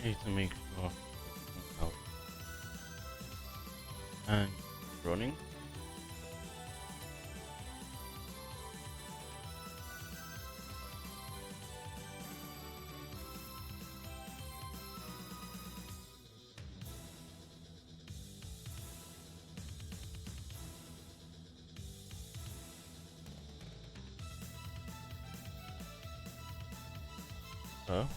need to make sure health and running. Oh.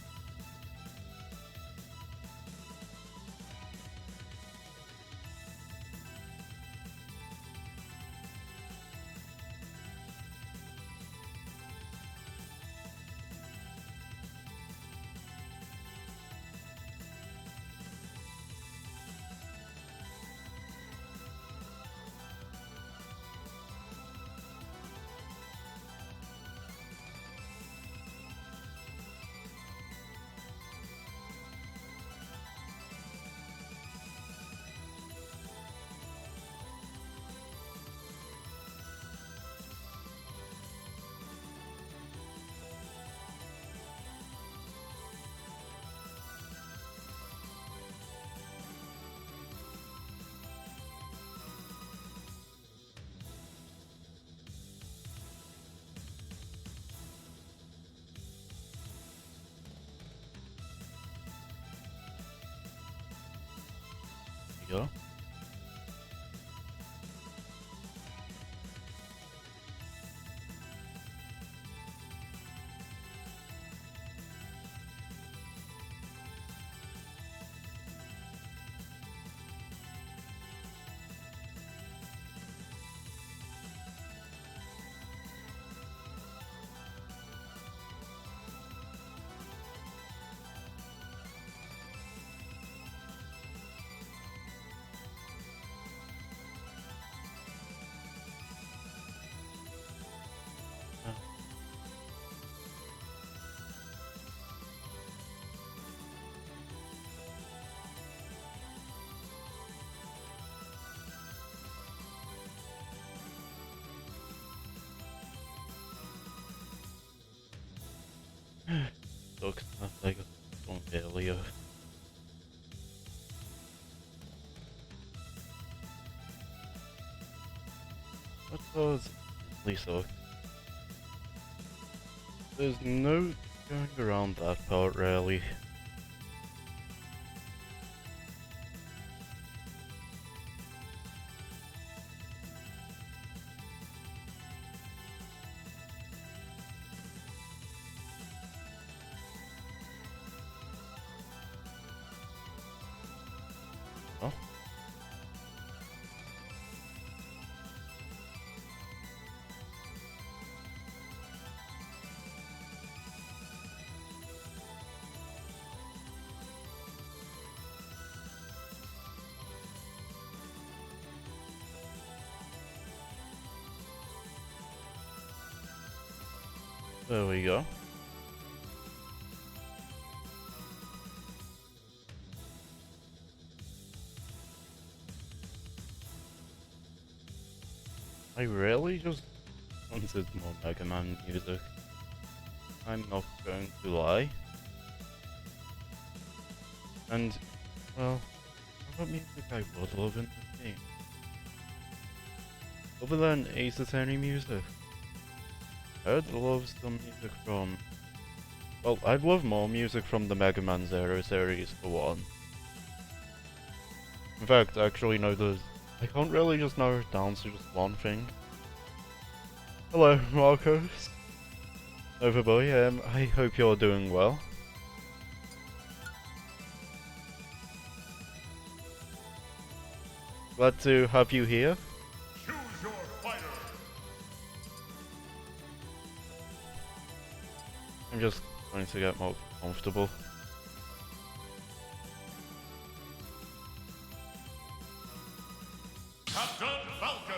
There you go. Sucks that I got one earlier. What was Lisa? There's no going around that part really. Oh. There we go. I really just wanted more Mega Man music. I'm not going to lie. And, well, what music I would love in this game? Other than Ace Attorney music, I'd love some music from... Well, I'd love more music from the Mega Man Zero series, for one. In fact, actually, no, I can't really just narrow it down to just one thing. Hello, Marcos. Overboy, I hope you're doing well. Glad to have you here. Choose your fighter. I'm just trying to get more comfortable. Captain Falcon.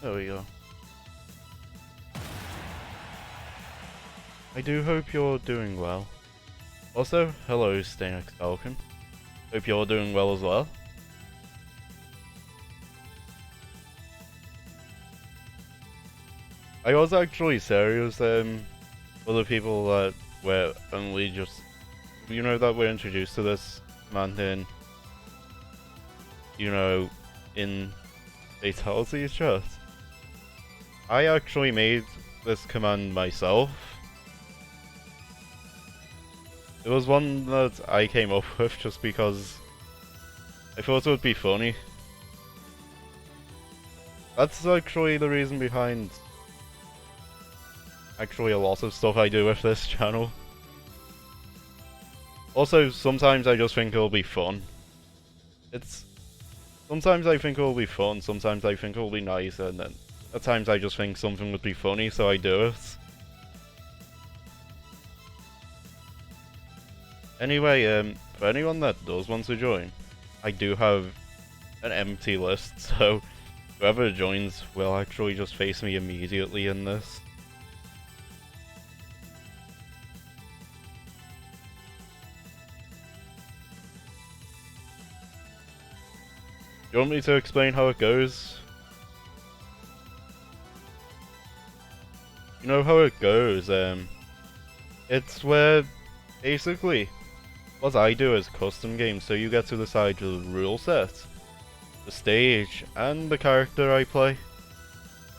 There we go. I do hope you're doing well. Also, hello Stanex Falcon. Hope you're doing well as well. I was actually serious, for the people that were only just, you know, that were introduced to this command in, you know, in Fatality's chat. I actually made this command myself. It was one that I came up with just because I thought it would be funny. That's actually the reason behind actually a lot of stuff I do with this channel. Also, sometimes I just think it'll be fun. Sometimes I think it'll be fun, sometimes I think it'll be nice, and then at times I just think something would be funny, so I do it. Anyway, for anyone that does want to join, I do have an empty list, so whoever joins will actually just face me immediately in this. Do you want me to explain how it goes? You know how it goes, it's where, basically, what I do is custom games, so you get to decide the rule set, the stage, and the character I play.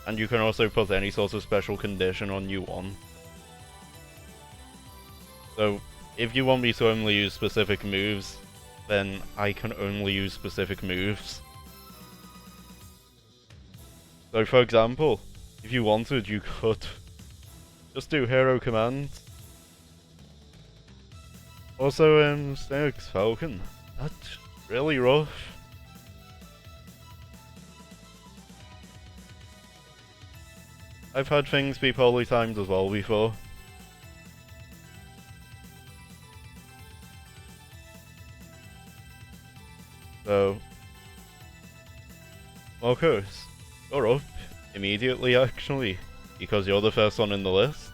And you can also put any sort of special condition on you want. So, if you want me to only use specific moves, then I can only use specific moves. So for example, if you wanted, you could just do hero commands. Also, Snake's Falcon. That's really rough. I've had things be poorly timed as well before. So, Marcos, you're up immediately actually, because you're the first one in the list.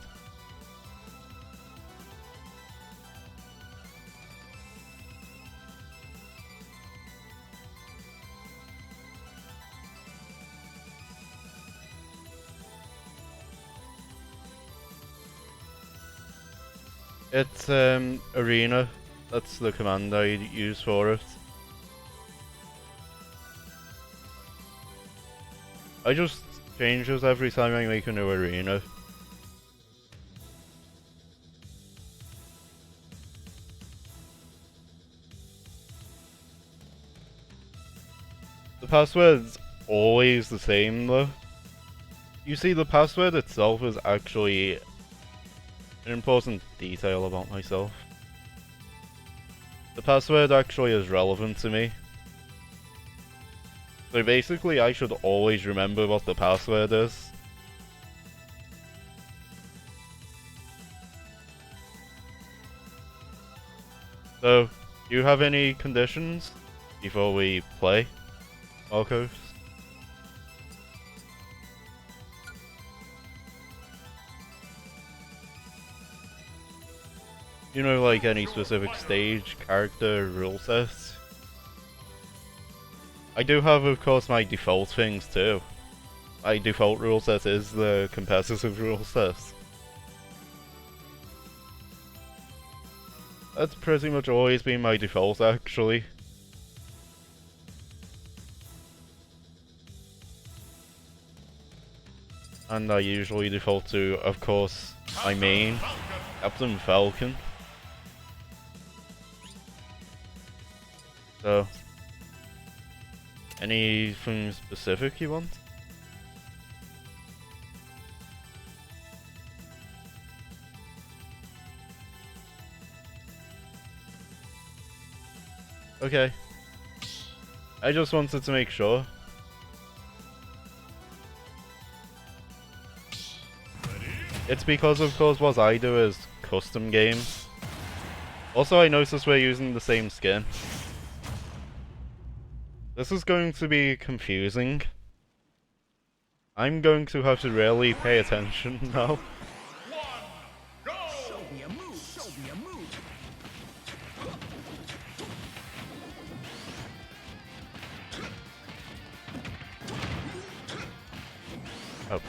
It's Arena, that's the command I use for it. I just change this every time I make a new arena. The password's always the same though. You see, the password itself is actually an important detail about myself. The password actually is relevant to me. So basically, I should always remember what the password is. So, do you have any conditions before we play, Marcos? You know, like any specific stage, character, rule sets? I do have, of course, my default things too. My default rule set is the competitive rule set. That's pretty much always been my default, actually. And I usually default to, of course, my main, Captain Falcon. So, anything specific you want? Okay. I just wanted to make sure. It's because, of course, what I do is custom games. Also, I noticed we're using the same skin. This is going to be confusing. I'm going to have to really pay attention now. Show me a move. Show me a move. Oh.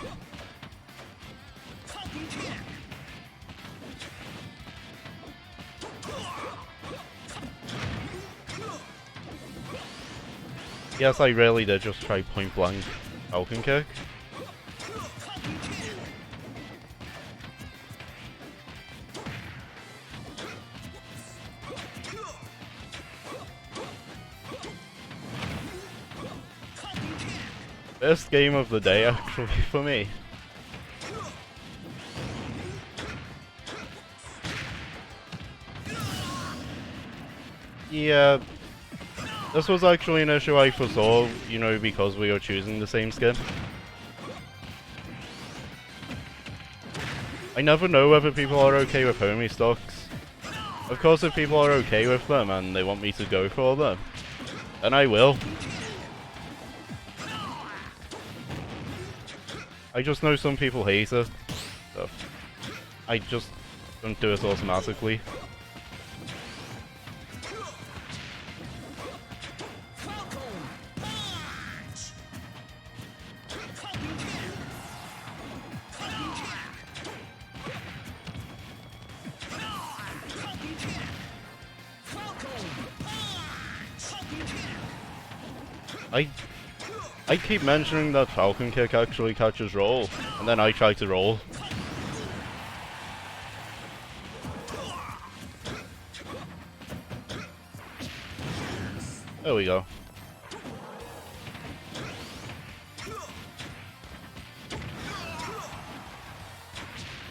Yes, I really did just try point blank Falcon Kick. Best game of the day actually for me. Yeah, this was actually an issue I foresaw, you know, because we are choosing the same skin. I never know whether people are okay with homie stocks. Of course, if people are okay with them and they want me to go for them, then I will. I just know some people hate it, so I just don't do it automatically. I keep mentioning that Falcon Kick actually catches roll, and then I try to roll. There we go.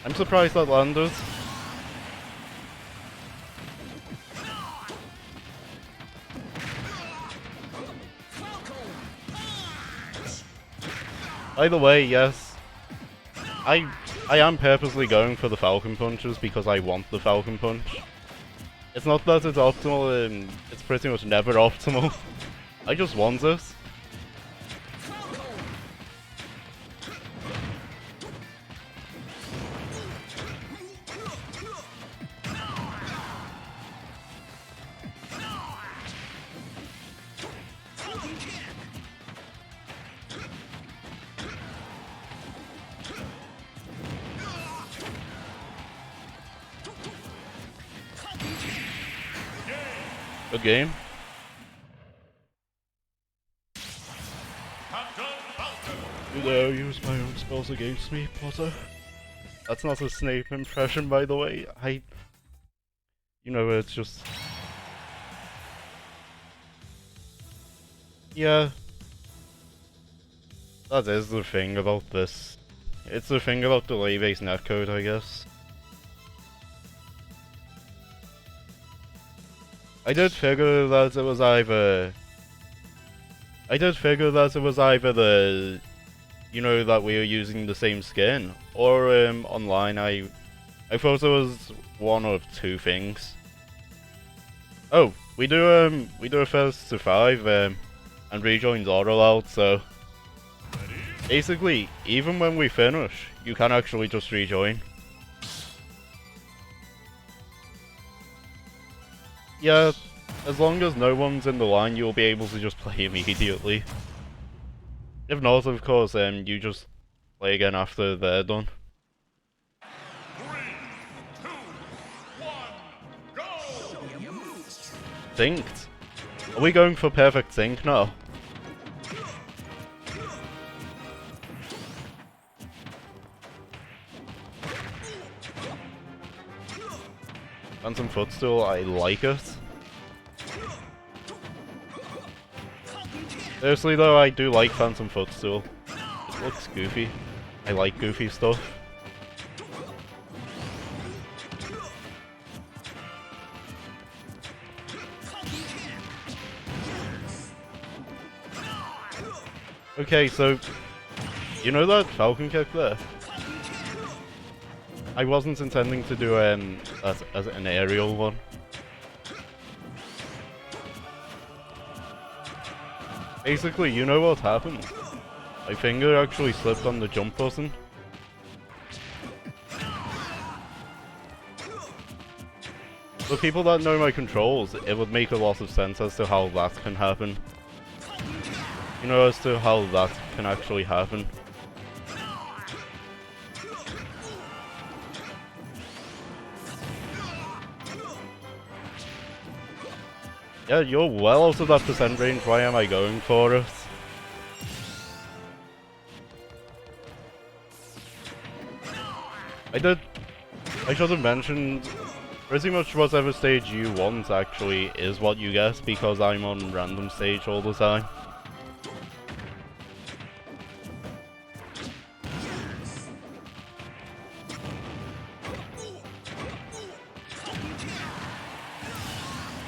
I'm surprised that landed. By the way, yes, I am purposely going for the Falcon Punches because I want the Falcon Punch. It's not that it's optimal, it's pretty much never optimal. I just want it. Good game. You dare use my own spells against me, Potter? That's not a Snape impression, by the way. You know, it's just... Yeah. That is the thing about this. It's the thing about delay-based netcode, I guess. I did figure that it was either the, you know, that we were using the same skin, or online I thought it was one of two things. Oh, we do a first to 5, and rejoins are allowed, so basically even when we finish, you can actually just rejoin. Yeah, as long as no one's in the line, you'll be able to just play immediately. If not, of course, you just play again after they're done. 3, 2, 1, go! Synced? Are we going for perfect sync now? Phantom Footstool, I like it. Seriously though, I do like Phantom Footstool. It looks goofy. I like goofy stuff. Okay, so you know that Falcon Kick there? I wasn't intending to do as an aerial one. Basically, you know what happened? My finger actually slipped on the jump button. For people that know my controls, it would make a lot of sense as to how that can happen. You know, as to how that can actually happen. Yeah, you're well out of that percent range. Why am I going for it? I should have mentioned, pretty much whatever stage you want actually is what you get, because I'm on random stage all the time.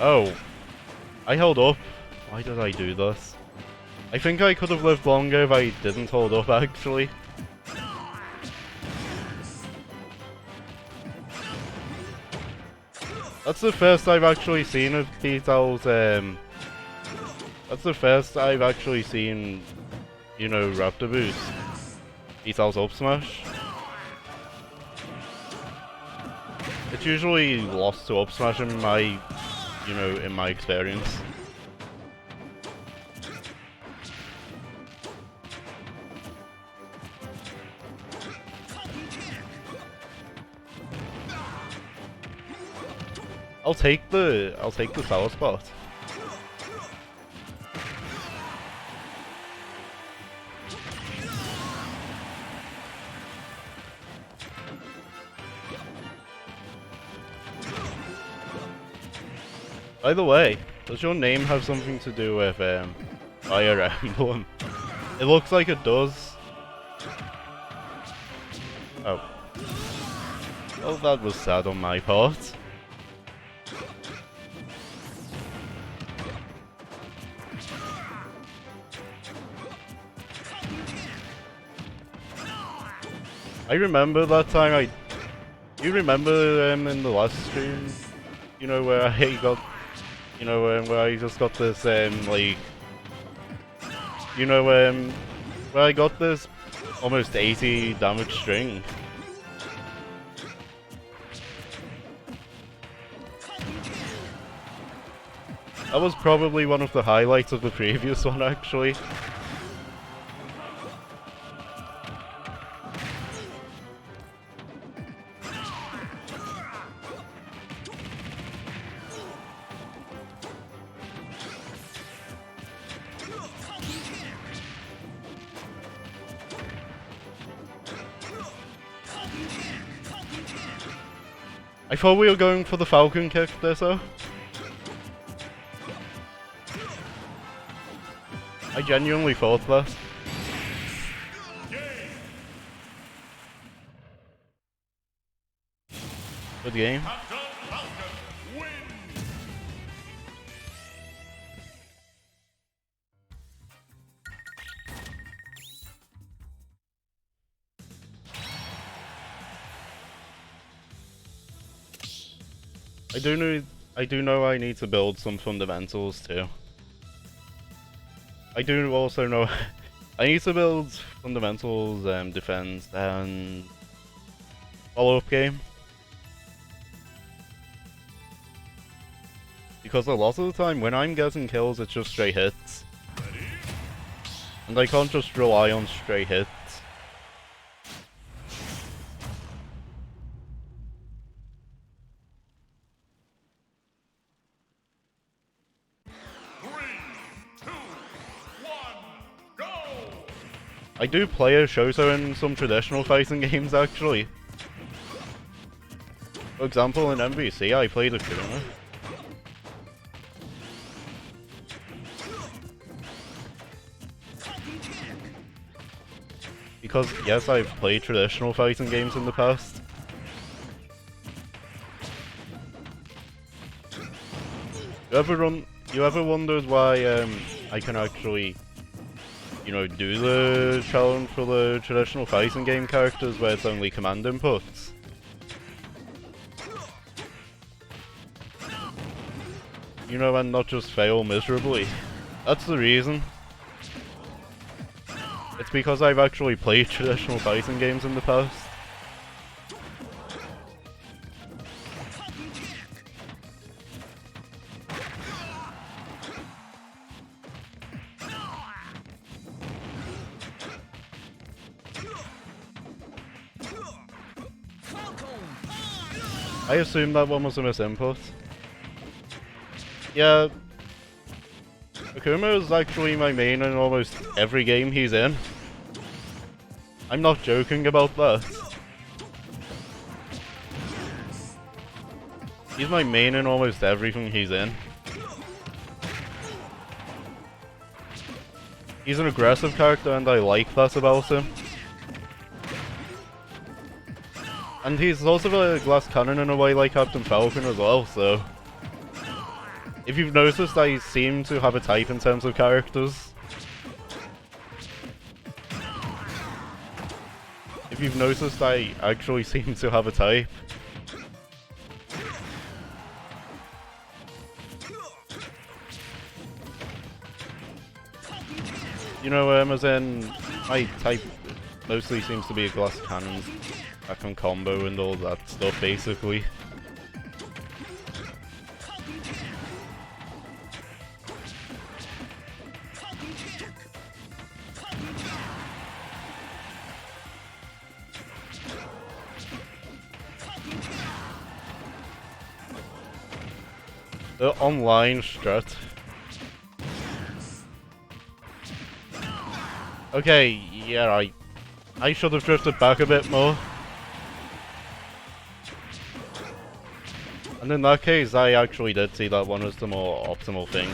Oh, I held up. Why did I do this? I think I could have lived longer if I didn't hold up actually. That's the first I've actually seen of Beetal's, that's the first I've actually seen, you know, Raptor Boost. Beetal's up smash. It's usually lost to up smash in my, you know, in my experience. I'll take the tower spot. By the way, does your name have something to do with Fire Emblem? It looks like it does. Oh. Well, that was sad on my part. I remember that time you remember in the last stream, you know, where I got, you know, where I just got this, like, you know, where I got this almost 80 damage string. That was probably one of the highlights of the previous one, actually. I thought we were going for the Falcon kick there, so. I genuinely thought that. Good game. Captain Falcon wins. I do know I need to build some fundamentals too. I do also know I need to build fundamentals, defense, and follow-up game. Because a lot of the time when I'm getting kills, it's just straight hits. And I can't just rely on straight hits. I do play as Shoto in some traditional fighting games, actually. For example, in MVC, I played Akuma. Because, yes, I've played traditional fighting games in the past. You ever wondered why I can actually, you know, do the challenge for the traditional fighting game characters where it's only command inputs? You know, and not just fail miserably. That's the reason. It's because I've actually played traditional fighting games in the past. I assume that one was a misinput. Yeah, Akuma is actually my main in almost every game he's in. I'm not joking about that. He's my main in almost everything he's in. He's an aggressive character and I like that about him. And he's also a glass cannon in a way like Captain Falcon as well, so... If you've noticed, I seem to have a type in terms of characters. If you've noticed, I actually seem to have a type. You know, as in, my type mostly seems to be a glass cannon, that can combo and all that stuff, basically. The online strut. Okay, yeah, I should have drifted back a bit more. And in that case, I actually did see that one as the more optimal thing.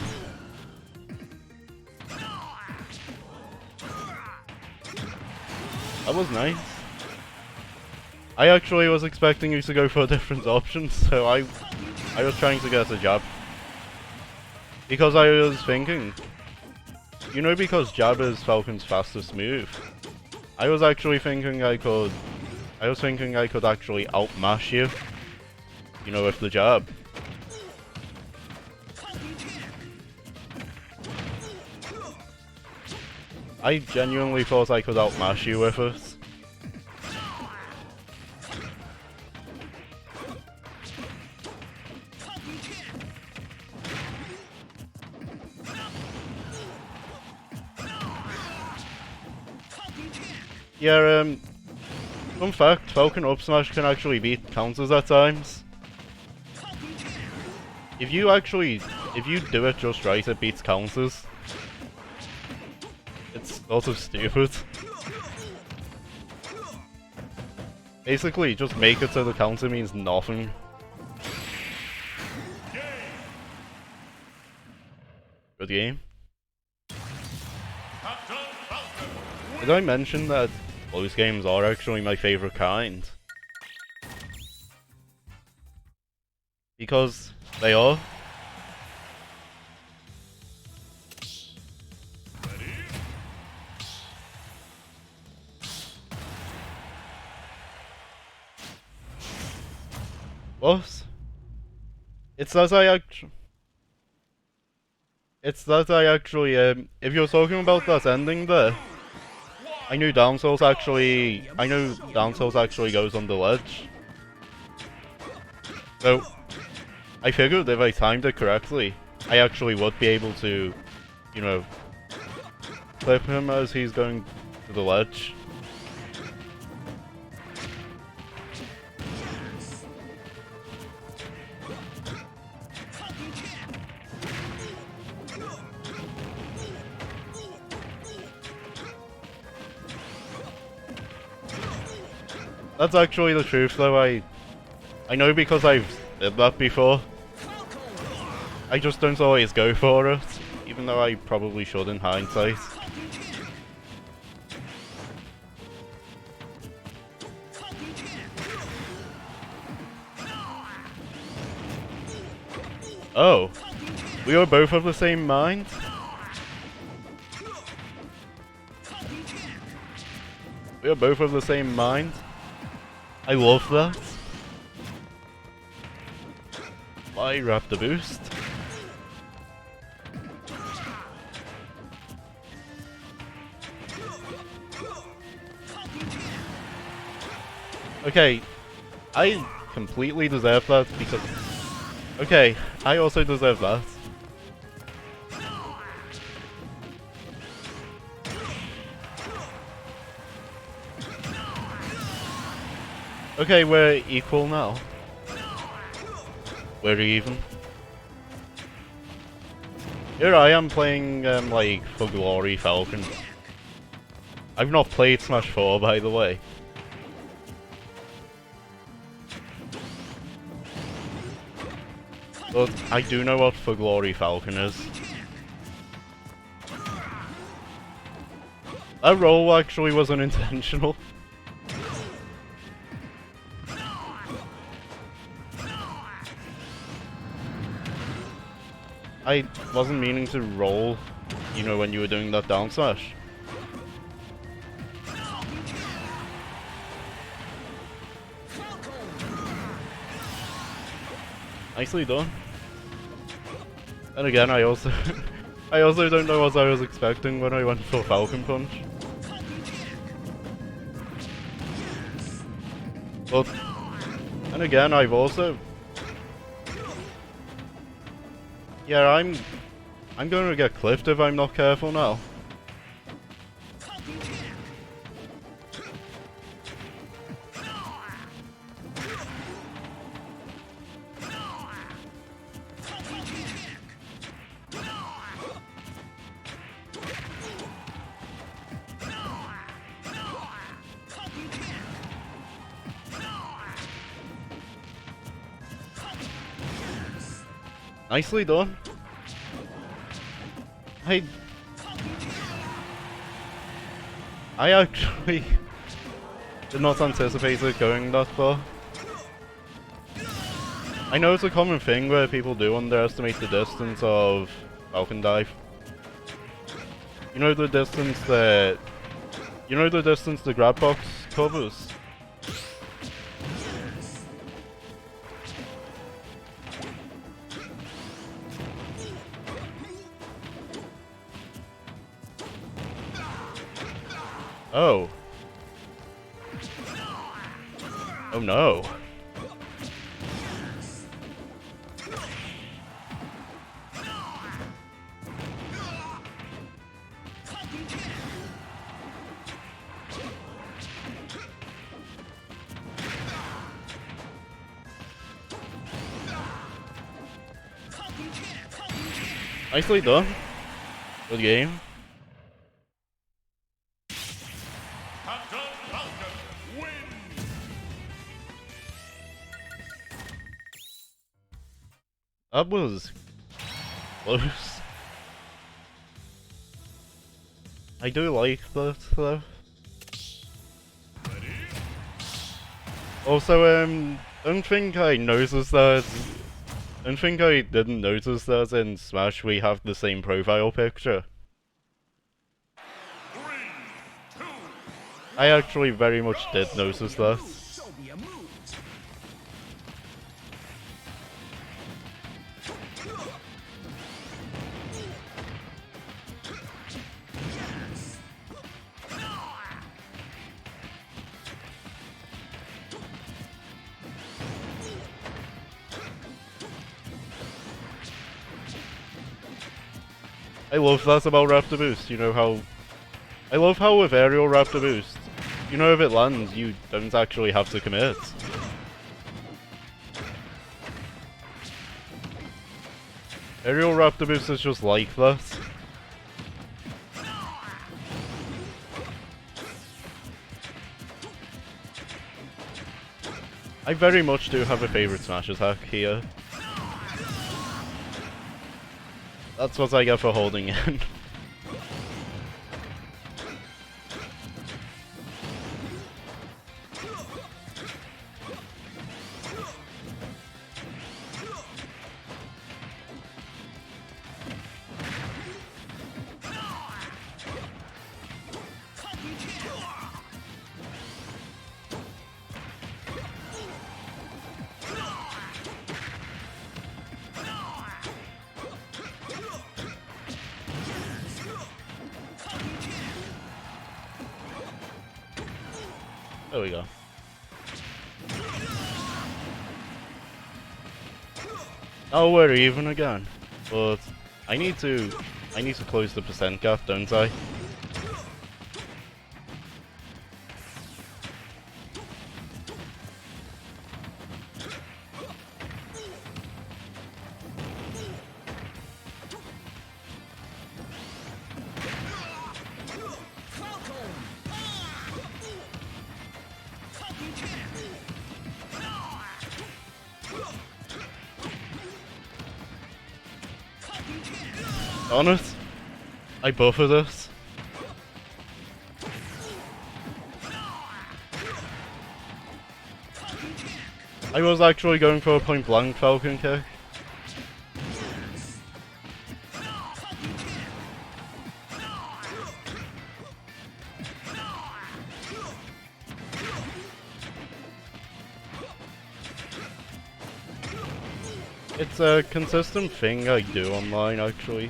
That was nice. I actually was expecting you to go for a different option, so I was trying to get a jab. Because I was thinking, you know, because jab is Falcon's fastest move, I was actually thinking I could actually outmash you, you know, with the jab. I genuinely thought I could outmash you with it. Yeah, fun fact, Falcon up smash can actually beat counters at times. If you do it just right, it beats counters. It's sort of stupid. Basically, just make it so the counter means nothing. Good game. Did I mention that close games are actually my favorite kind? Because they are. What? It's that I actually, if you're talking about that ending there, I know Down Souls actually goes on the ledge. So, I figured if I timed it correctly, I actually would be able to, you know, clip him as he's going to the ledge. That's actually the truth though, I know because I've did that before. I just don't always go for it, even though I probably should in hindsight. Oh, we were both of the same mind? We are both of the same mind? I love that. Why wrap the boost? Okay, I completely deserve that because... Okay, I also deserve that. Okay, we're equal now. We're even. Here I am playing, like, for glory Falcon. I've not played Smash 4, by the way. But I do know what for glory Falcon is. That roll actually wasn't intentional. I wasn't meaning to roll, you know, when you were doing that down smash. Nicely done. And again, I also I also don't know what I was expecting when I went for Falcon Punch. But and again, I've also yeah, I'm going to get clipped if I'm not careful now. Nicely done. I actually did not anticipate it going that far. I know it's a common thing where people do underestimate the distance of Falcon Dive. You know the distance that... You know the distance the grab box covers? Oh. Oh no. Nicely done. Good game. Captain Falcon wins. That was close. I do like that though. Also, don't think I noticed that. Don't think I didn't notice that in Smash we have the same profile picture. 3, 2, I actually very much did notice that. I love that about Raptor Boost, you know how... I love how with Aerial Raptor Boost, you know if it lands, you don't actually have to commit. Aerial Raptor Boost is just like that. I very much do have a favourite Smash attack here. That's what I get for holding in. There we go. Oh, we're even again. But I need to close the percent gap, don't I? Darn it. I buffered it. I was actually going for a point blank Falcon kick. It's a consistent thing I do online, actually.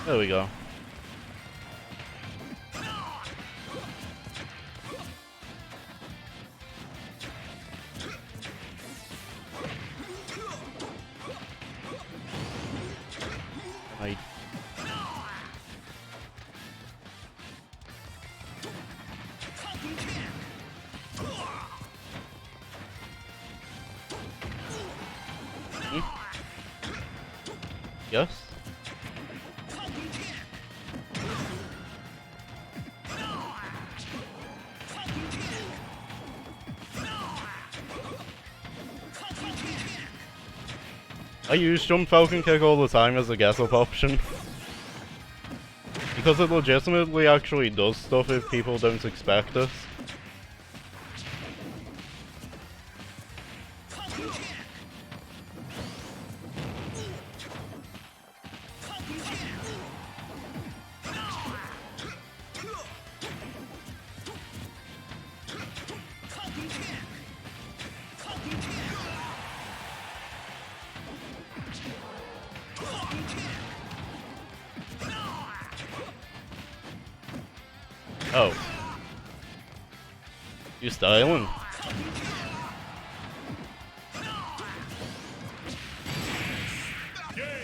There we go. I... Yes? I use jump Falcon kick all the time as a get up option. Because it legitimately actually does stuff if people don't expect it. Oh. You styling?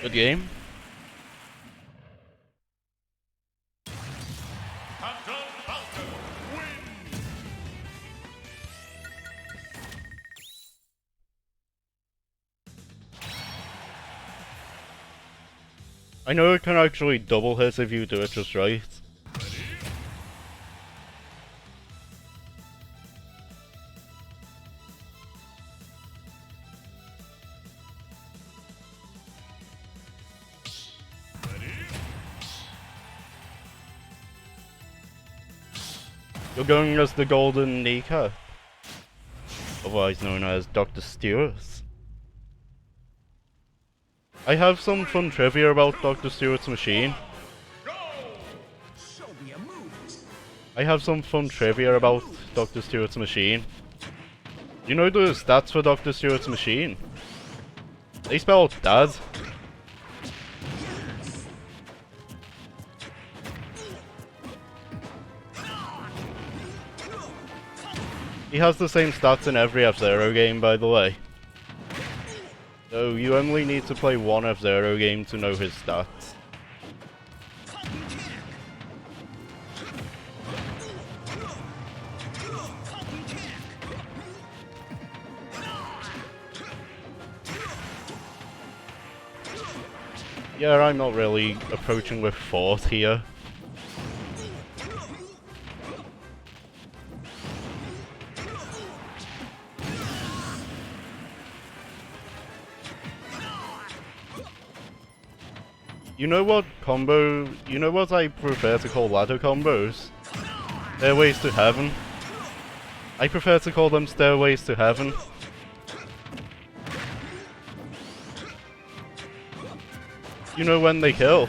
Good game. Captain Falcon wins. I know it can actually double hit if you do it just right. You're going as the Golden Kneecap, otherwise known as Dr. Stewart. I have some fun trivia about Dr. Stewart's machine. I have some fun trivia about Dr. Stewart's machine. You know the stats for Dr. Stewart's machine? They spell dad. He has the same stats in every F-Zero game, by the way. So you only need to play one F-Zero game to know his stats. Yeah, I'm not really approaching with thought here. You know what I prefer to call ladder combos? Stairways to Heaven. I prefer to call them Stairways to Heaven. You know when they kill.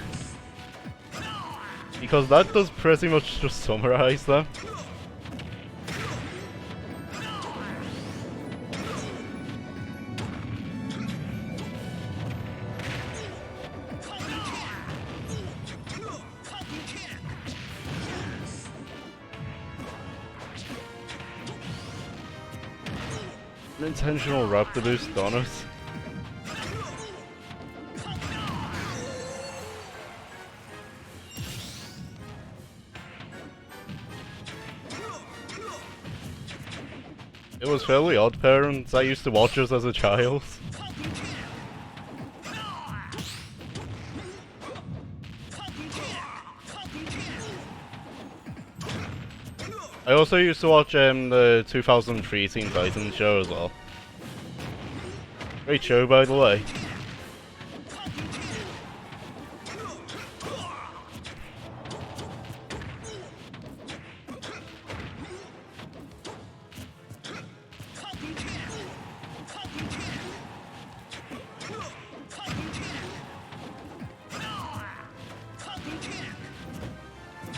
Because that does pretty much just summarize them. An intentional raptor boost on it. It was fairly odd, parents. I used to watch us as a child. I also used to watch the 2003 Teen Titans show as well. Great show, by the way.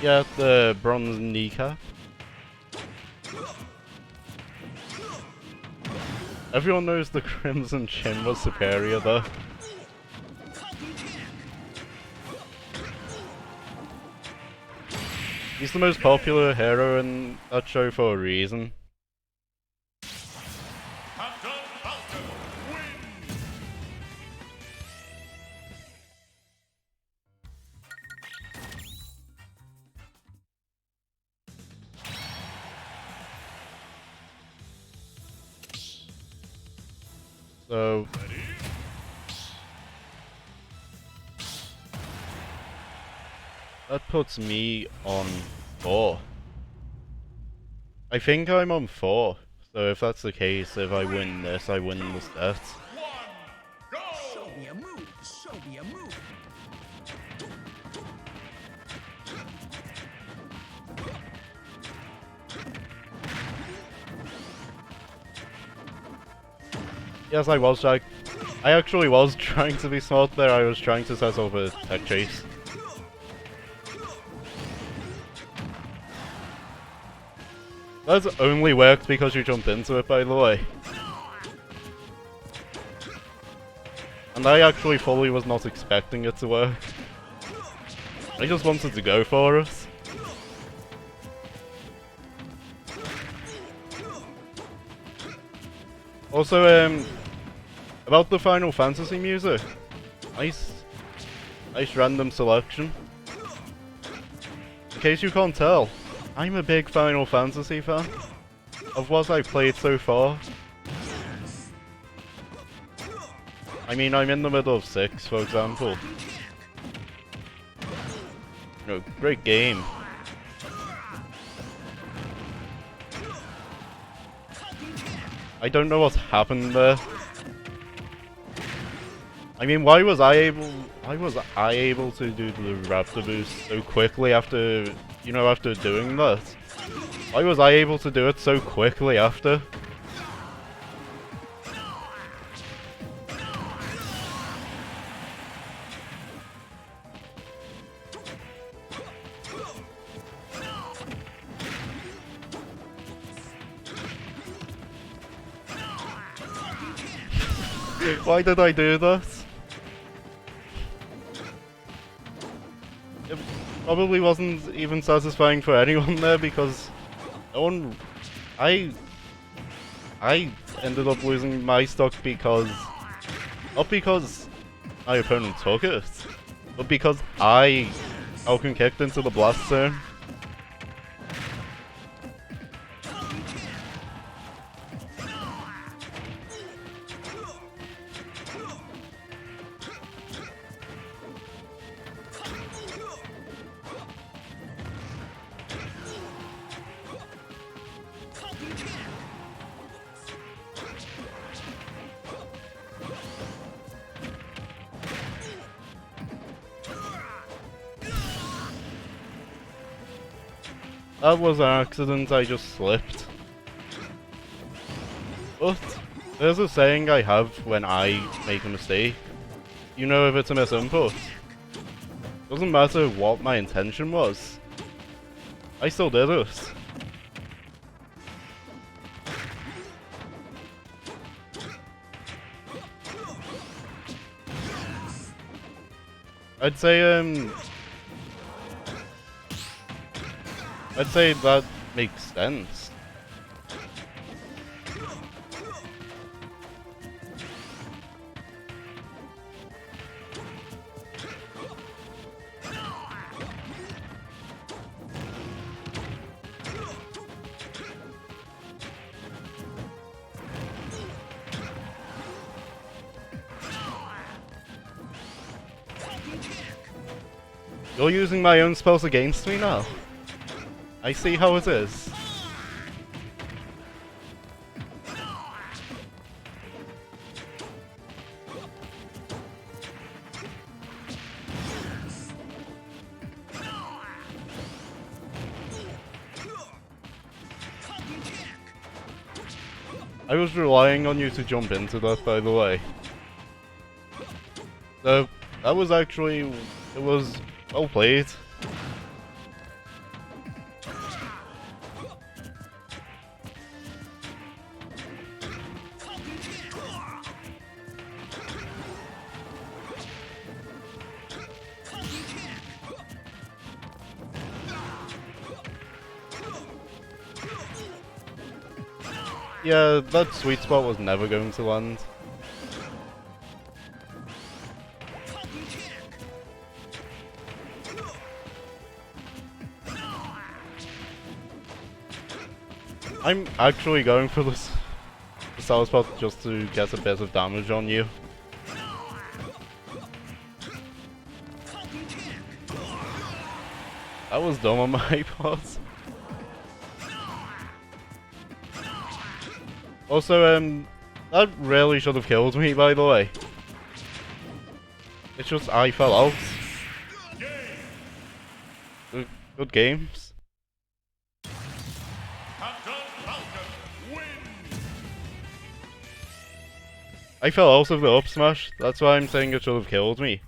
Yeah, the bronze kneecap. Everyone knows the Crimson Chin was superior though. He's the most popular hero in that show for a reason. Captain Falcon wins. So that puts me on 4. I think I'm on 4. So if that's the case, if I win this, I win the stats. One, go! Show me a move. Show me a move. Yes, I actually was trying to be smart there. I was trying to set up a tech chase. That's only worked because you jumped into it, by the way. And I actually fully was not expecting it to work. I just wanted to go for it. Also, about the Final Fantasy music. Nice random selection. In case you can't tell, I'm a big Final Fantasy fan. Of what I've played so far. I mean, I'm in the middle of 6, for example. You know, great game. I don't know what's happened there. I mean, why was I able to do the Raptor boost so quickly after, you know, after doing that? Why was I able to do it so quickly after? Why did I do that? It probably wasn't even satisfying for anyone there because no one... I ended up losing my stock because... Not because my opponent took it, but because I Falcon kicked into the blast zone. That was an accident, I just slipped. But there's a saying I have when I make a mistake. You know if it's a misinput. Doesn't matter what my intention was. I still did it. I'd say that makes sense. You're using my own spells against me now. I see how it is. I was relying on you to jump into that, by the way. So, that was actually... it was well played. Yeah, that sweet spot was never going to land. I'm actually going for the sour spot just to get a bit of damage on you. That was dumb on my part. Also, that really should have killed me, by the way. It's just I fell out. Good games. Captain Falcon wins. I fell out of the up smash. That's why I'm saying it should have killed me.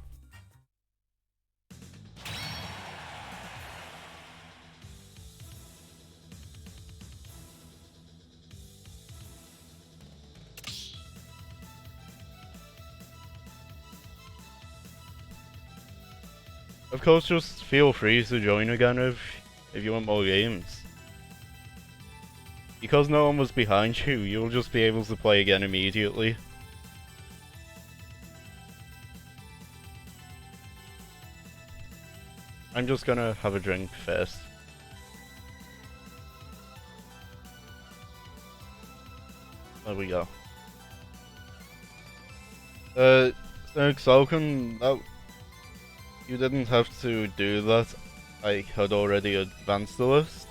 Of course, just feel free to join again if you want more games. Because no one was behind you, you'll just be able to play again immediately. I'm just gonna have a drink first. There we go. Snake Falcon, you didn't have to do that. I had already advanced the list.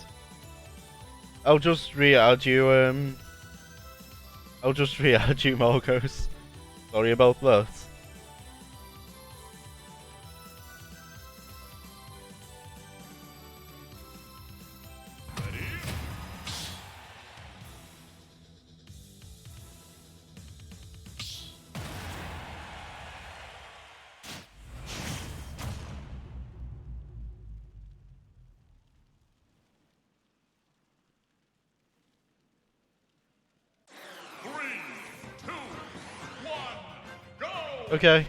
I'll just re-add you, Marcos. Sorry about that. Okay.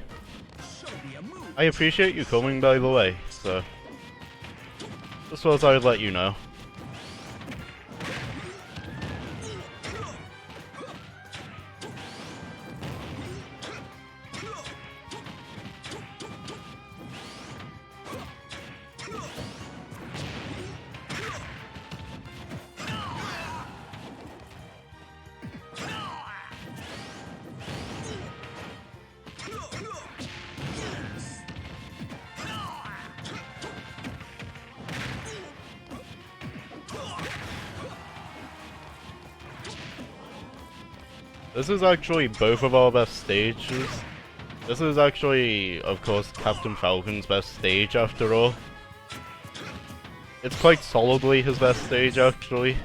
I appreciate you coming, by the way, so just thought I'd let you know. This is actually both of our best stages. This is actually, of course, Captain Falcon's best stage after all. It's quite solidly his best stage, actually.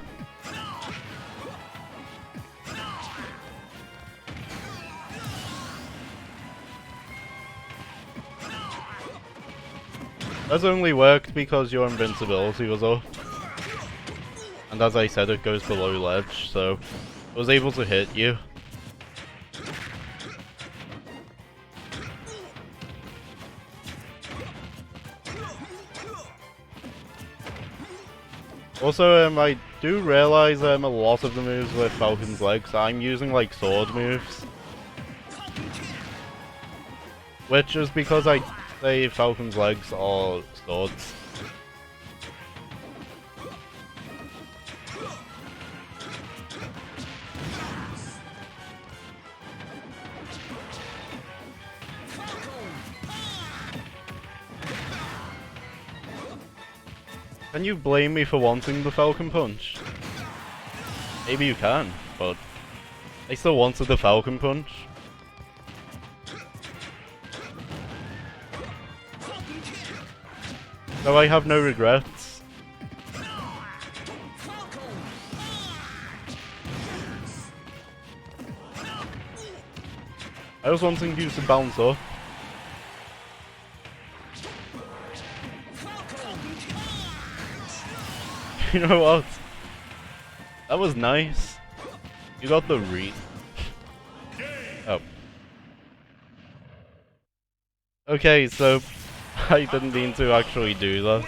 That's only worked because your invincibility was up. And as I said, it goes below ledge, so I was able to hit you. Also, I do realize a lot of the moves with Falcon's legs, I'm using like sword moves. Which is because I say Falcon's legs are swords. Can you blame me for wanting the Falcon Punch? Maybe you can, but I still wanted the Falcon Punch. So I have no regrets. I was wanting you to bounce up. You know what? That was nice. You got the read. Oh. Okay, so I didn't mean to actually do that.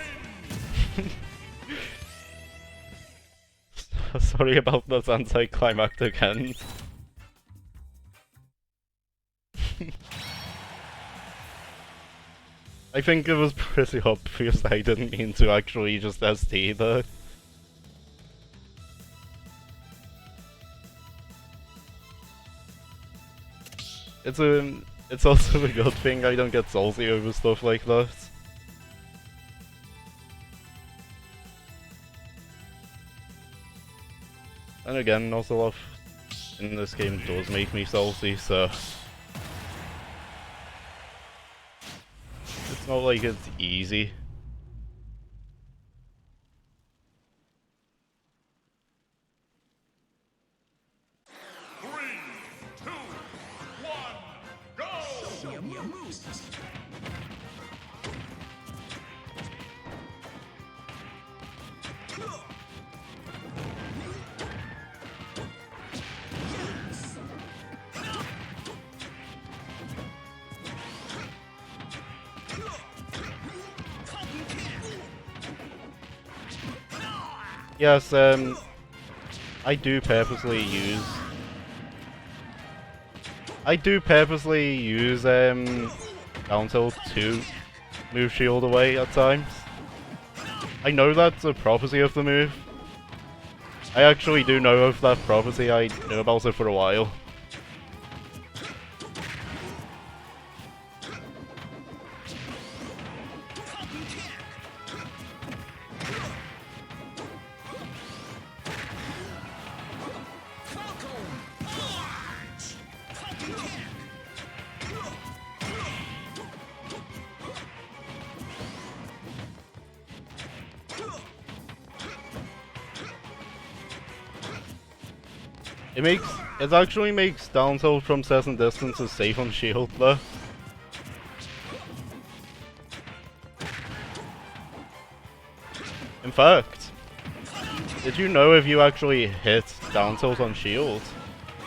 Sorry about that anticlimactic end. I think it was pretty obvious I didn't mean to actually just ST there. It's also a good thing I don't get salty over stuff like that. And again, not a lot in this game does make me salty, so it's not like it's easy. Show me your moves. Yes, I do purposely use down tilt to move shield away at times. I know that's a property of the move. I actually do know of that property, I knew about it for a while. It actually makes down tilt from certain distances safe on shield though. In fact, did you know if you actually hit down tilt on shield,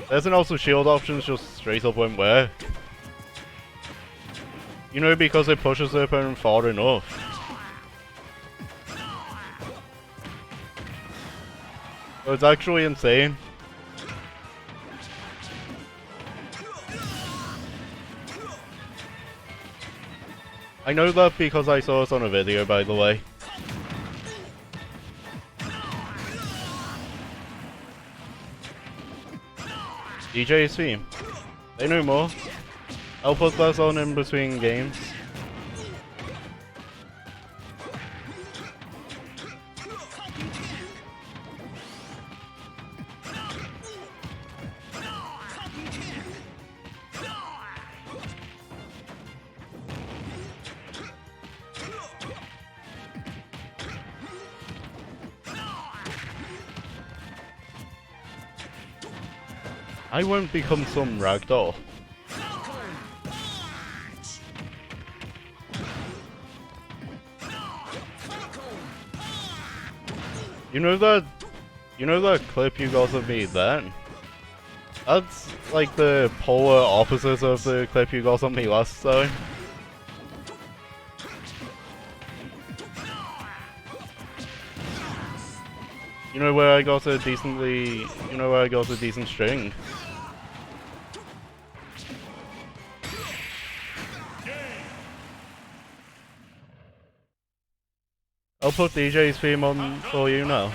there's an also shield options just straight up won't work. You know, because it pushes the opponent far enough. So it's actually insane. I know that because I saw it on a video, by the way. DJ's theme. They know more. I'll put that on in between games. I won't become some ragdoll. You know that clip you got of me then? That's like the polar opposite of the clip you got of me last time. You know where I got a decent string? I'll put DJ's theme on for you now.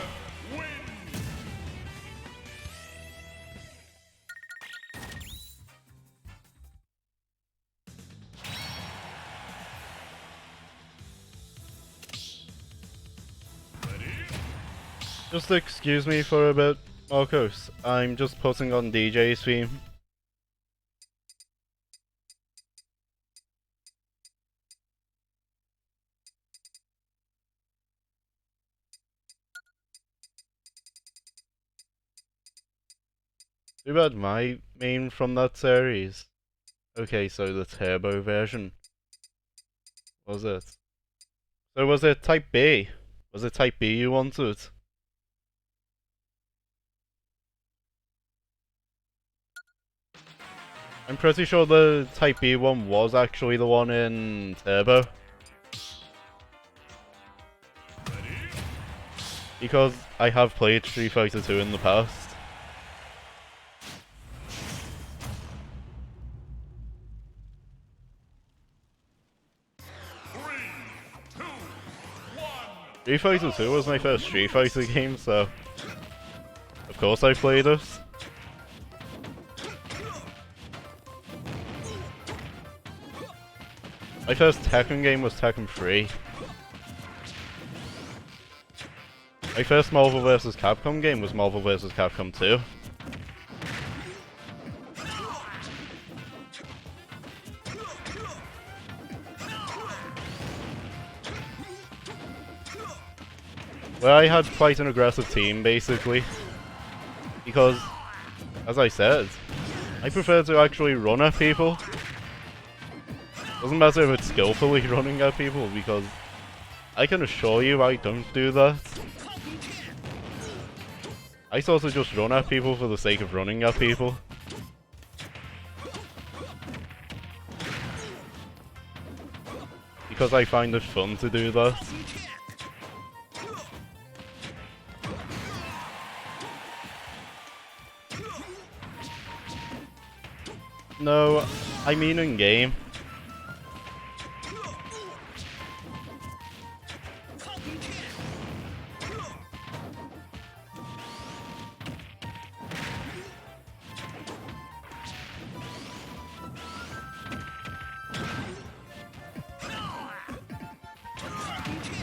Just excuse me for a bit, Marcos. I'm just putting on DJ's theme. Too bad my main from that series Okay, so the turbo version. Was it? So was it Type B? Was it Type B you wanted? I'm pretty sure the Type B one was actually the one in Turbo. Because I have played Street Fighter 2 in the past. Street Fighter 2 was my first Street Fighter game, so of course I played it. My first Tekken game was Tekken 3. My first Marvel vs. Capcom game was Marvel vs. Capcom 2. Where I had quite an aggressive team, basically. Because, as I said, I prefer to actually run at people. Doesn't matter if it's skillfully running at people, because I can assure you I don't do that. I sort of just run at people for the sake of running at people. Because I find it fun to do that. No, I mean in game.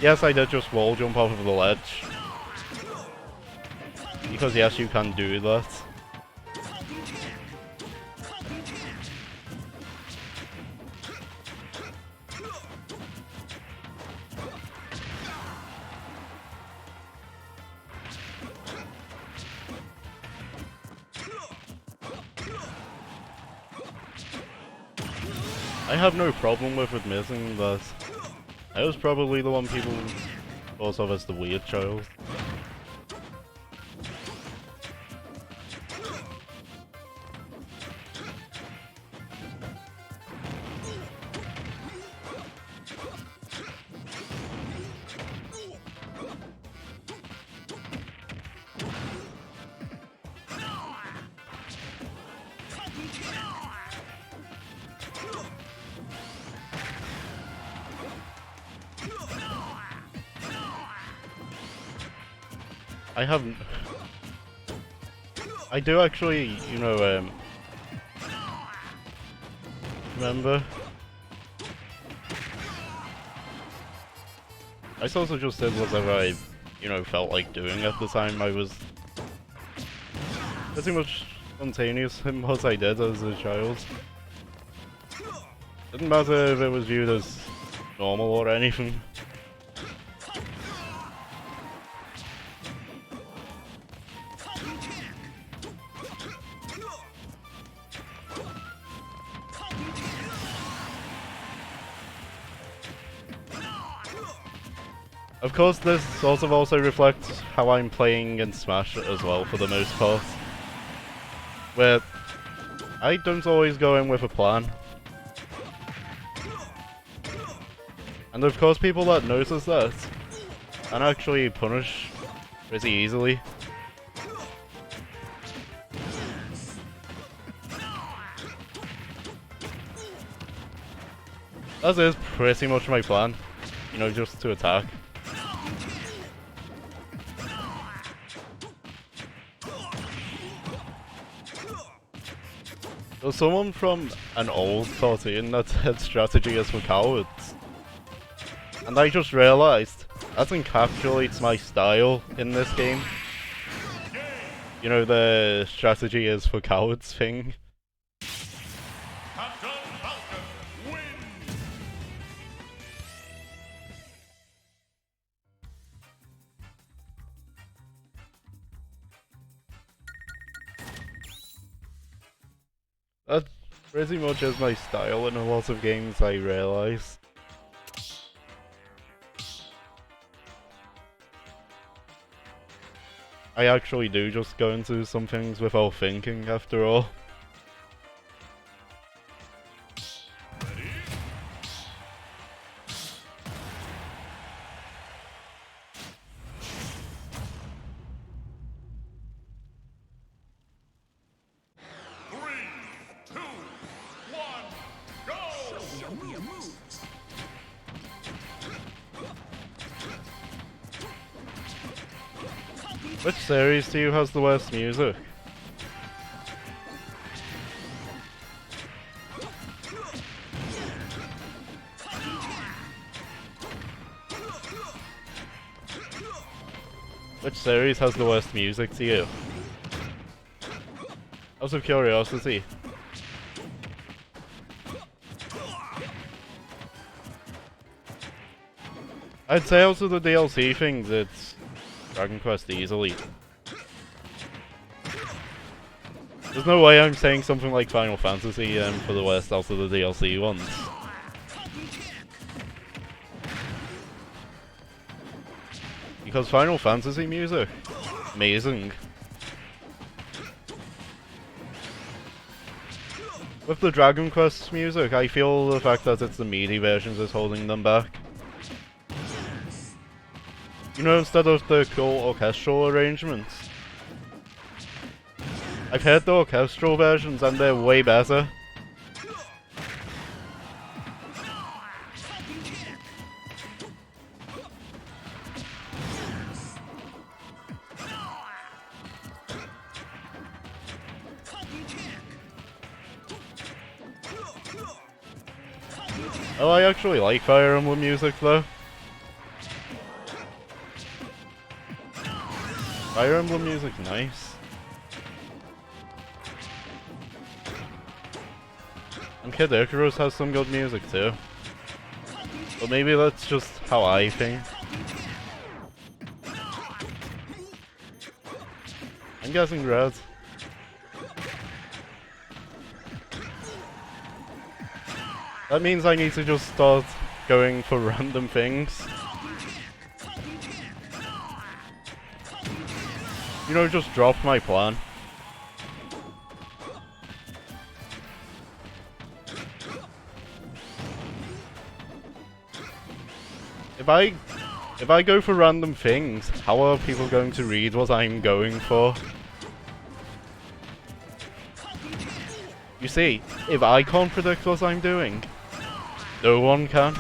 Yes, I did just wall jump off of the ledge. Because yes, you can do that. I have no problem with admitting that I was probably the one people thought of as the weird child. I haven't. I do actually, you know, remember? I sort of just did whatever I, you know, felt like doing at the time. I was pretty much spontaneous in what I did as a child. Didn't matter if it was viewed as normal or anything. Of course, this sort of also reflects how I'm playing in Smash as well, for the most part. Where I don't always go in with a plan. And of course, people that notice that can actually punish pretty easily. That is pretty much my plan, you know, just to attack. There's someone from an old cartoon that said strategy is for cowards. And I just realised that encapsulates my style in this game. You know, the strategy is for cowards thing. Captain Falcon wins. pretty much is my style in a lot of games, I realize. I actually do just go into some things without thinking, after all. Which series to you has the worst music? Which series has the worst music to you? Out of curiosity. I'd say out of the DLC things, it's Dragon Quest easily. There's no way I'm saying something like Final Fantasy for the worst out of the DLC ones. Because Final Fantasy music, amazing. With the Dragon Quest music, I feel the fact that it's the MIDI versions is holding them back. You know, instead of the cool orchestral arrangements. I've heard the orchestral versions and they're way better. Oh, I actually like Fire Emblem music though. Fire Emblem music, nice. And Kid Icarus has some good music too. But maybe that's just how I think. I'm guessing red. That means I need to just start going for random things. You know, just drop my plan. If I go for random things, how are people going to read what I'm going for? You see, if I can't predict what I'm doing, no one can.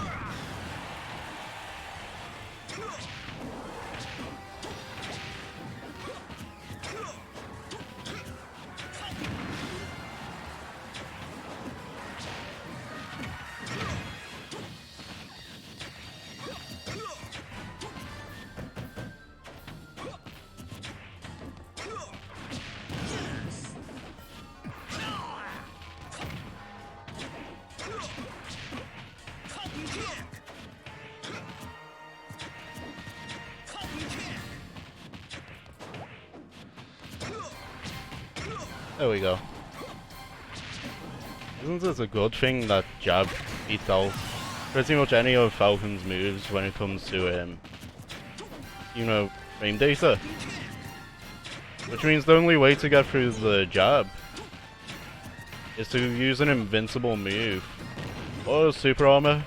There we go. Isn't it a good thing that jab beats out pretty much any of Falcon's moves when it comes to, you know, frame data? Which means the only way to get through the jab is to use an invincible move or super armor.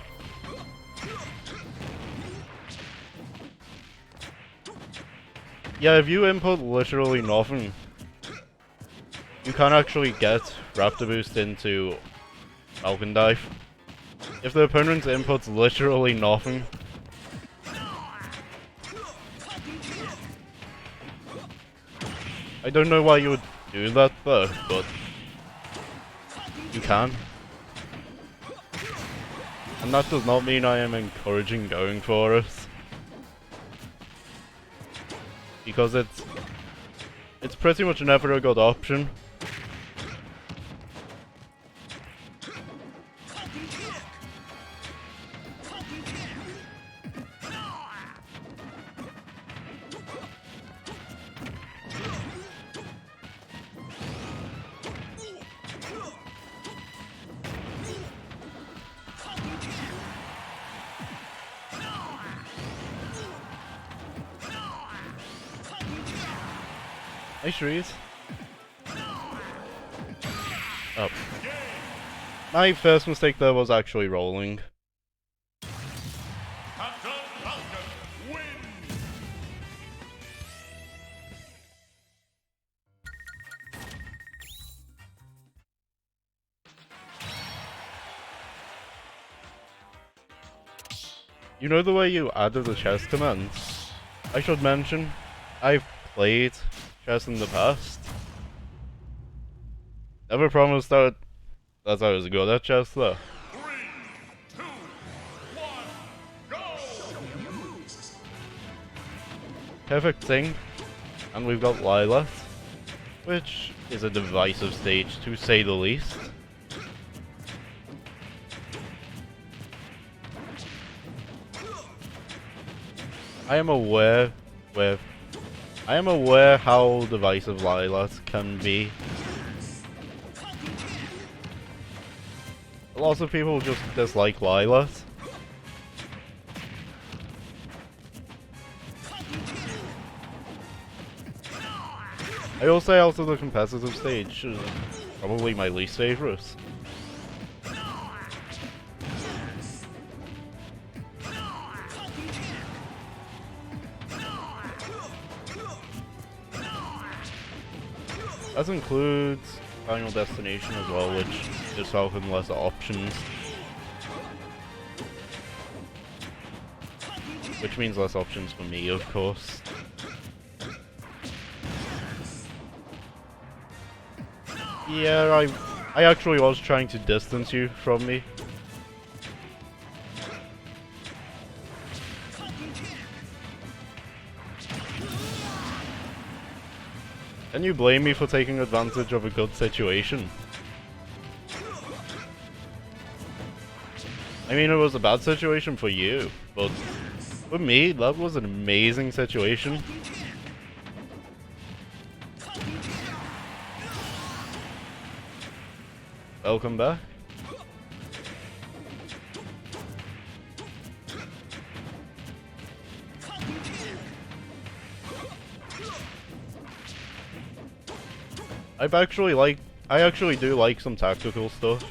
Yeah, if you input literally nothing, you can't actually get Raptor Boost into Falcon Dive. If the opponent's inputs literally nothing, I don't know why you would do that though, but you can. And that does not mean I am encouraging going for it. Because it's pretty much never a good option. Nice read. Oh. My first mistake there was actually rolling. Captain Falcon wins. You know the way you added the chess commands? I should mention, I've played chess in the past. Never promised that I was good at chess though. 3, 2, 1, go! Perfect thing. And we've got Lilith, which is a divisive stage to say the least. I am aware how divisive Lilith can be. Lots of people just dislike Lilith. I will say also the competitive stage is probably my least favourite. That includes Final Destination as well, which gives Falcon less options. Which means less options for me, of course. Yeah, I actually was trying to distance you from me. Can you blame me for taking advantage of a good situation? I mean, it was a bad situation for you, but for me, that was an amazing situation. Welcome back. I actually do like some tactical stuff.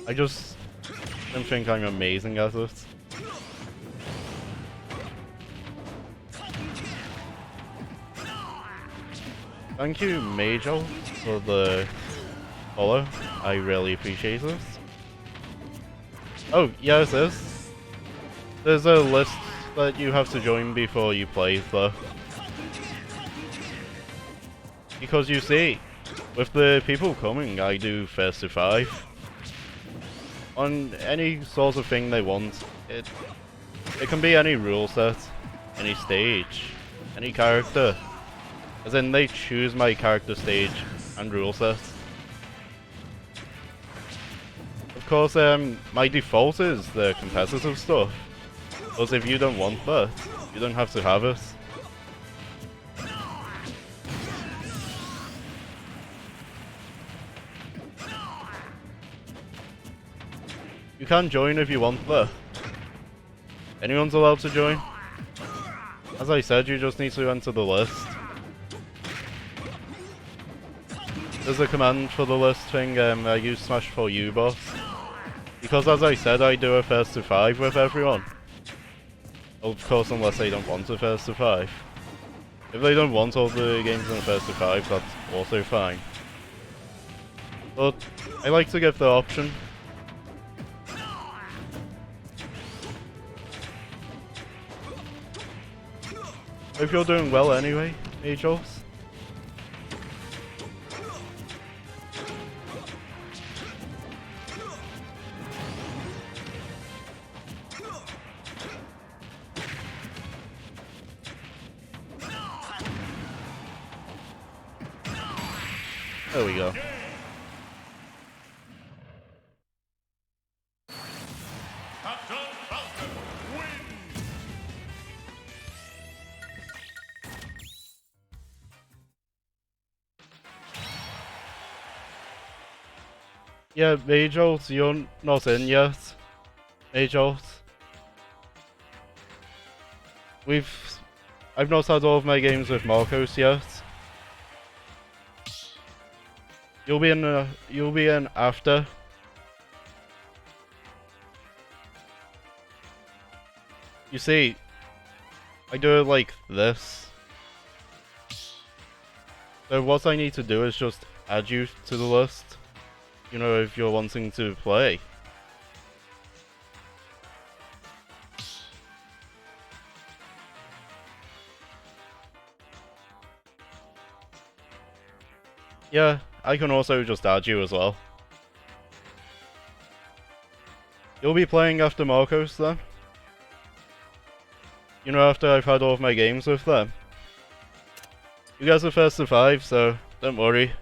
I just don't think I'm amazing at it. Thank you, Major, for the follow. I really appreciate it. Oh, yes, there's a list that you have to join before you play, though. Because you see, with the people coming, I do first to 5. On any sort of thing they want, it can be any rule set, any stage, any character. As in, they choose my character stage and rule set. Of course, my default is the competitive stuff. But if you don't want that, you don't have to have it. You can join if you want though. Anyone's allowed to join. As I said, you just need to enter the list. There's a command for the list thing, I use Smash for You boss. Because as I said, I do a first to 5 with everyone. Of course, unless they don't want a first to 5. If they don't want all the games in a first to 5, that's also fine. But I like to give the option. Hope you're doing well anyway, Majors. There we go. Captain Falcon wins. Yeah, Majors, you're not in yet. Majors. I've not had all of my games with Marcos yet. You'll be in after. You see, I do it like this. So what I need to do is just add you to the list. You know, if you're wanting to play. Yeah, I can also just add you as well. You'll be playing after Marcos then? You know, after I've had all of my games with them. You guys are first to 5, so don't worry.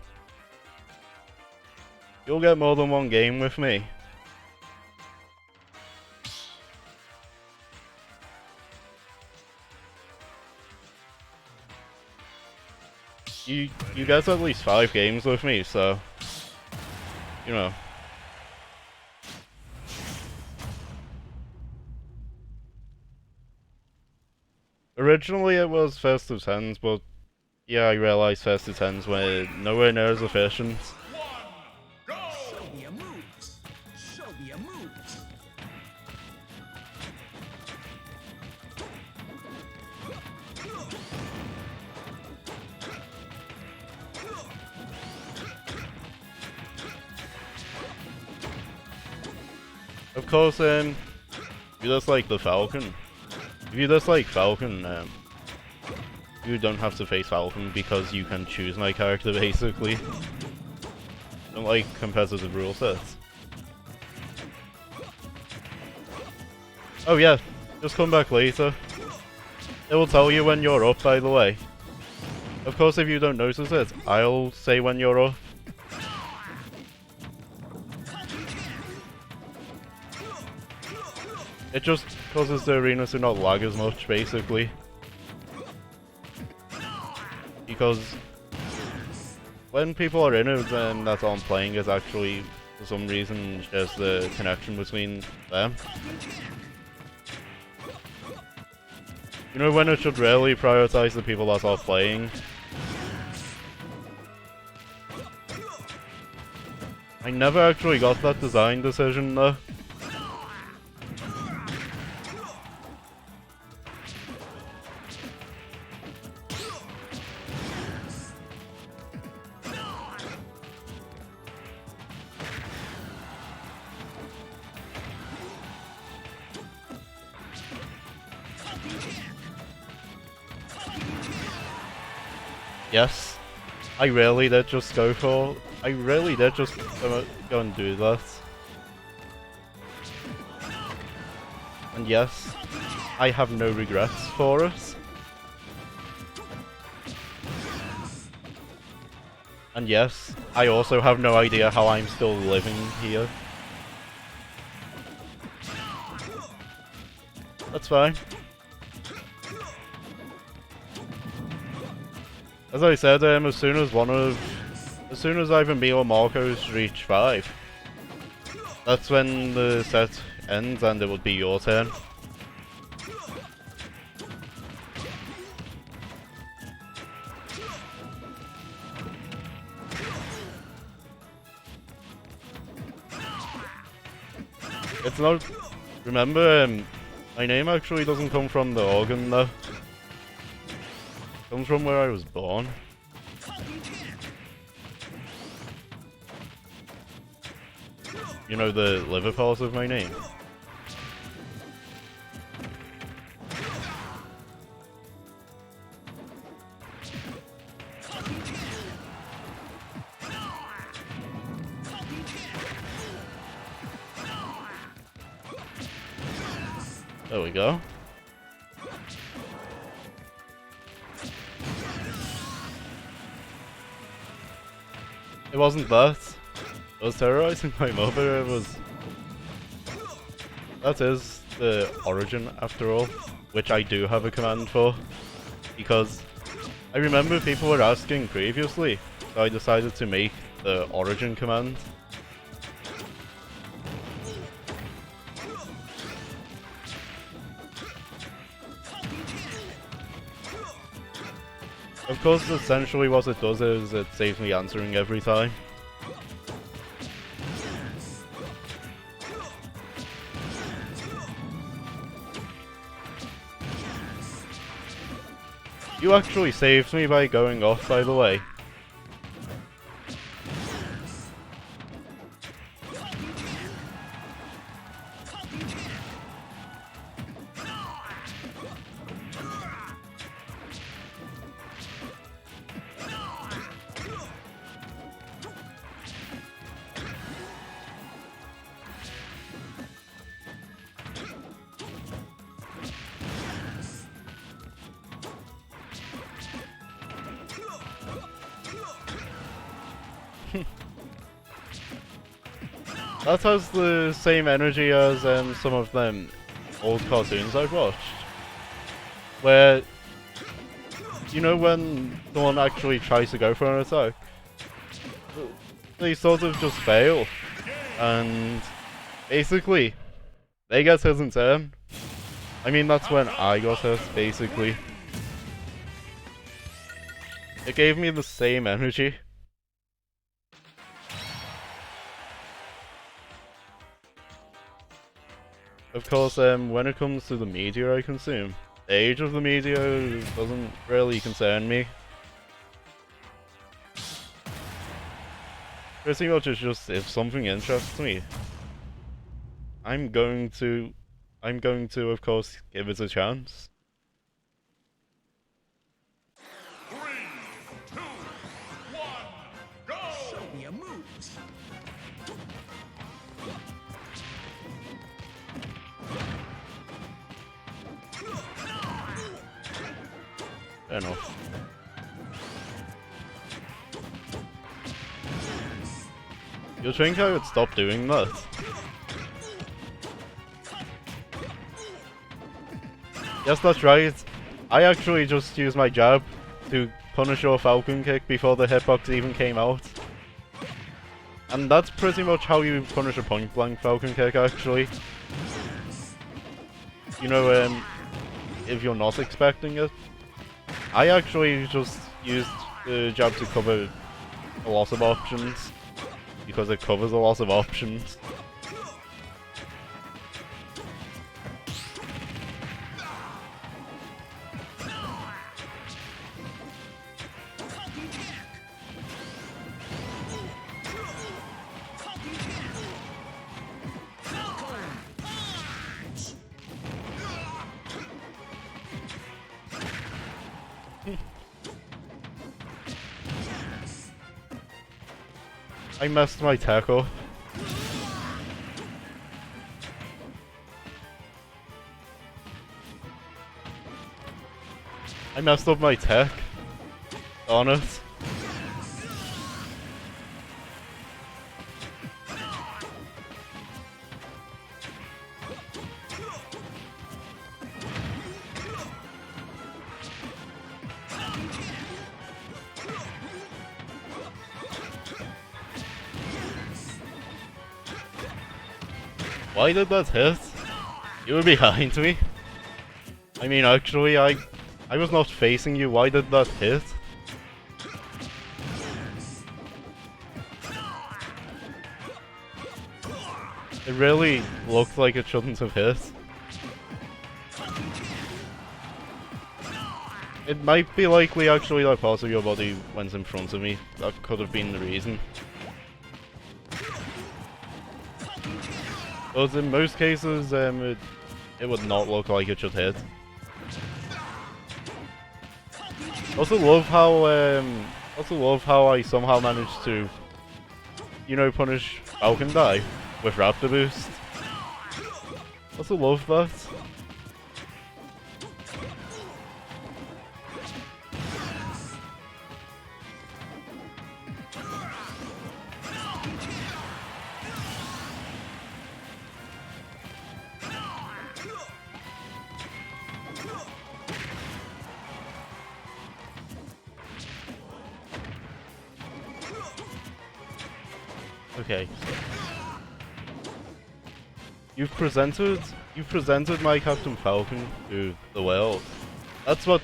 You'll get more than one game with me. You get at least 5 games with me, so you know. Originally it was first to 10s, but yeah, I realized first to 10s were nowhere near as efficient. Go! Show me your moves. Show me your moves. Of course, you just like the Falcon. If you just like Falcon, you don't have to face Falcon because you can choose my character basically. Don't like competitive rule sets. Oh yeah, just come back later. It will tell you when you're up, by the way. Of course, if you don't notice it, I'll say when you're up. It just causes the arena to not lag as much, basically. Because when people are in it, then that's all I'm playing is actually, for some reason, there's the connection between them. You know when it should really prioritize the people that are playing? I never actually got that design decision though. Yes, I really did just go for. I really did just go and do that. And yes, I have no regrets for it. And yes, I also have no idea how I'm still living here. That's fine. As I said, as soon as either me or Marcos reach 5, that's when the set ends and it would be your turn. It's not. Remember, my name actually doesn't come from the organ though. It comes from where I was born. You know, the liver part of my name. There we go. It wasn't that. I was terrorizing my mother. It was. That is the origin, after all, which I do have a command for. Because I remember people were asking previously, so I decided to make the origin command. Of course, essentially what it does is it saves me answering every time. You actually saved me by going off, by the way. That has the same energy as some of them old cartoons I've watched. Where, you know when someone actually tries to go for an attack, they sort of just fail. And basically, they get hit in turn. I mean, that's when I got hit, basically. It gave me the same energy. Of course, when it comes to the media I consume, the age of the media doesn't really concern me. Pretty much it's just, if something interests me, I'm going to, of course, give it a chance. 3, 2, 1, go! Show me your moves. Fair enough. You'll think I would stop doing that? Yes, that's right. I actually just used my jab to punish your Falcon Kick before the hitbox even came out. And that's pretty much how you punish a point blank Falcon Kick, actually. You know, if you're not expecting it. I actually just used the jab to cover a lot of options, because it covers a lot of options. I messed my tech up. I messed up my tech. Darn it. Why did that hit? You were behind me. I mean, actually, I was not facing you. Why did that hit? It really looked like it shouldn't have hit. It might be likely, actually, that part of your body went in front of me. That could have been the reason. But in most cases, it would not look like it should hit. Also love how I somehow managed to, you know, punish Falcon Dive with Raptor Boost. Also love that. Okay. You've presented my Captain Falcon to the world. That's what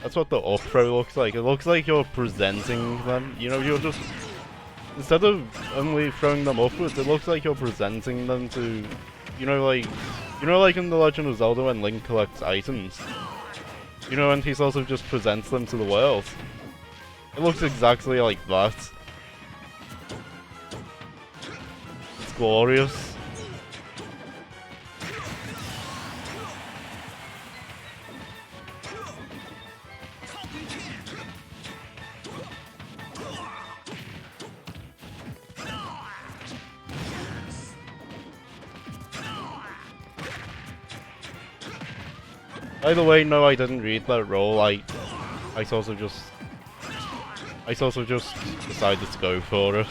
That's what the up throw looks like. It looks like you're presenting them. You know, you're just... Instead of only throwing them upwards, it looks like you're presenting them to... You know, like in The Legend of Zelda when Link collects items. You know, and he sort of just presents them to the world. It looks exactly like that. It's glorious. By the way, no, I didn't read that roll. I sort of just decided to go for it.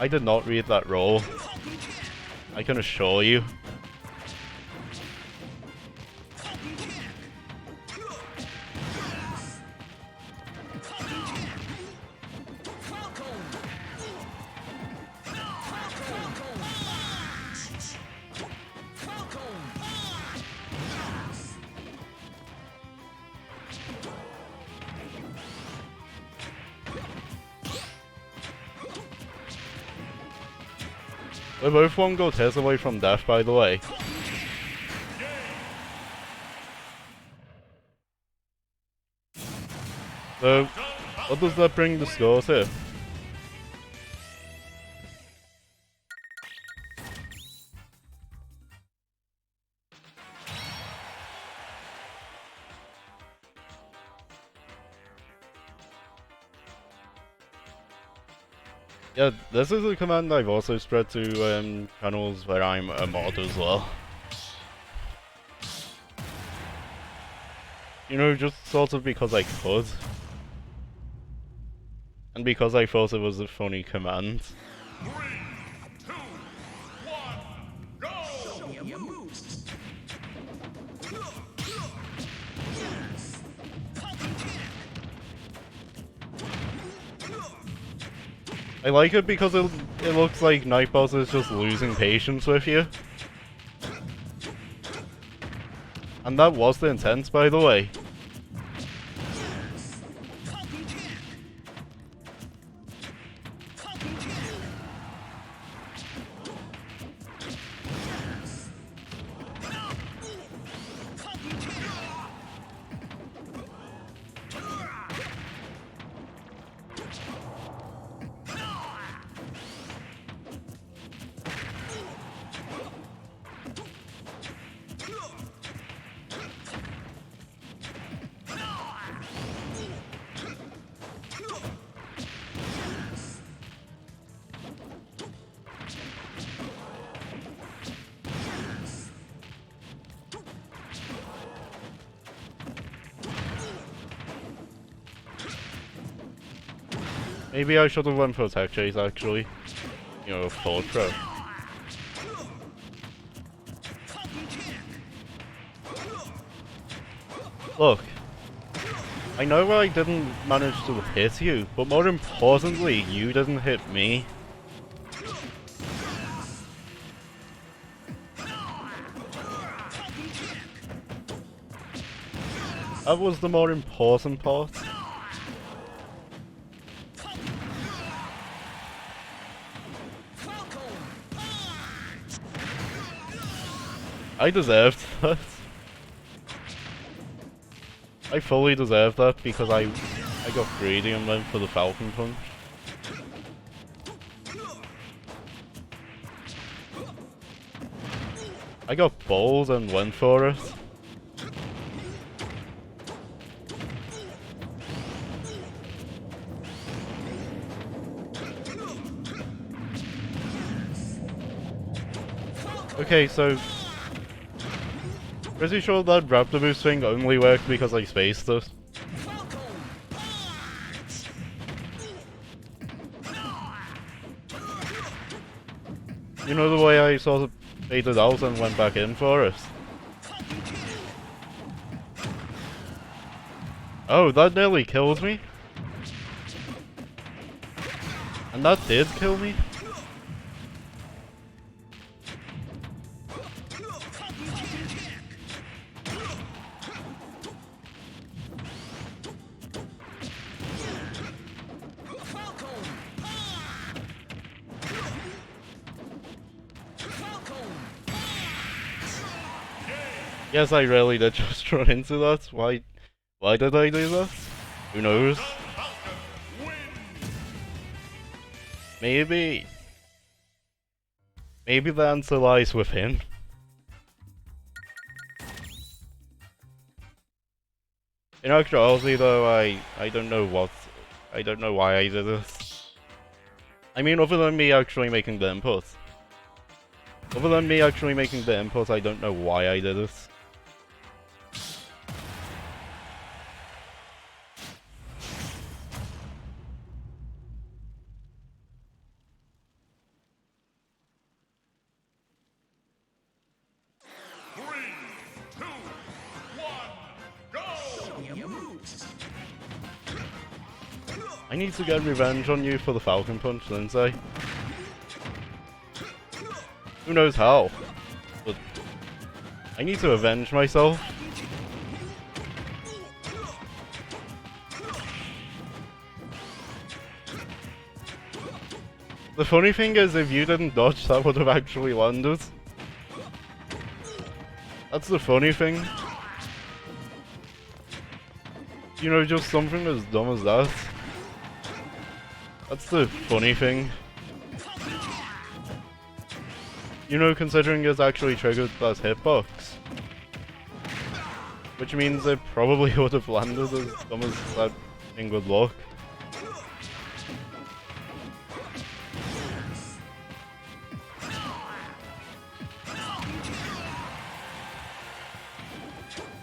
I did not read that roll. I can assure you. We're both one gold hits away from death, by the way. So, what does that bring the score to? Yeah, this is a command I've also spread to channels where I'm a mod as well. You know, just sort of because I could. And because I thought it was a funny command. 3, 2, 1, go! Show me a move. I like it because it looks like Nightboss is just losing patience with you. And that was the intent, by the way. Maybe I should have went for Tech Chase, actually. You know, Forward Throw. Look. I know I didn't manage to hit you, but more importantly, you didn't hit me. That was the more important part. I deserved that. I fully deserved that because I got greedy and went for the Falcon Punch. I got bold and went for it. Okay, so pretty sure that Raptor Boost thing only worked because I spaced it. You know the way I sort of faded out and went back in for it? Oh, that nearly killed me. And that did kill me. Yes, I really did just run into that. Why did I do that? Who knows? Maybe the answer lies with him. In actuality though, I don't know why I did this. I mean, other than me actually making the input. I don't know why I did this. I need to get revenge on you for the Falcon Punch, Lindsay. Who knows how? But I need to avenge myself. The funny thing is, if you didn't dodge, that would have actually landed. That's the funny thing. You know, just something as dumb as that. That's the funny thing. You know, considering it's actually triggered as hitbox. Which means it probably would have landed as dumb as that in good luck.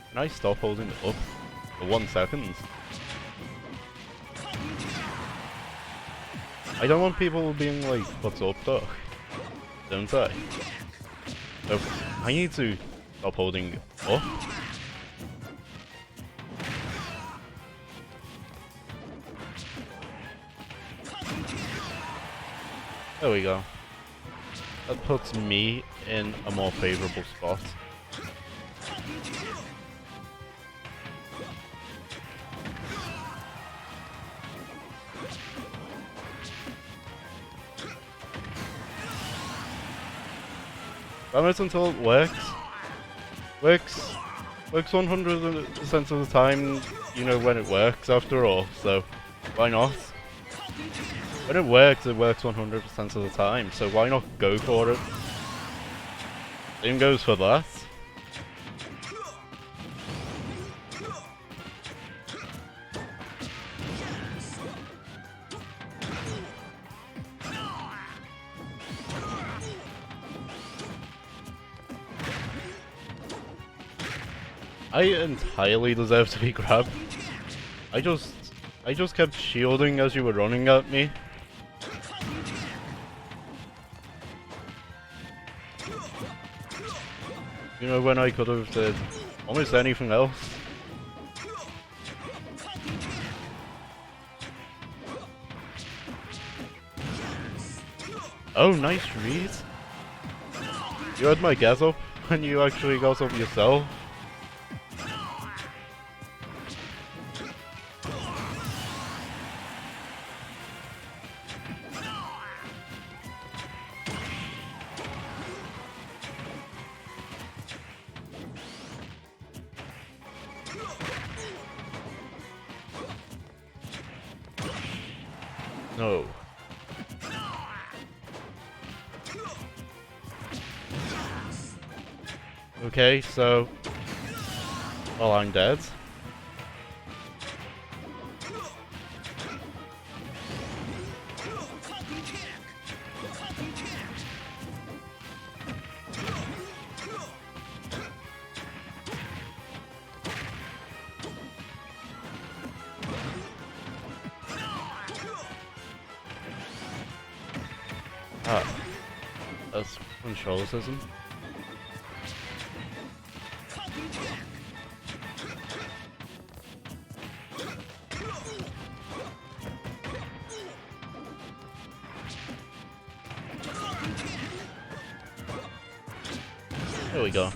Can I stop holding it up for 1 second? I don't want people being like, what's up though? Don't I? So, I need to stop holding up. There we go. That puts me in a more favorable spot. Spam it until it works. Works 100% of the time, you know, when it works after all, so why not? When it works 100% of the time, so why not go for it? Same goes for that. I entirely deserve to be grabbed. I just kept shielding as you were running at me. You know, when I could have did almost anything else. Oh, nice read. You had my get up when you actually got up yourself. No. Okay, so... well, I'm dead. Ah, that's controllism. There we go.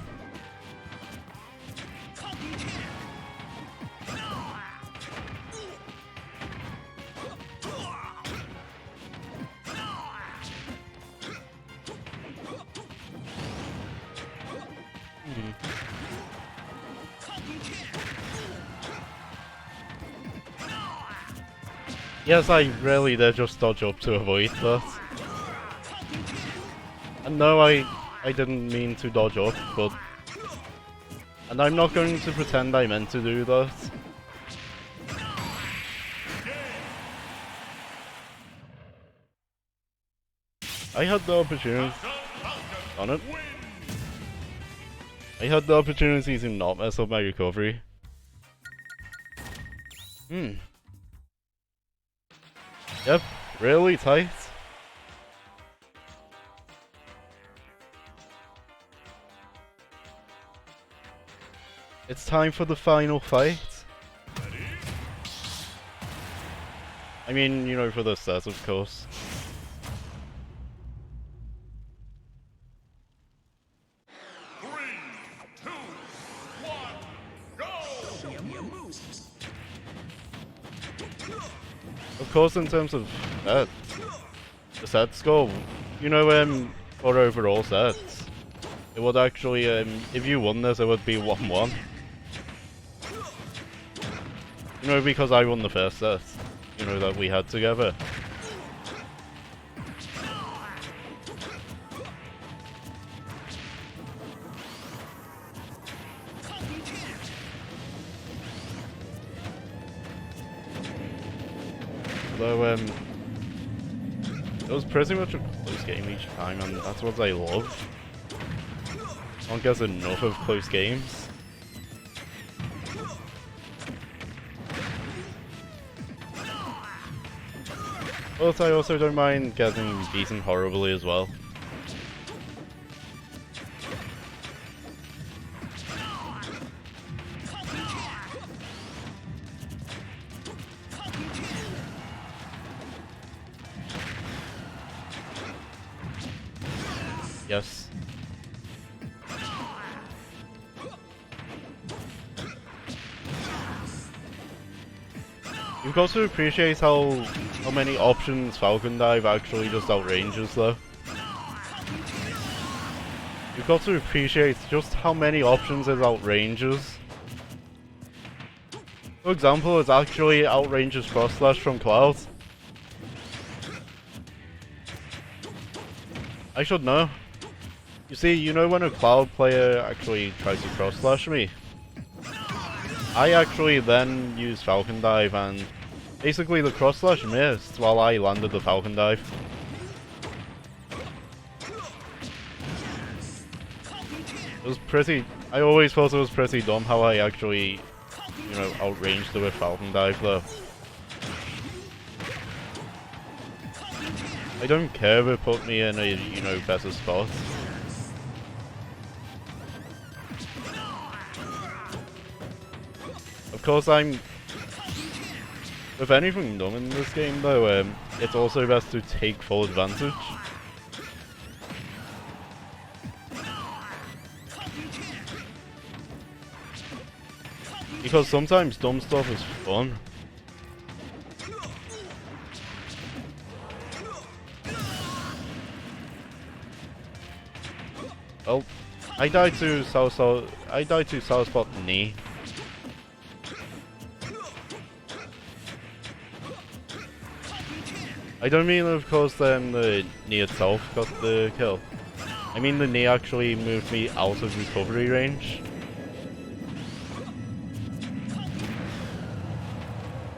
Yes, I really did just dodge up to avoid that. And no, I didn't mean to dodge up, but... And I'm not going to pretend I meant to do that. I had the opportunity... On it. I had the opportunity to not mess up my recovery. Yep, really tight. It's time for the final fight. I mean, you know, for the set, of course. Of course, in terms of set, the set score, you know, for overall sets, it would actually, if you won this, it would be 1-1. You know, because I won the first set, you know, that we had together. Although, it was pretty much a close game each time, and that's what I love. I don't get enough of close games. But I also don't mind getting beaten horribly as well. Yes. You've got to appreciate how many options Falcon Dive actually just outranges though. You've got to appreciate just how many options it outranges. For example, it actually outranges Cross Slash from Cloud. I should know. You see, you know when a Cloud player actually tries to Cross Slash me? I actually then used Falcon Dive and basically the Cross Slash missed while I landed the Falcon Dive. It was pretty... I always thought it was pretty dumb how I actually, you know, outranged it with Falcon Dive though. I don't care if it put me in a, you know, better spot. Of course, with anything done in this game though, it's also best to take full advantage. Because sometimes dumb stuff is fun. Well, I died to South Spot knee. I don't mean, of course, the knee itself got the kill. I mean the knee actually moved me out of recovery range.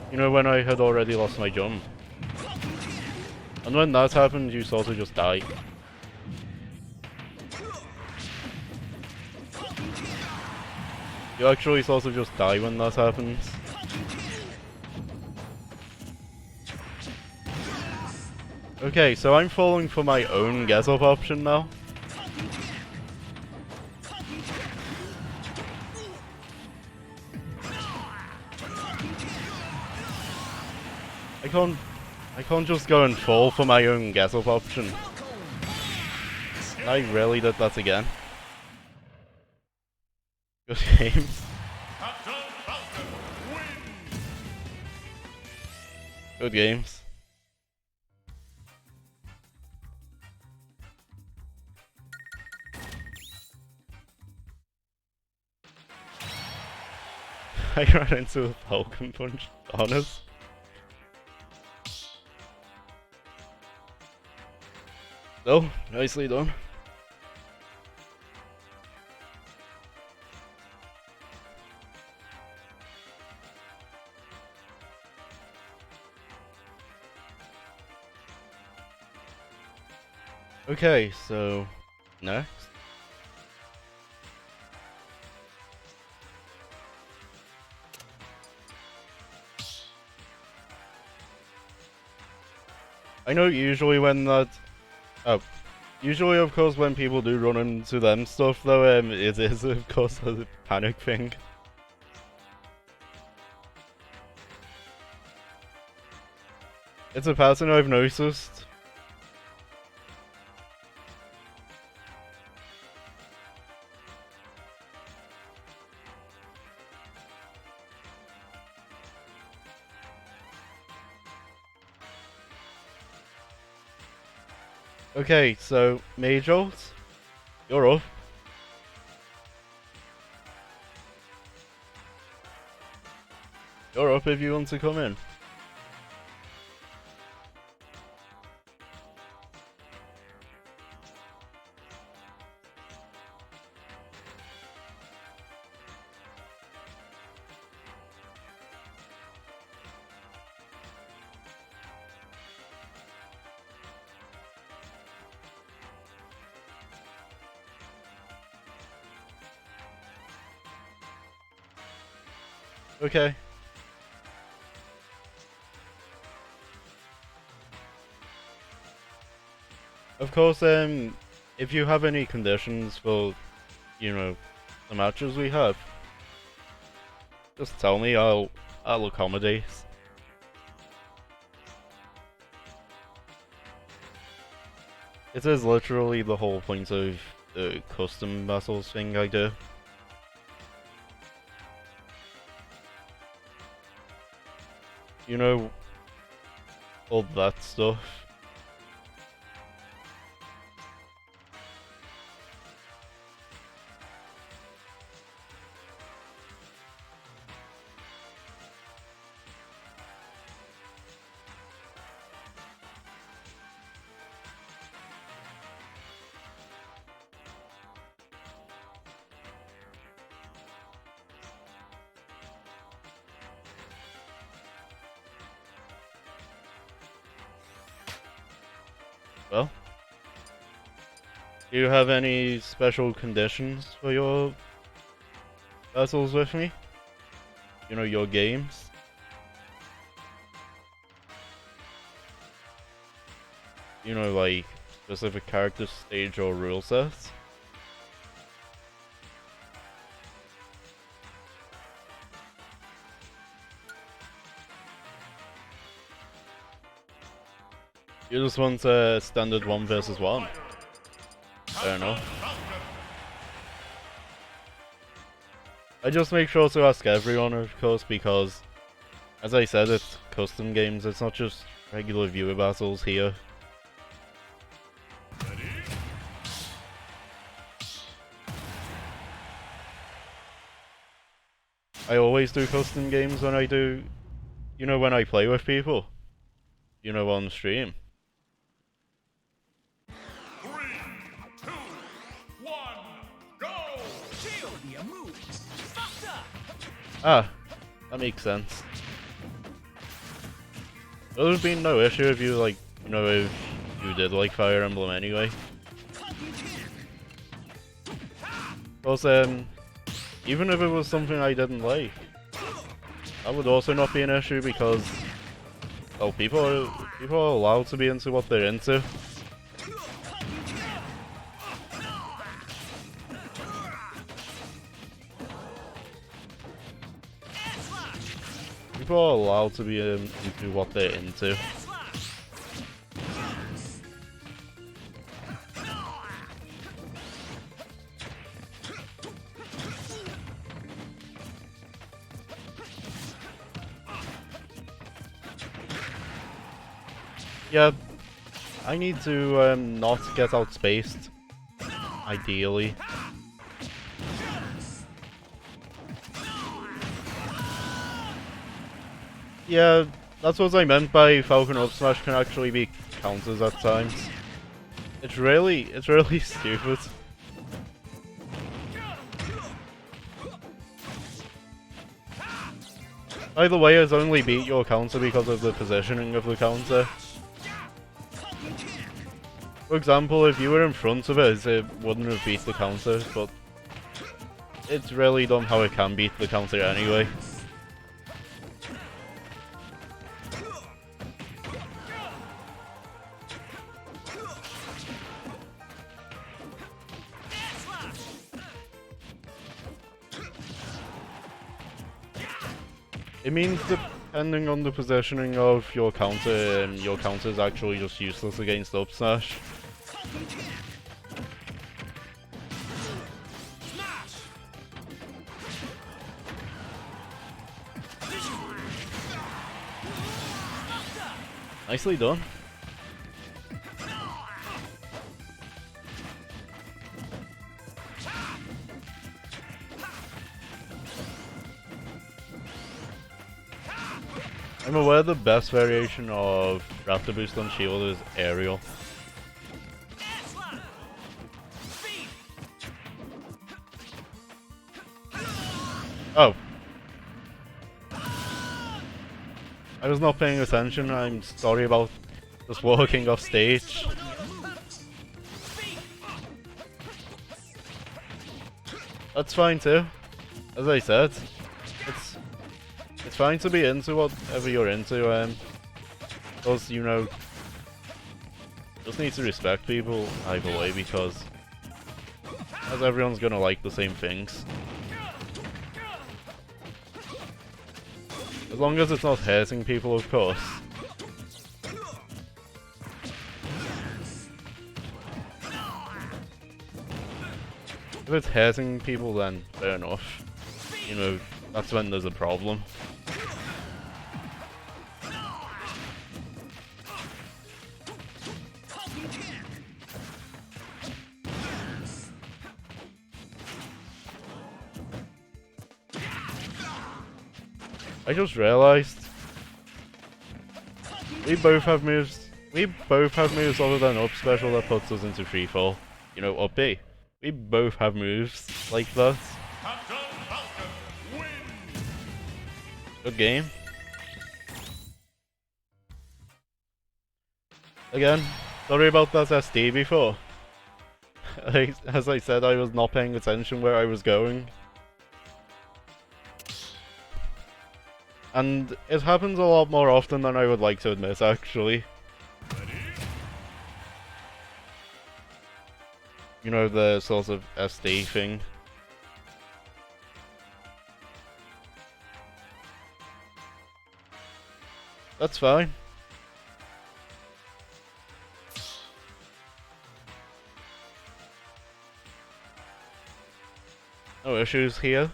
You know, when I had already lost my jump. And when that happened, you sort of just die. You actually sort of just die when that happens. Okay, so I'm falling for my own get up option now. I can't just go and fall for my own get up option. I really did that again. Good game. Good games. I ran into a Falcon Punch, honest. Well, nicely done. Okay, so next. I know usually when that usually of course when people do run into them stuff though, it is of course a panic thing. It's a pattern I've noticed. Okay, so Majolt, you're up. You're up if you want to come in. Okay. Of course, if you have any conditions for, you know, the matches we have, just tell me, I'll accommodate. It is literally the whole point of the custom battles thing I do. You know, all that stuff. Well, do you have any special conditions for your battles with me? You know, your games? You know, like, specific character stage or rule sets? You just want a standard 1 versus 1? Fair enough. I just make sure to ask everyone, of course, because, as I said, it's custom games, it's not just regular viewer battles here. I always do custom games when I do, you know, when I play with people. You know, on stream. 3, 2, 1, go! Show me a move. Fucked up. Ah, that makes sense. There would have been no issue if you, like, you know, if you did like Fire Emblem anyway. Plus, even if it was something I didn't like, that would also not be an issue because, well, people are allowed to be into what they're into. People are allowed to be into what they're into. Yeah, I need to not get outspaced, ideally. Yeah, that's what I meant by Falcon Up Smash can actually be counters at times. It's really stupid. By the way, it's only beat your counter because of the positioning of the counter. For example, if you were in front of it wouldn't have beat the counter, but it's really dumb how it can beat the counter anyway. It means depending on the positioning of your counter, your counter is actually just useless against up smash. Nicely done. I'm aware the best variation of Raptor Boost on Shield is Aerial. Oh. I was not paying attention, I'm sorry about just walking off stage. That's fine too. As I said, it's fine to be into whatever you're into, because, you know, just need to respect people either way, because as everyone's gonna like the same things. As long as it's not hurting people, of course. If it's hurting people, then fair enough. You know, that's when there's a problem. I just realized we both have moves other than up special that puts us into free fall. You know, up B. We both have moves like that. Captain Falcon wins. Good game. Again, sorry about that SD before. As I said, I was not paying attention where I was going. And it happens a lot more often than I would like to admit, actually. You know, the sort of SD thing. That's fine. No issues here.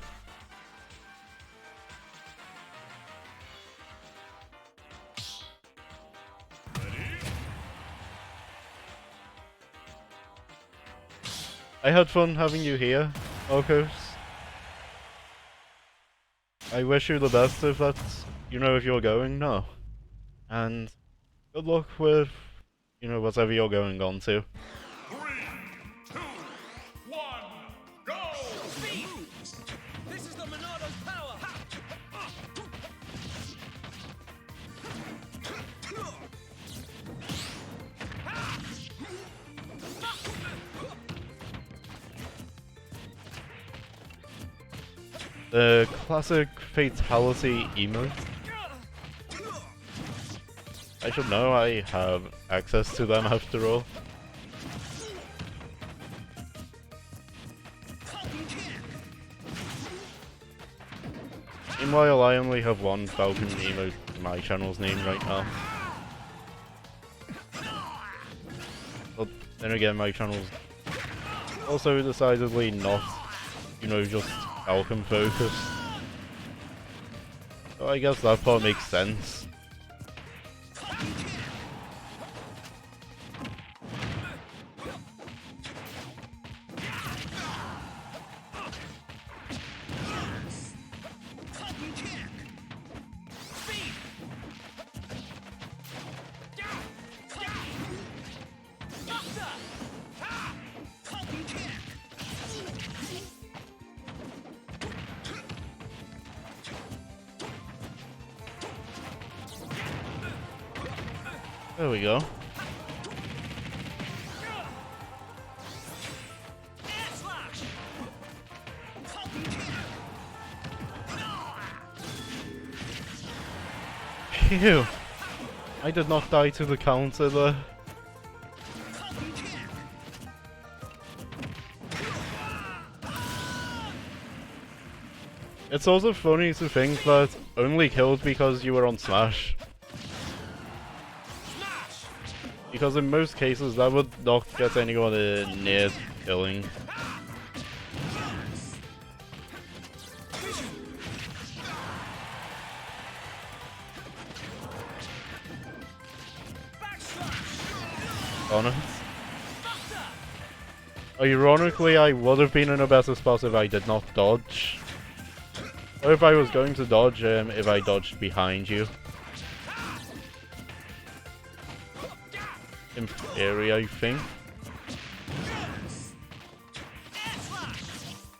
I had fun having you here, Marcos. I wish you the best if that's, you know, if you're going now. And good luck with, you know, whatever you're going on to. 3, 2, 1, go! This is the Monado's power. The classic fatality emote. I should know, I have access to them after all. Meanwhile, I only have one Falcon emote in my channel's name right now. But then again, my channel's also decidedly not, you know, just Falcon focused. So I guess that part makes sense. There we go. Phew. I did not die to the counter there. It's also funny to think that only killed because you were on Smash. Because in most cases that would not get anyone near killing. Honest. Ironically, I would have been in a better spot if I did not dodge. Or if I was going to dodge, if I dodged behind you. In theory, I think.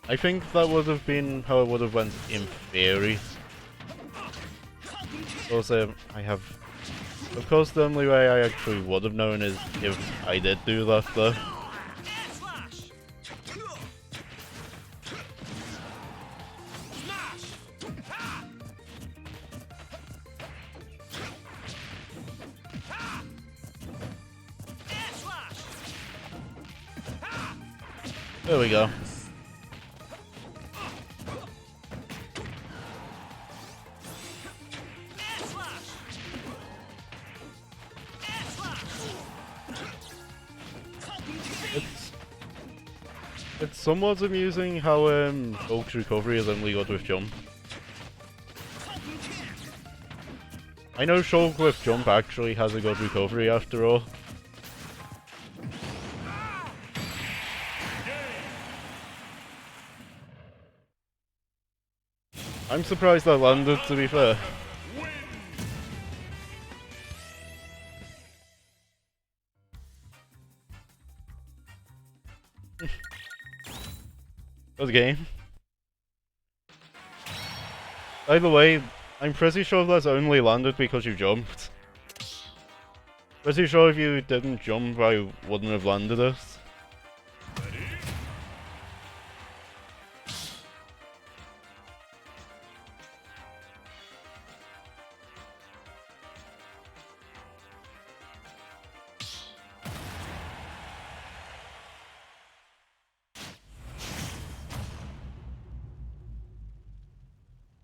I think that would have been how it would have went in theory. Also, I have... Of course, the only way I actually would have known is if I did do that, though. There we go. It's somewhat amusing how Hulk's recovery is only good with jump. I know Shulk with jump actually has a good recovery after all. I'm surprised I landed, to be fair. Good game. By the way, I'm pretty sure that's only landed because you jumped. Pretty sure if you didn't jump, I wouldn't have landed it.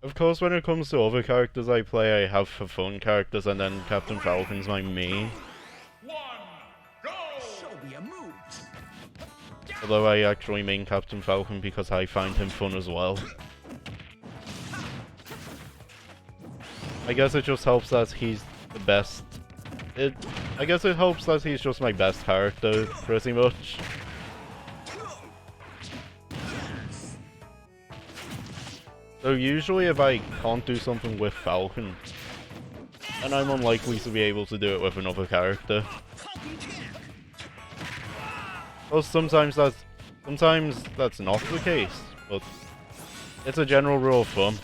Of course, when it comes to other characters I play, I have for fun characters, and then Captain Falcon's my main. Show me a move. Although I actually main Captain Falcon because I find him fun as well. I guess it just helps that he's the best. I guess it helps that he's just my best character, pretty much. So usually if I can't do something with Falcon, then I'm unlikely to be able to do it with another character. Well, sometimes that's not the case, but it's a general rule of thumb.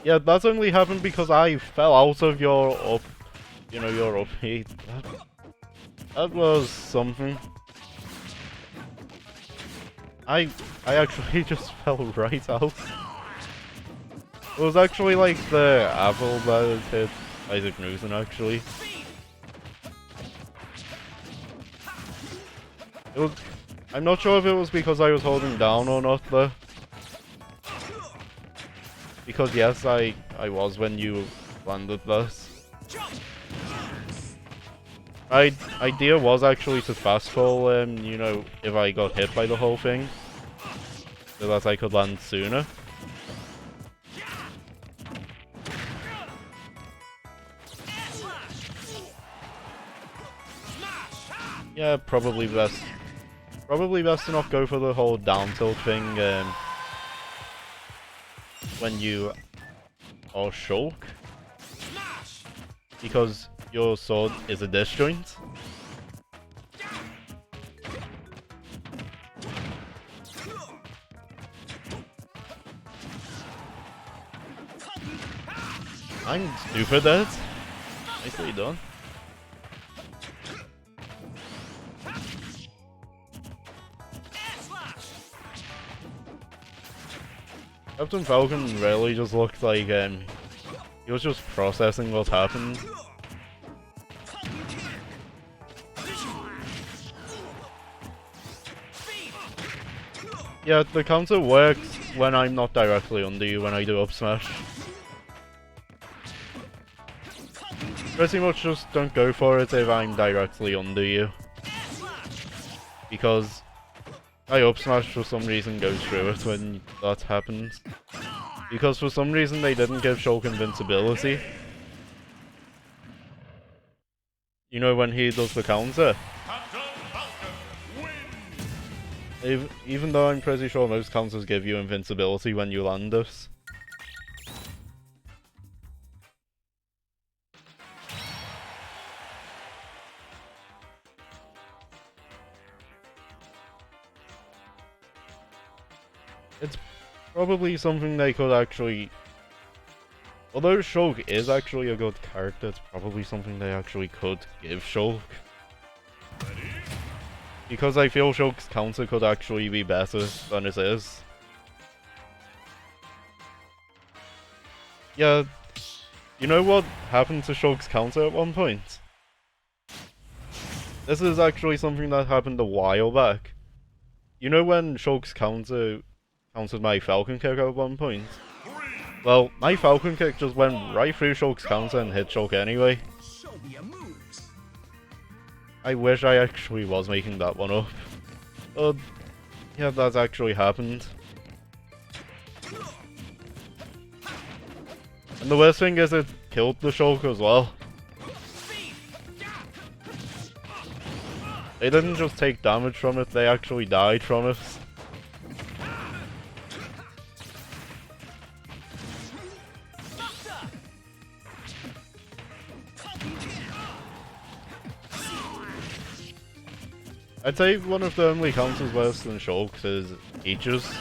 Yeah, that's only happened because I fell out of your up, your up heat. That was something. I actually just fell right out. It was actually like the apple that hit Isaac Newton, actually. I'm not sure if it was because I was holding down or not, though. Because yes, I was when you landed this. My idea was actually to fast fall, if I got hit by the whole thing, so that I could land sooner. Yeah, probably best to not go for the whole down tilt thing when you are Shulk, because your sword is a disjoint. I'm stupid dead. Nicely done. Captain Falcon really just looked like he was just processing what happened. Yeah, the counter works when I'm not directly under you when I do up smash. Pretty much just don't go for it if I'm directly under you. Because my up smash for some reason goes through it when that happens. Because for some reason they didn't give Shulk invincibility. You know when he does the counter? Captain Falcon wins. Even though I'm pretty sure most counters give you invincibility when you land us. It's probably something they could actually... Although Shulk is actually a good character, it's probably something they actually could give Shulk. Because I feel Shulk's counter could actually be better than it is. Yeah, you know what happened to Shulk's counter at one point? This is actually something that happened a while back. You know when Shulk's countered my Falcon Kick at one point? Well, my Falcon Kick just went right through Shulk's counter and hit Shulk anyway. Show me your moves. I wish I actually was making that one up. But, yeah, that actually happened. And the worst thing is it killed the Shulk as well. They didn't just take damage from it, they actually died from it. I'd say one of the only counters worse than Shulk's is Peach's.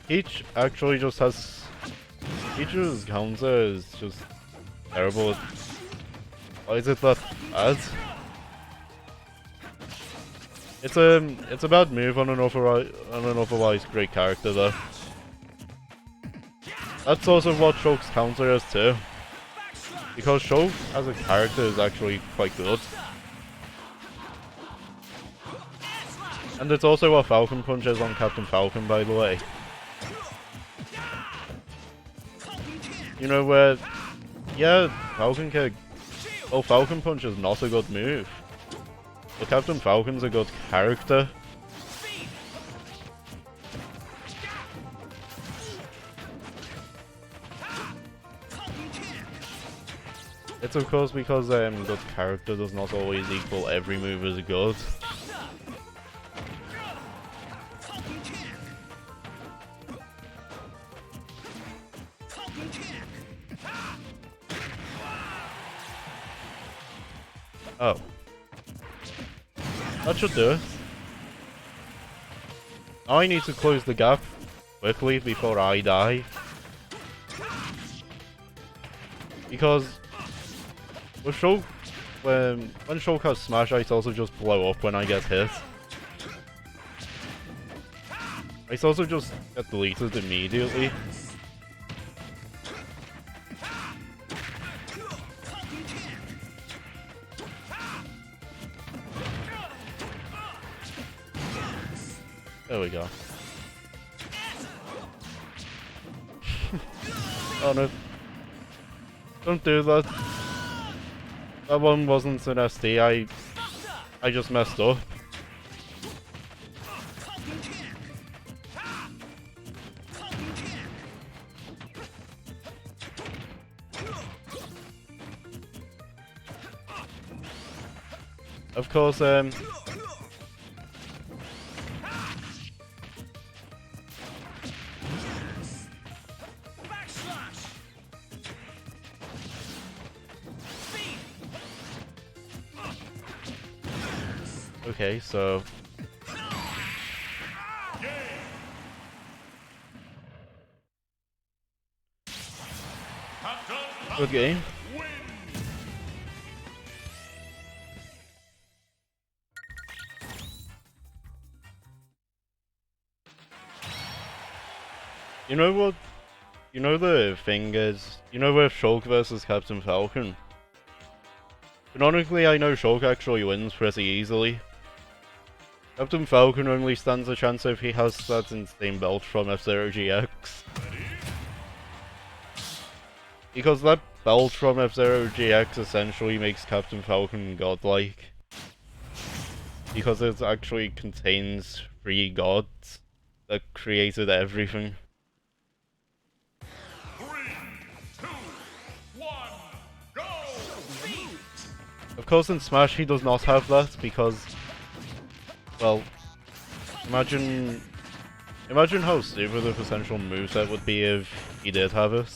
Peach actually just has... Peach's counter is just terrible. Why is it that bad? It's a bad move on an otherwise great character though. That's also what Shulk's counter is too. Because Shulk as a character is actually quite good. And it's also what Falcon Punch is on Captain Falcon, by the way. You know where... Yeah, Falcon Kick... Oh, Falcon Punch is not a good move. But Captain Falcon's a good character. It's of course because good character does not always equal every move as good. Oh. That should do it. Now I need to close the gap quickly before I die. Because with Shulk, when Shulk has Smash, I also just blow up when I get hit. I also just get deleted immediately. There we go. Oh no. Don't do that. That one wasn't an SD, I just messed up. Of course, okay, so... Good game. Win. You know what? You know the thing is, you know with Shulk versus Captain Falcon? Canonically, I know Shulk actually wins pretty easily. Captain Falcon only stands a chance if he has that insane belt from F-Zero GX. Because that belt from F-Zero GX essentially makes Captain Falcon godlike. Because it actually contains 3 gods that created everything. 3, 2, 1, go! Of course in Smash he does not have that because, well, imagine how stupid the potential moveset would be if he did have it.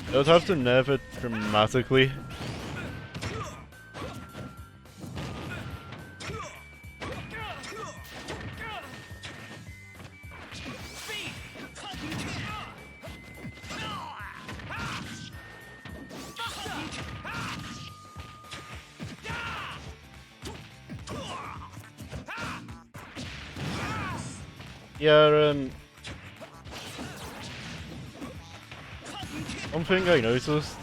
It would have to nerf it dramatically. Yeah, one thing I noticed.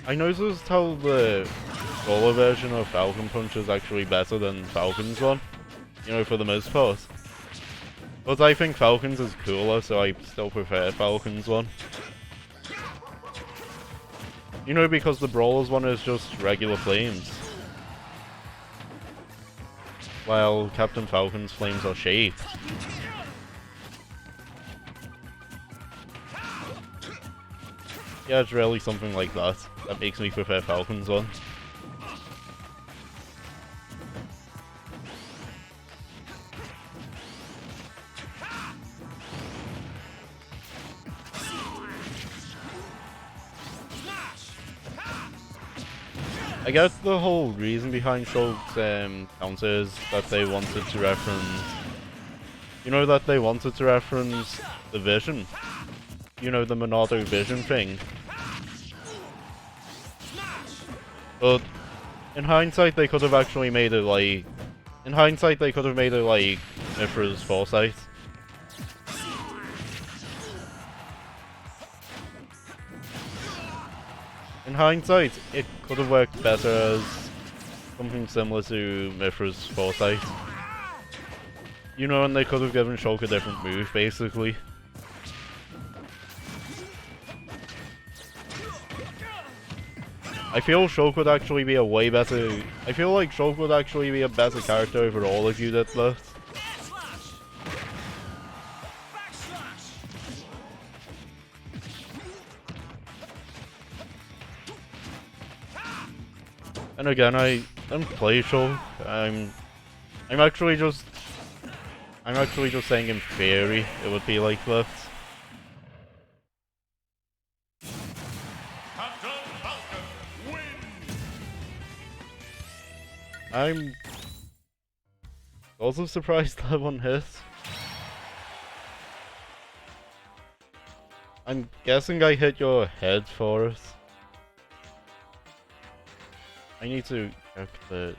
I noticed how the roller version of Falcon Punch is actually better than Falcon's one. You know, for the most part. But I think Falcon's is cooler, so I still prefer Falcon's one. You know, because the Brawler's one is just regular flames. While Captain Falcon's flames are shaped. Yeah, it's really something like that that makes me prefer Falcon's one. I guess the whole reason behind Shulk's counters that they wanted to reference, you know, that they wanted to reference the vision, you know, the Monado vision thing. But in hindsight, they could have actually made it like, Mithra's Foresight. In hindsight, it could have worked better as something similar to Mithra's Foresight. You know, and they could have given Shulk a different move, basically. I feel Shulk would actually be a way better... I feel like Shulk would actually be a better character overall if you did that. And again, I don't play Shulk. I'm actually just saying in theory it would be like that. Captain Falcon wins. I'm also surprised that one hit. I'm guessing I hit your head for it. I need to check the...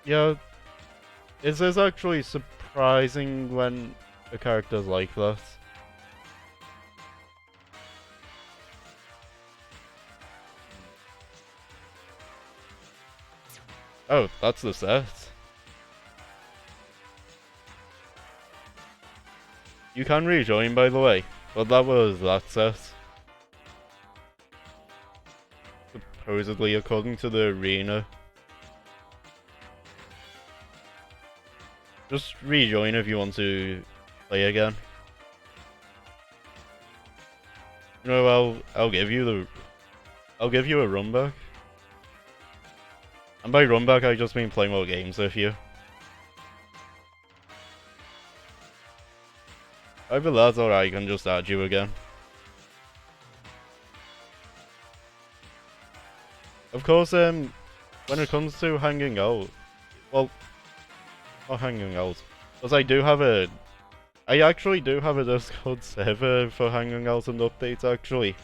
Yeah, it is actually surprising when a character's like that. Oh, that's the set. You can rejoin, by the way, but that was that set. Supposedly, according to the arena. Just rejoin if you want to play again. You know, I'll give you a run back. And by run back, I just mean play more games with you. Either that or I can just add you again. Of course, when it comes to hanging out, well, not hanging out, because I actually do have a Discord server for hanging out and updates, actually.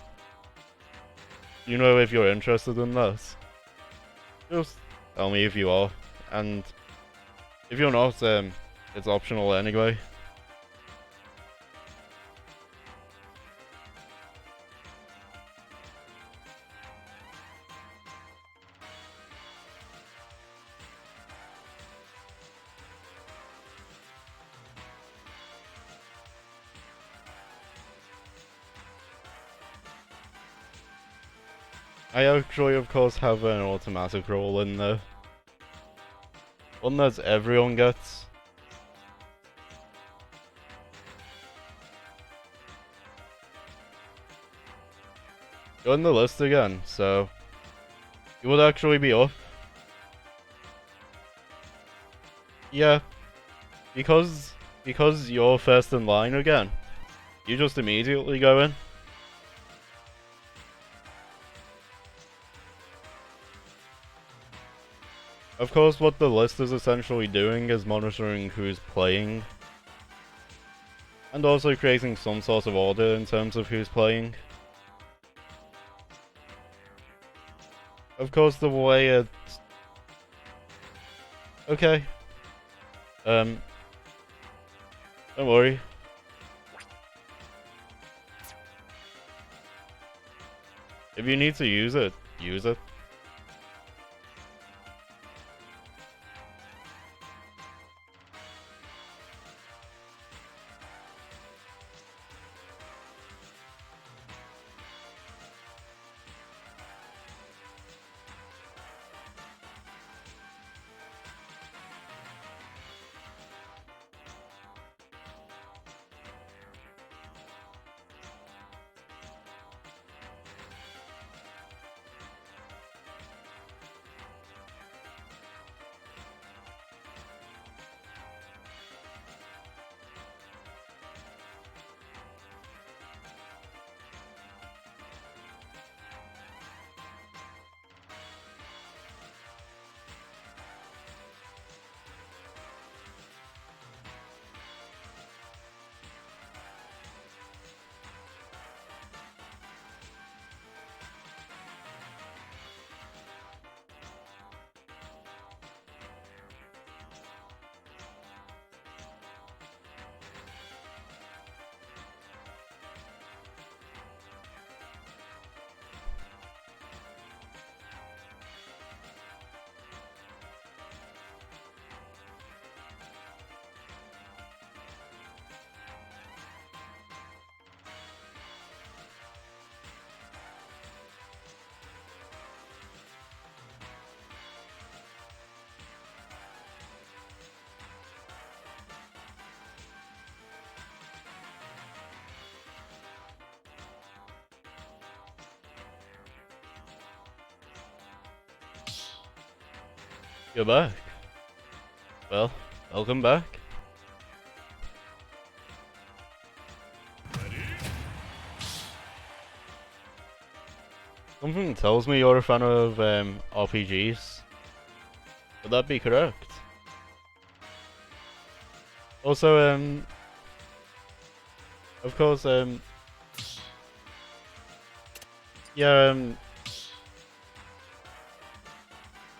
You know, if you're interested in that, just tell me if you are, and if you're not, it's optional anyway. I actually, of course, have an automatic role in there. One that everyone gets. Join the list again, so you would actually be up. Yeah, because you're first in line again, you just immediately go in. Of course, what the list is essentially doing is monitoring who's playing, and also creating some sort of order in terms of who's playing. Of course, the way it's... Okay. Don't worry. If you need to use it, use it. You're back. Well, welcome back. Something tells me you're a fan of RPGs. Would that be correct? Also, of course, yeah,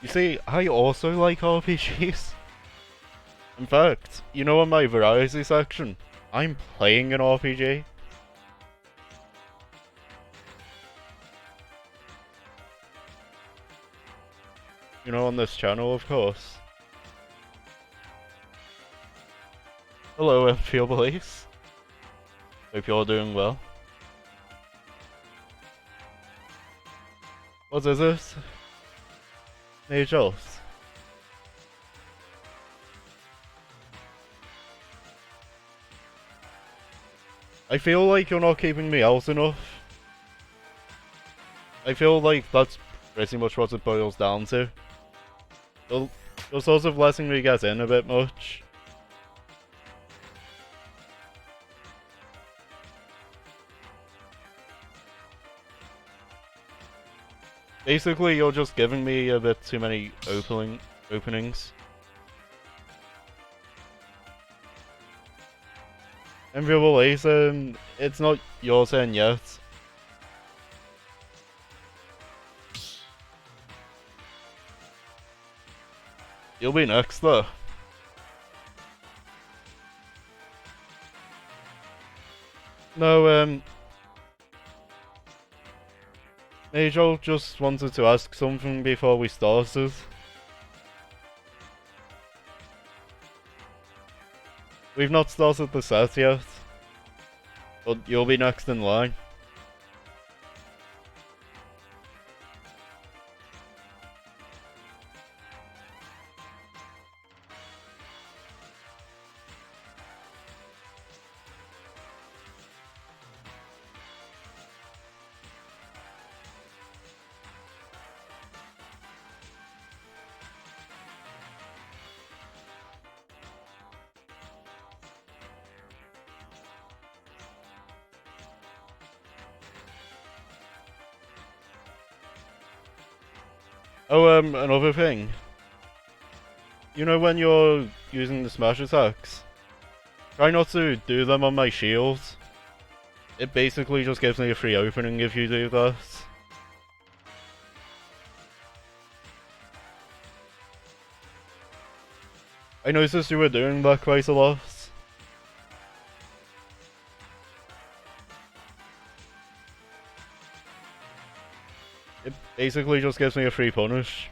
you see, I also like RPGs. In fact, you know, in my variety section, I'm playing an RPG. You know, on this channel, of course. Hello, Imperial Police. Hope you're doing well. What is it? Majors. I feel like you're not keeping me out enough. I feel like that's pretty much what it boils down to. You're sort of letting me get in a bit much. Basically, you're just giving me a bit too many openings. Enviable Ace, it's not your turn yet. You'll be next though. No, Major just wanted to ask something before we started. We've not started the set yet, but you'll be next in line. Oh, another thing. You know when you're using the smash attacks? Try not to do them on my shield. It basically just gives me a free opening if you do that. I noticed you were doing that quite a lot. It basically just gives me a free punish.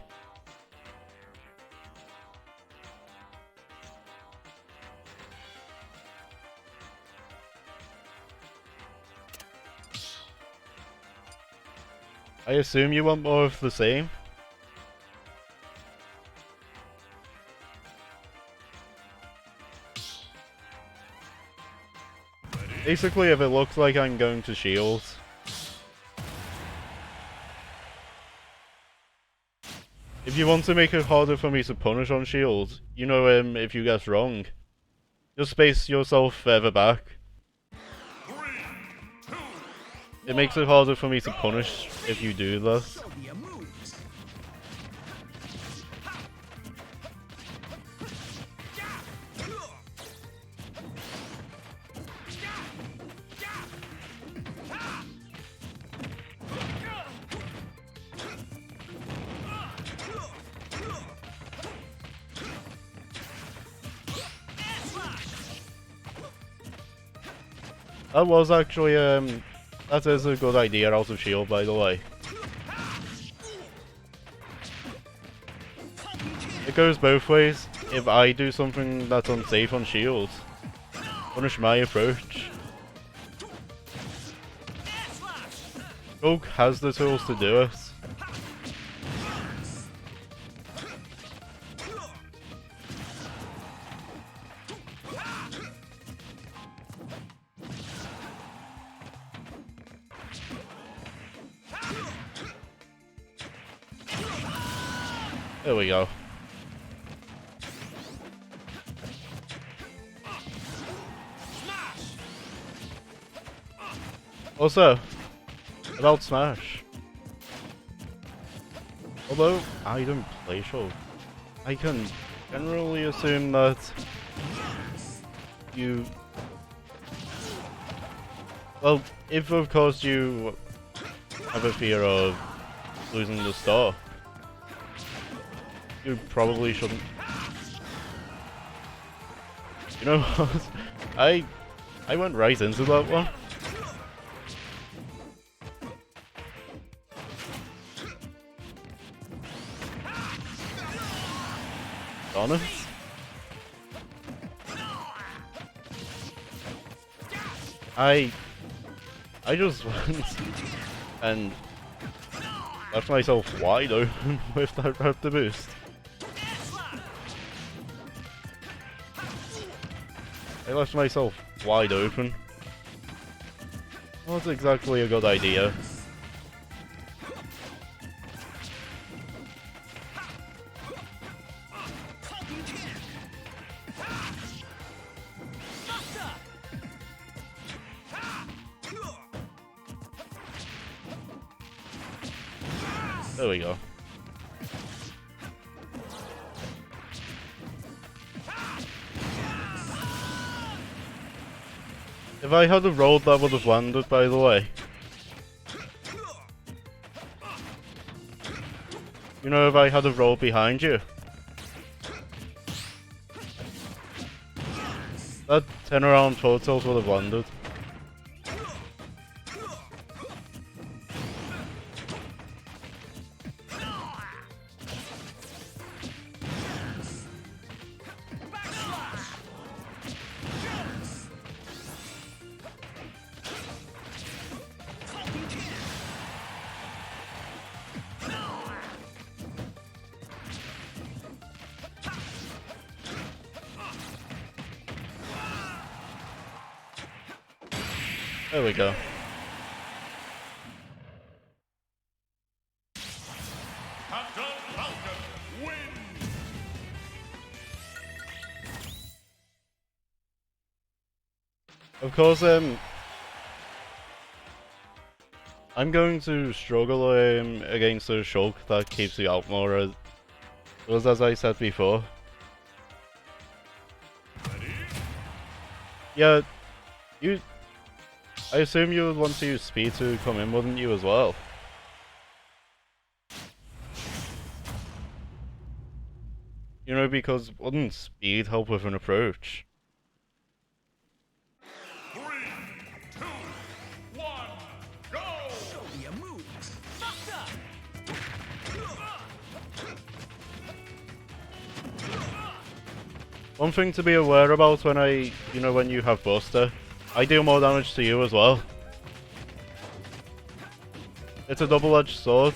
I assume you want more of the same? Basically, if it looks like I'm going to shield, if you want to make it harder for me to punish on shield, you know, if you guess wrong, just space yourself further back. 3, 2, It makes it harder for me to punish if you do that. Sylvia moves. That was actually, that is a good idea out of shield, by the way. It goes both ways. If I do something that's unsafe on shield, punish my approach. Rogue has the tools to do it. There we go. Also, about Smash. Although I don't play Shulk, I can generally assume that you... Well, if of course you have a fear of losing the star, you probably shouldn't. You know what? I went right into that one. Honest. I just went and left myself wide open with that raptor boost. I left myself wide open. Not exactly a good idea. There we go. If I had have rolled, that would have landed, by the way. You know, if I had have rolled behind you. That 10 around totals would have landed. There we go. Captain Falcon wins. Of course, I'm going to struggle against the Shulk that keeps you out more, as I said before. Ready? Yeah, I assume you would want to use speed to come in, wouldn't you, as well? You know, because wouldn't speed help with an approach? 3, 2, 1, go! Show me a move. Fucked up. One thing to be aware about when when you have Buster, I deal more damage to you as well. It's a double-edged sword.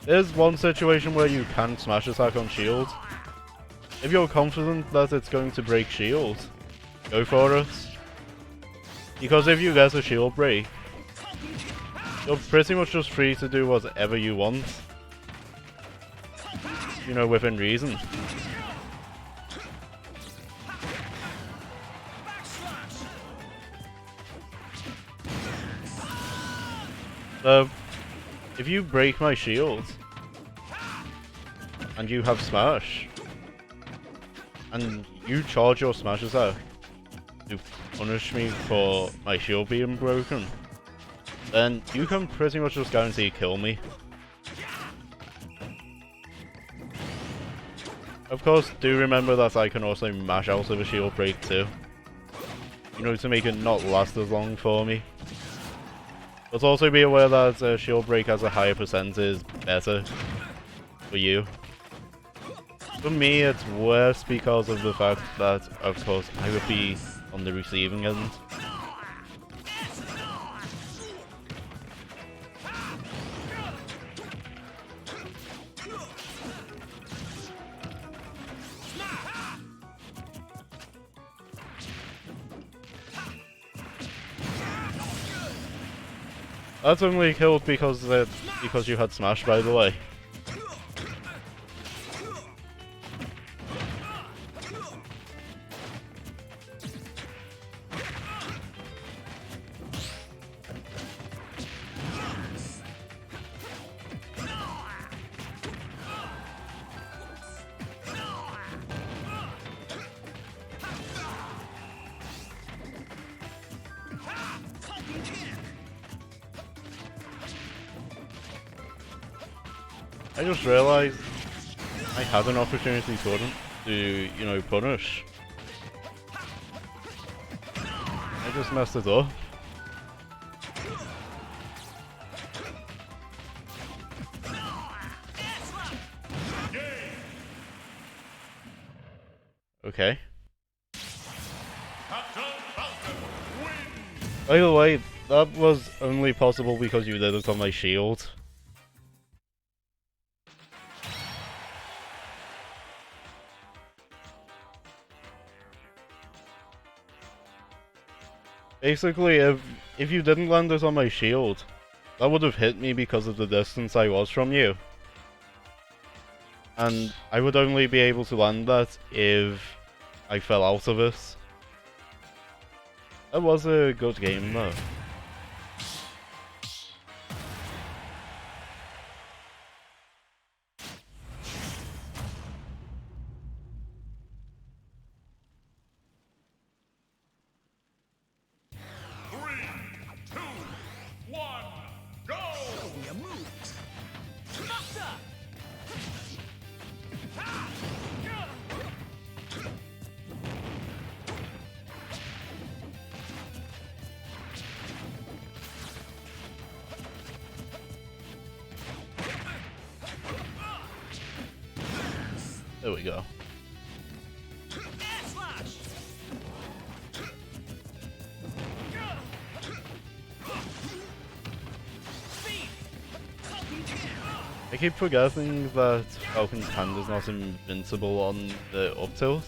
There's one situation where you can smash attack on shield. If you're confident that it's going to break shield, go for it. Because if you get a shield break, you're pretty much just free to do whatever you want. You know, within reason. So, if you break my shield, and you have smash, and you charge your smash attack to punish me for my shield being broken, then you can pretty much just guarantee kill me. Of course, do remember that I can also mash out of a shield break too. You know, to make it not last as long for me. But also be aware that shield break has a higher percent is better for you. For me, it's worse because of the fact that, of course, I would be on the receiving end. That's only killed because you had smash, by the way. I just realised I had an opportunity to, you know, punish. I just messed it up. Okay. Captain Falcon wins. By the way, that was only possible because you did it on my shield. Basically, if you didn't land it on my shield, that would have hit me because of the distance I was from you. And I would only be able to land that if I fell out of it. That was a good game though. Three, two, one, go! Show me a move. There we go. I keep forgetting that Falcon's hand is not invincible on the up tilt.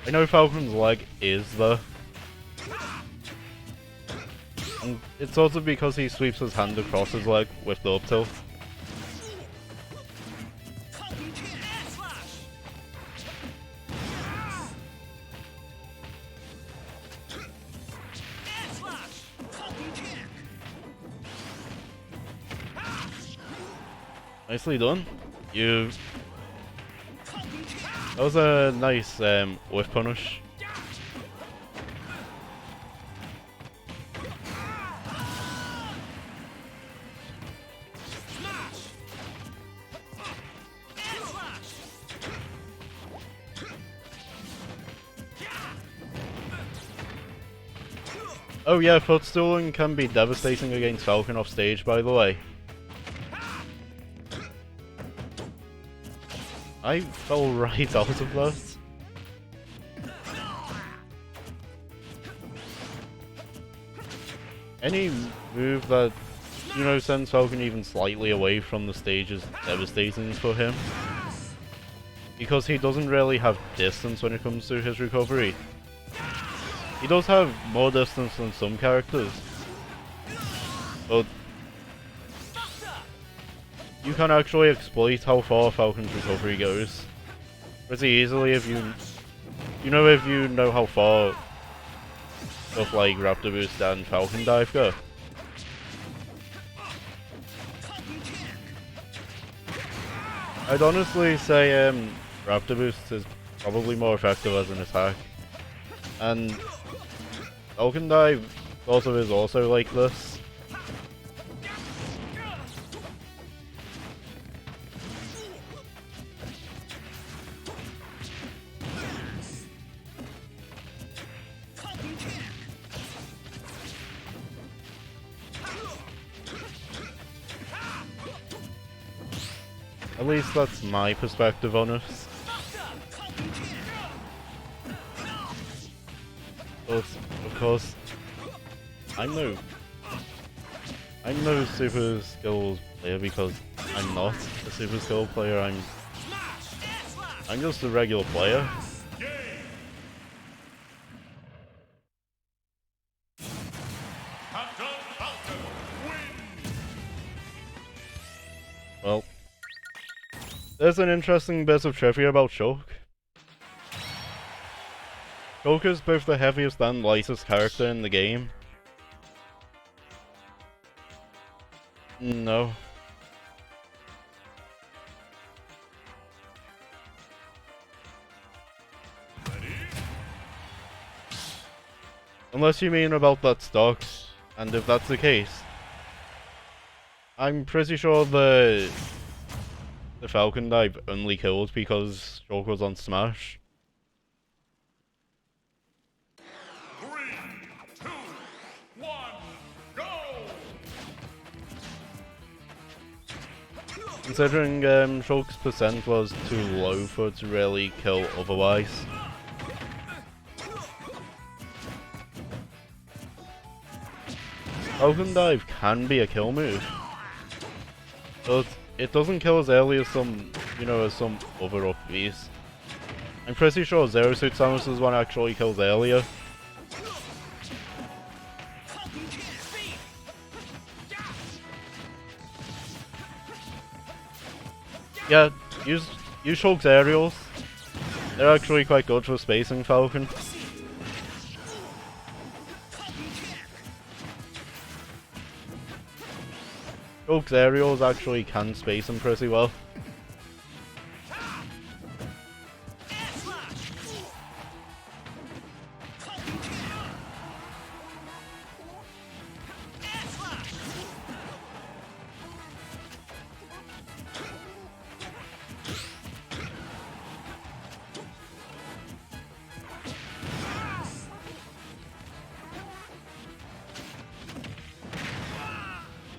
I know Falcon's leg is though. And it's also because he sweeps his hand across his leg with the up tilt. Nicely done. That was a nice whiff punish. Oh yeah, footstooling can be devastating against Falcon off stage, by the way. I fell right out of that. Any move that, you know, sends Falcon even slightly away from the stage is devastating for him. Because he doesn't really have distance when it comes to his recovery. He does have more distance than some characters. But you can actually exploit how far Falcon's recovery goes pretty easily if you know how far stuff like Raptor Boost and Falcon Dive go. I'd honestly say Raptor Boost is probably more effective as an attack, and Falcon Dive sort of is also like this. At least that's my perspective on it. But, of course, I'm no super skilled player because I'm not a super skilled player, I'm just a regular player. Captain Falcon wins! Well, there's an interesting bit of trivia about Shulk. Shulk is both the heaviest and lightest character in the game. No. Unless you mean about that stock, and if that's the case, I'm pretty sure the Falcon Dive only killed because Shulk was on Smash. 3, 2, 1, go! Considering Shulk's percent was too low for it to really kill otherwise. Falcon Dive can be a kill move, but it doesn't kill as early as some other up Bs. I'm pretty sure Zero Suit Samus's one actually kills earlier. Yeah, use Shulk's aerials. They're actually quite good for spacing Falcon. Shulk's aerials actually can space him pretty well.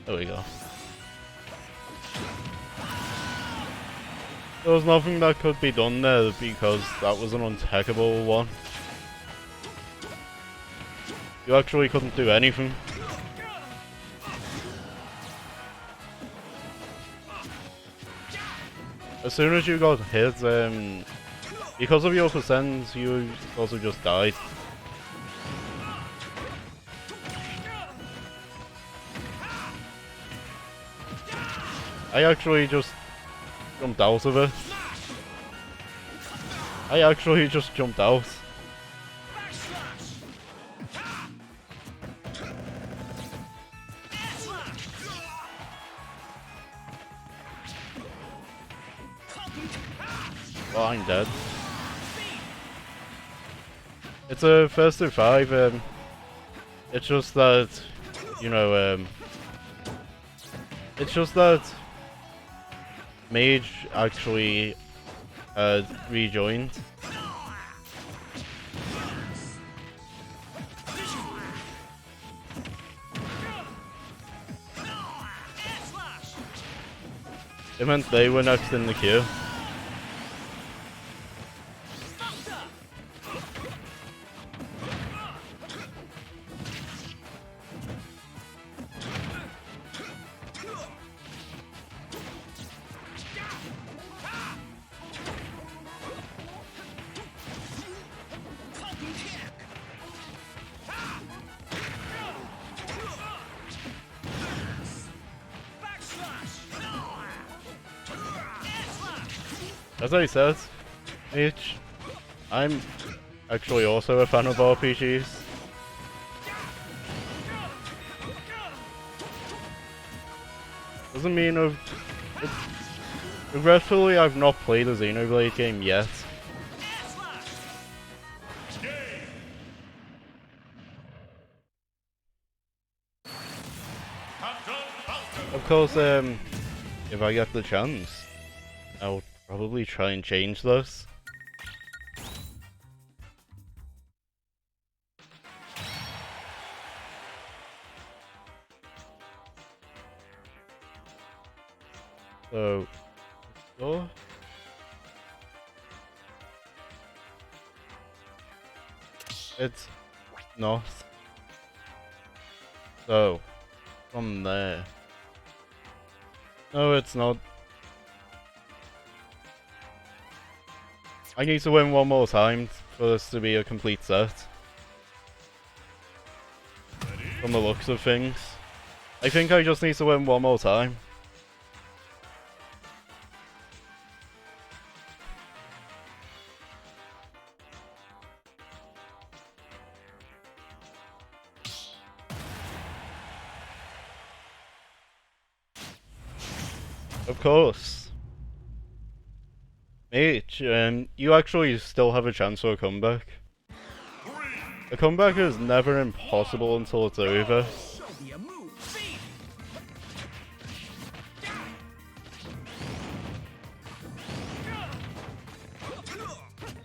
There we go. There was nothing that could be done there because that was an untechable one. You actually couldn't do anything. As soon as you got hit, because of your percents, you also just died. I actually just jumped out of it. I actually just jumped out. Oh, I'm dead. It's a first to 5, it's just that, you know, it's just that Mage actually rejoined. It meant they were next in the queue. As I said, Mitch, I'm actually also a fan of RPGs. Doesn't mean regretfully I've not played a Xenoblade game yet. Of course, if I get the chance, I'll probably try and change this. So, oh. It's north. So, from there. No, it's not. I need to win one more time for this to be a complete set. From the looks of things. I think I just need to win one more time. Of course. Mate, you actually still have a chance for a comeback. A comeback is never impossible until it's over. Show me a move. Beat.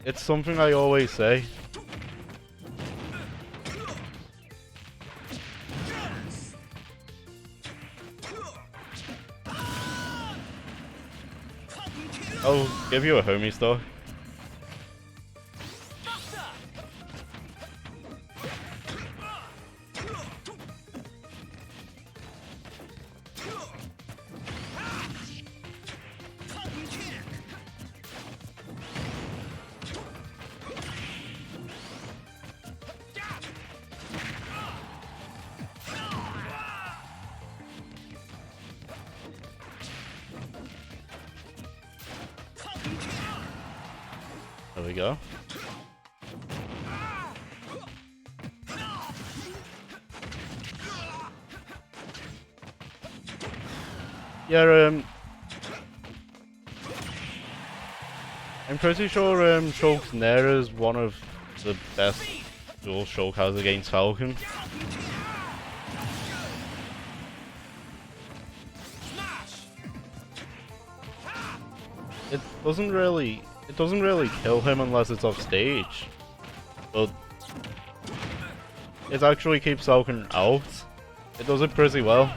It's something I always say. I'll give you a homie stock. go. Yeah, I'm pretty sure Shulk's Nair is one of the best duels Shulk has against Falcon. It doesn't really kill him unless it's off stage, but it actually keeps Falcon out. It does it pretty well.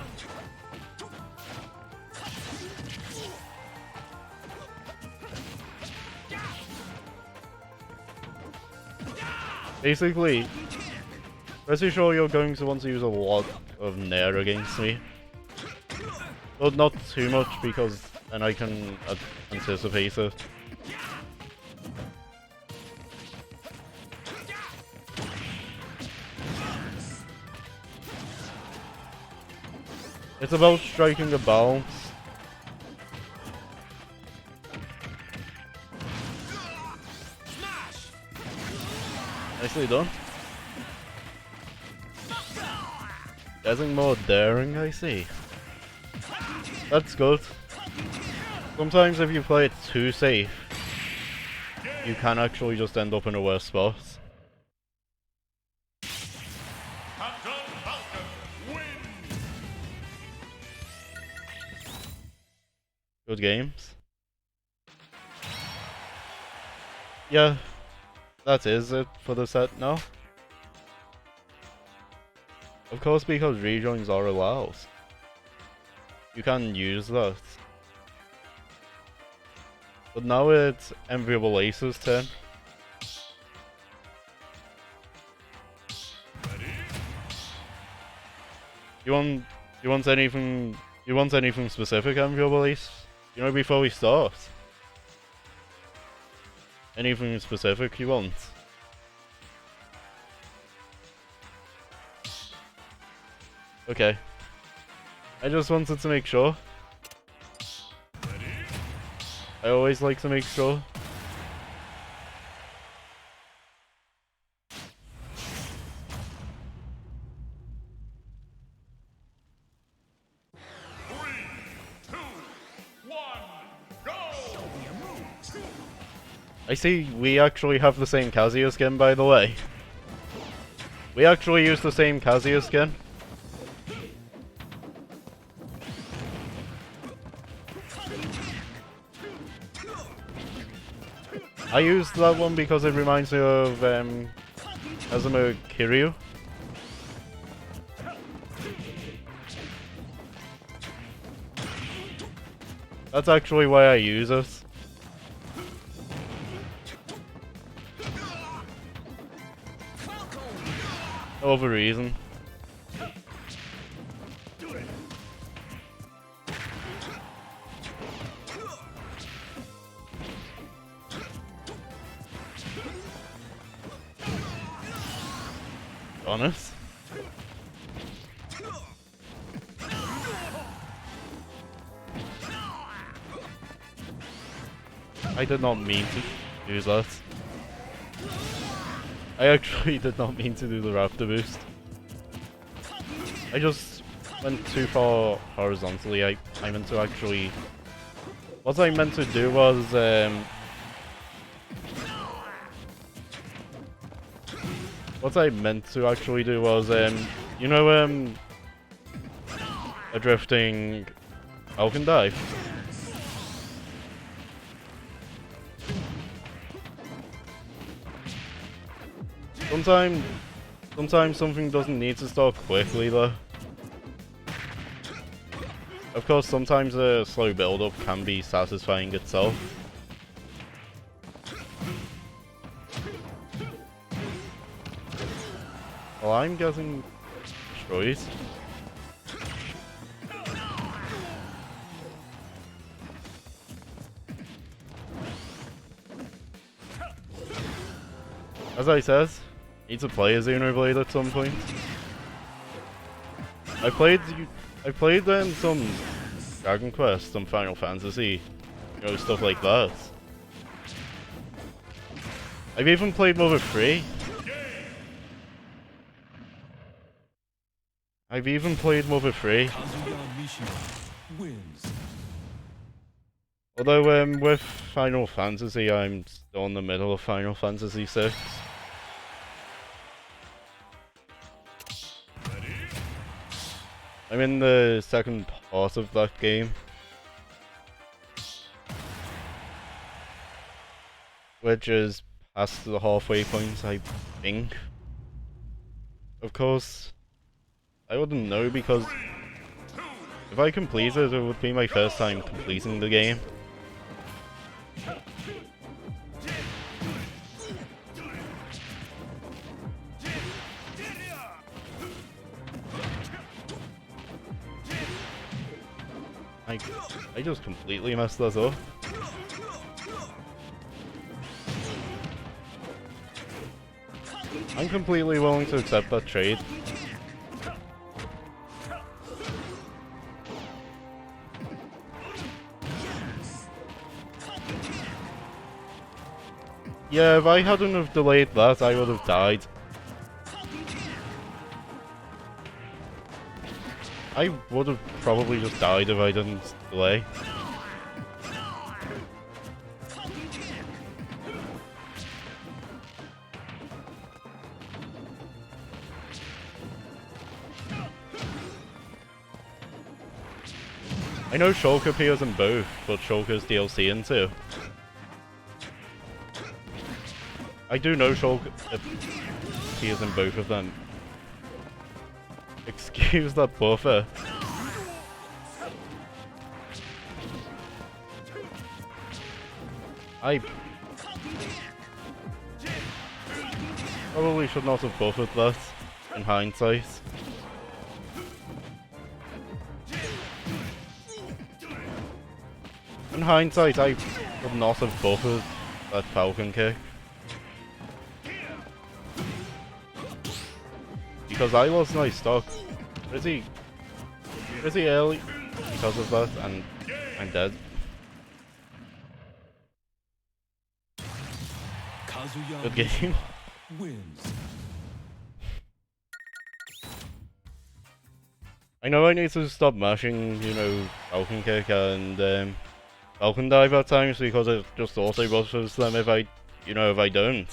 Basically, pretty sure you're going to want to use a lot of Nair against me. But not too much, because then I can anticipate it. It's about striking a balance. Nicely done. Getting more daring, I see. That's good. Sometimes if you play it too safe, you can actually just end up in a worse spot. Captain Falcon wins. Good games. Yeah, that is it for the set now. Of course, because rejoins are allowed, you can use that. But now it's Enviable Ace's turn. You want anything specific, Enviable Ace? You know, before we start? Anything specific you want? Okay. I just wanted to make sure. I always like to make sure. I see we actually have the same Kazuya skin, by the way. We actually use the same Kazuya skin. I used that one because it reminds me of Kazuma Kiryu. That's actually why I use it. No other reason. Honest. I did not mean to do that. I actually did not mean to do the Raptor boost. I just went too far horizontally. I meant to actually... What I meant to do was... What I meant to actually do was, you know, a drifting Falcon dive. Sometimes something doesn't need to start quickly though. Of course, sometimes a slow build-up can be satisfying itself. Well, I'm getting destroyed. As I said, need to play a Xenoblade at some point. I played some Dragon Quest, some Final Fantasy, you know, stuff like that. I've even played Mother 3. I've even played Mother 3. Kazuya Mishima wins. Although, with Final Fantasy, I'm still in the middle of Final Fantasy 6. I'm in the second part of that game. Which is past the halfway point, I think. Of course, I wouldn't know because if I complete it, it would be my first time completing the game. I just completely messed that up. I'm completely willing to accept that trade. Yeah, if I hadn't have delayed that, I would have died. I would have probably just died if I didn't delay. I know Shulk appears in both, but Shulk is DLC in two. I do know Shulk appears in both of them. Excuse that buffer. I probably should not have buffered that, in hindsight. In hindsight, I would not have buffered that Falcon kick. Because I lost my stock pretty early because of that, and I'm dead. Kazuya Good game. wins. I know I need to stop mashing, you know, Falcon kick and Falcon dive at times because it just auto buffers them if I don't.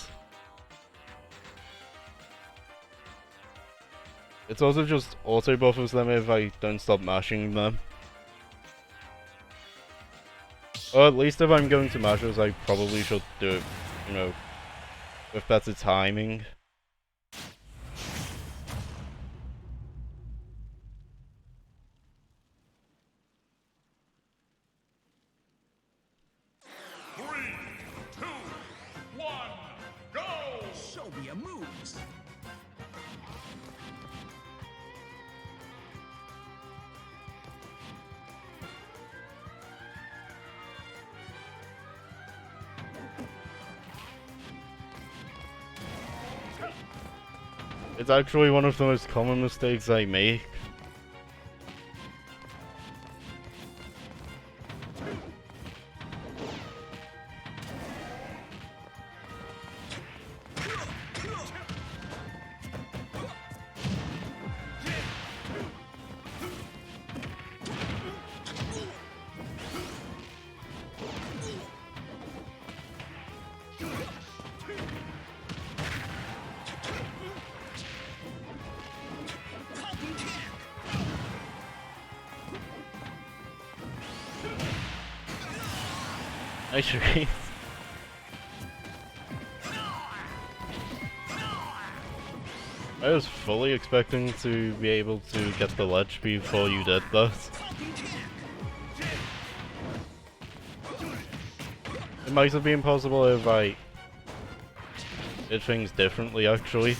It's also just auto buffers them if I don't stop mashing them. Or at least if I'm going to mashes, I probably should do it, you know, with better timing. Three, two, one, go! Show me a moves. It's actually one of the most common mistakes I make. Nice read. I was fully expecting to be able to get the ledge before you did that. It might have been possible if I did things differently, actually.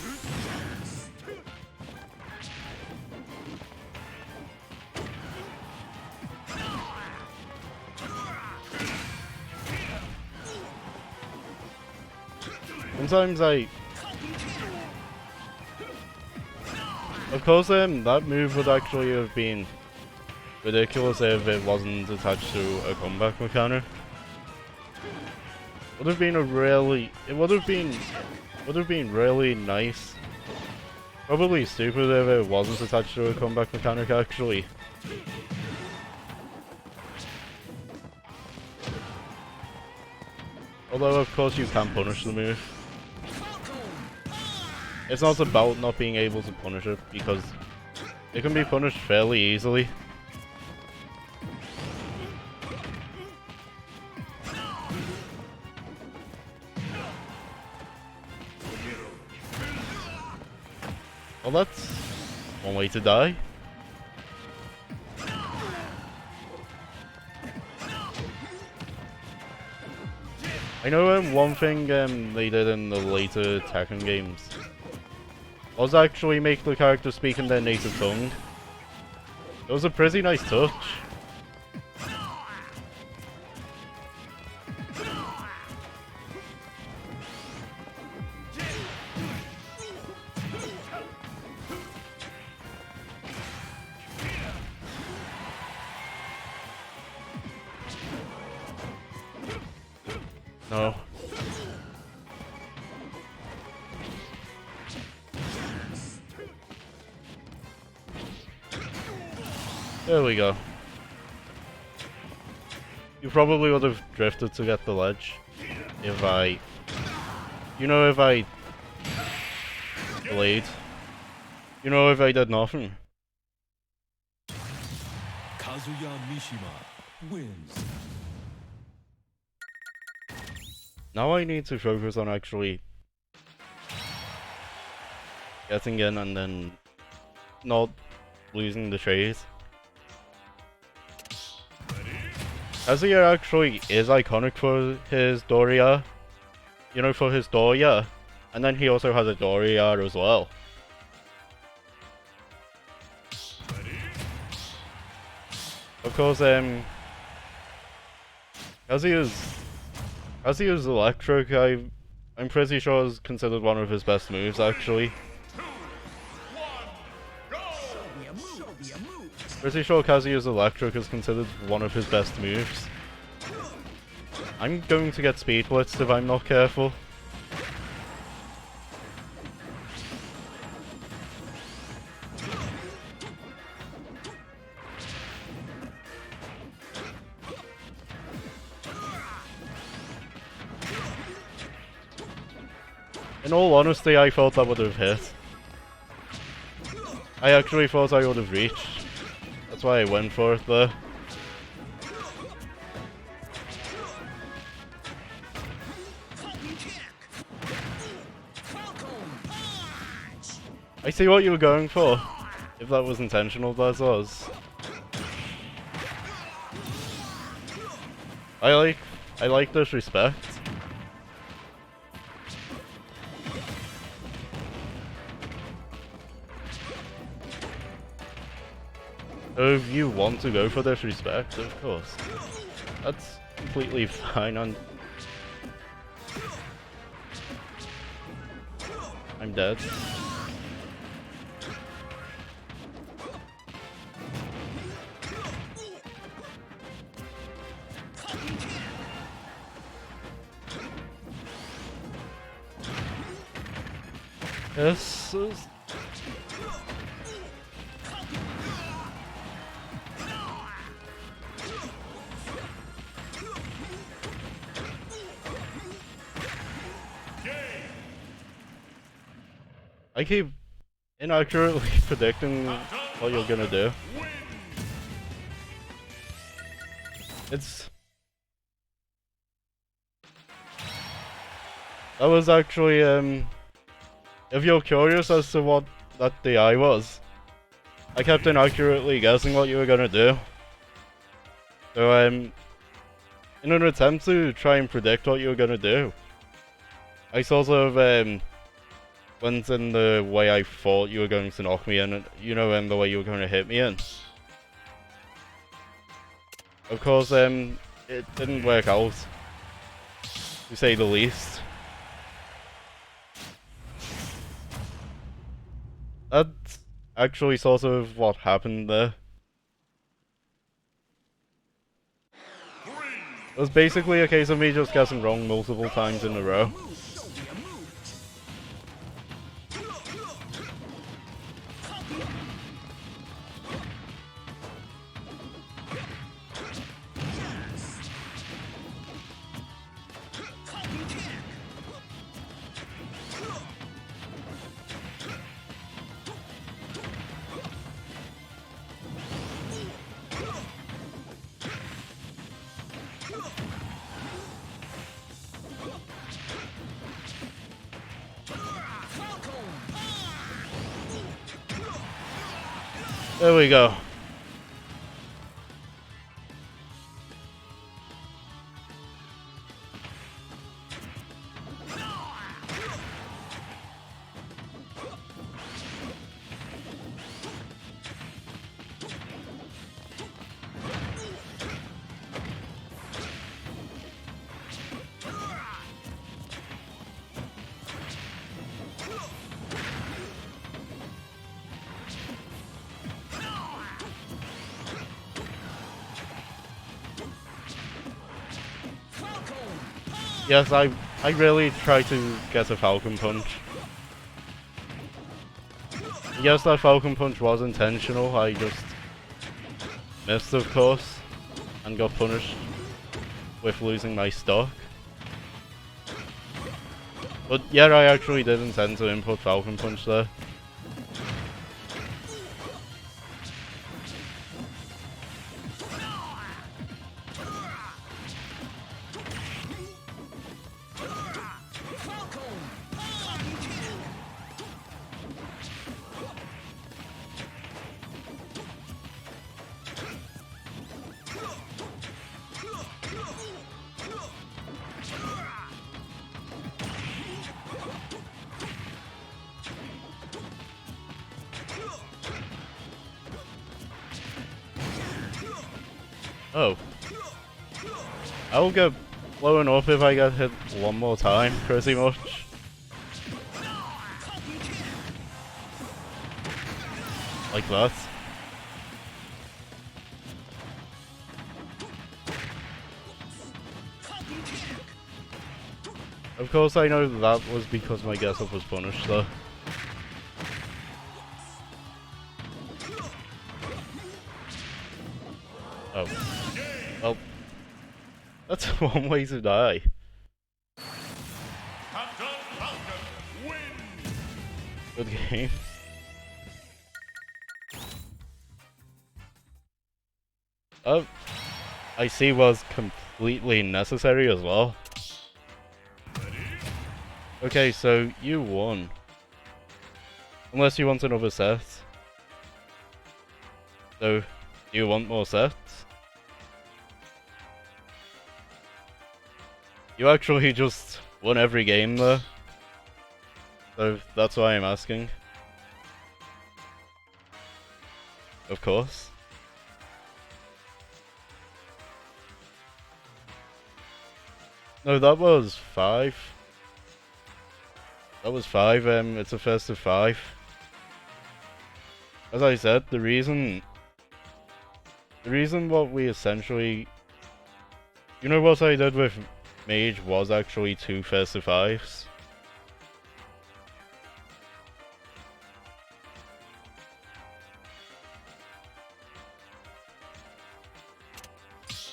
Sometimes of course, that move would actually have been ridiculous if it wasn't attached to a comeback mechanic. would have been would have been really nice. Probably stupid if it wasn't attached to a comeback mechanic actually. Although of course you can punish the move. It's not about not being able to punish it, because it can be punished fairly easily. Well, that's one way to die. I know one thing they did in the later Tekken games was actually make the character speak in their native tongue. It was a pretty nice touch. No. There we go. You probably would have drifted to get the ledge if I... You know, if I... Delayed. You know, if I did nothing. Kazuya Mishima wins. Now I need to focus on actually getting in and then not losing the chase. Kazuya actually is iconic for his Doria. You know, for his Doria. And then he also has a Doria as well. Of course, Kazuya's electric, I'm pretty sure is considered one of his best moves actually. Pretty sure Kazuya's electric is considered one of his best moves. I'm going to get speed blitzed if I'm not careful. In all honesty, I thought that would have hit. I actually thought I would have reached. That's why I went for it there. I see what you were going for. If that was intentional, that was. I like this respect. So if you want to go for disrespect, of course. That's completely fine. I'm dead. This is... I keep inaccurately predicting what you're gonna do. That was actually, if you're curious as to what that DI was, I kept inaccurately guessing what you were gonna do. So, in an attempt to try and predict what you were gonna do, I sort of, went in the way I thought you were going to knock me in, you know, in the way you were going to hit me in. Of course, it didn't work out, to say the least. That's actually sort of what happened there. It was basically a case of me just guessing wrong multiple times in a row. There we go. Yes, I really tried to get a Falcon Punch. Yes, that Falcon Punch was intentional, I just missed of course, and got punished with losing my stock. But yeah, I actually did intend to input Falcon Punch there. Oh. I'll get blown up if I get hit one more time, pretty much. Like that. Of course I know that was because my guess up was punished though. Oh. Well, that's one way to die. Captain Falcon wins. Good game. Oh, I see was completely necessary as well. Okay, so you won. Unless you want another set. So, do you want more sets? You actually just won every game there. So, that's why I'm asking. Of course. No, that was 5. That was 5, it's a first of 5. As I said, the reason what we essentially... You know what I did with Mage was actually 2 first of 5s.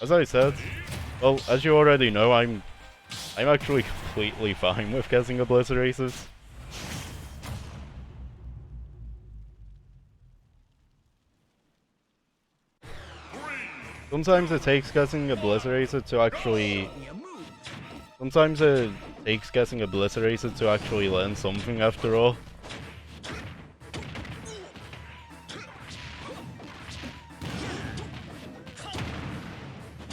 As I said, well, as you already know, I'm actually completely fine with getting obliterated. Sometimes it takes getting obliterated to actually... Sometimes it takes getting obliterated to actually learn something after all.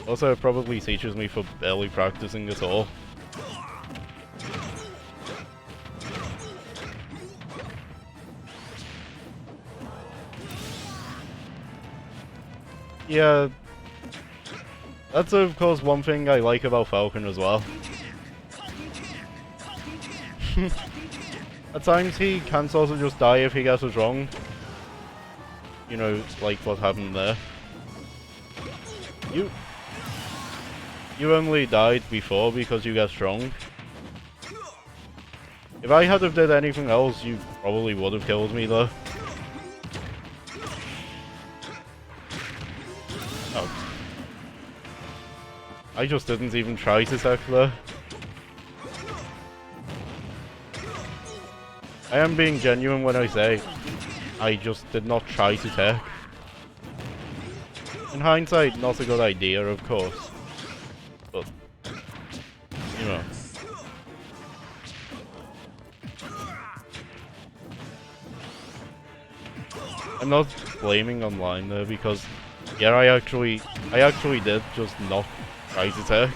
Also, it probably teaches me for barely practicing at all. Yeah, that's of course one thing I like about Falcon as well. At times he can sort of just die if he gets it wrong. You know, like what happened there. You... You only died before because you got strong. If I had have did anything else, you probably would have killed me though. Oh. I just didn't even try to tech there. I am being genuine when I say I just did not try to tech. In hindsight, not a good idea, of course. But, you know. I'm not blaming online there because, yeah, I actually did just not try to tech.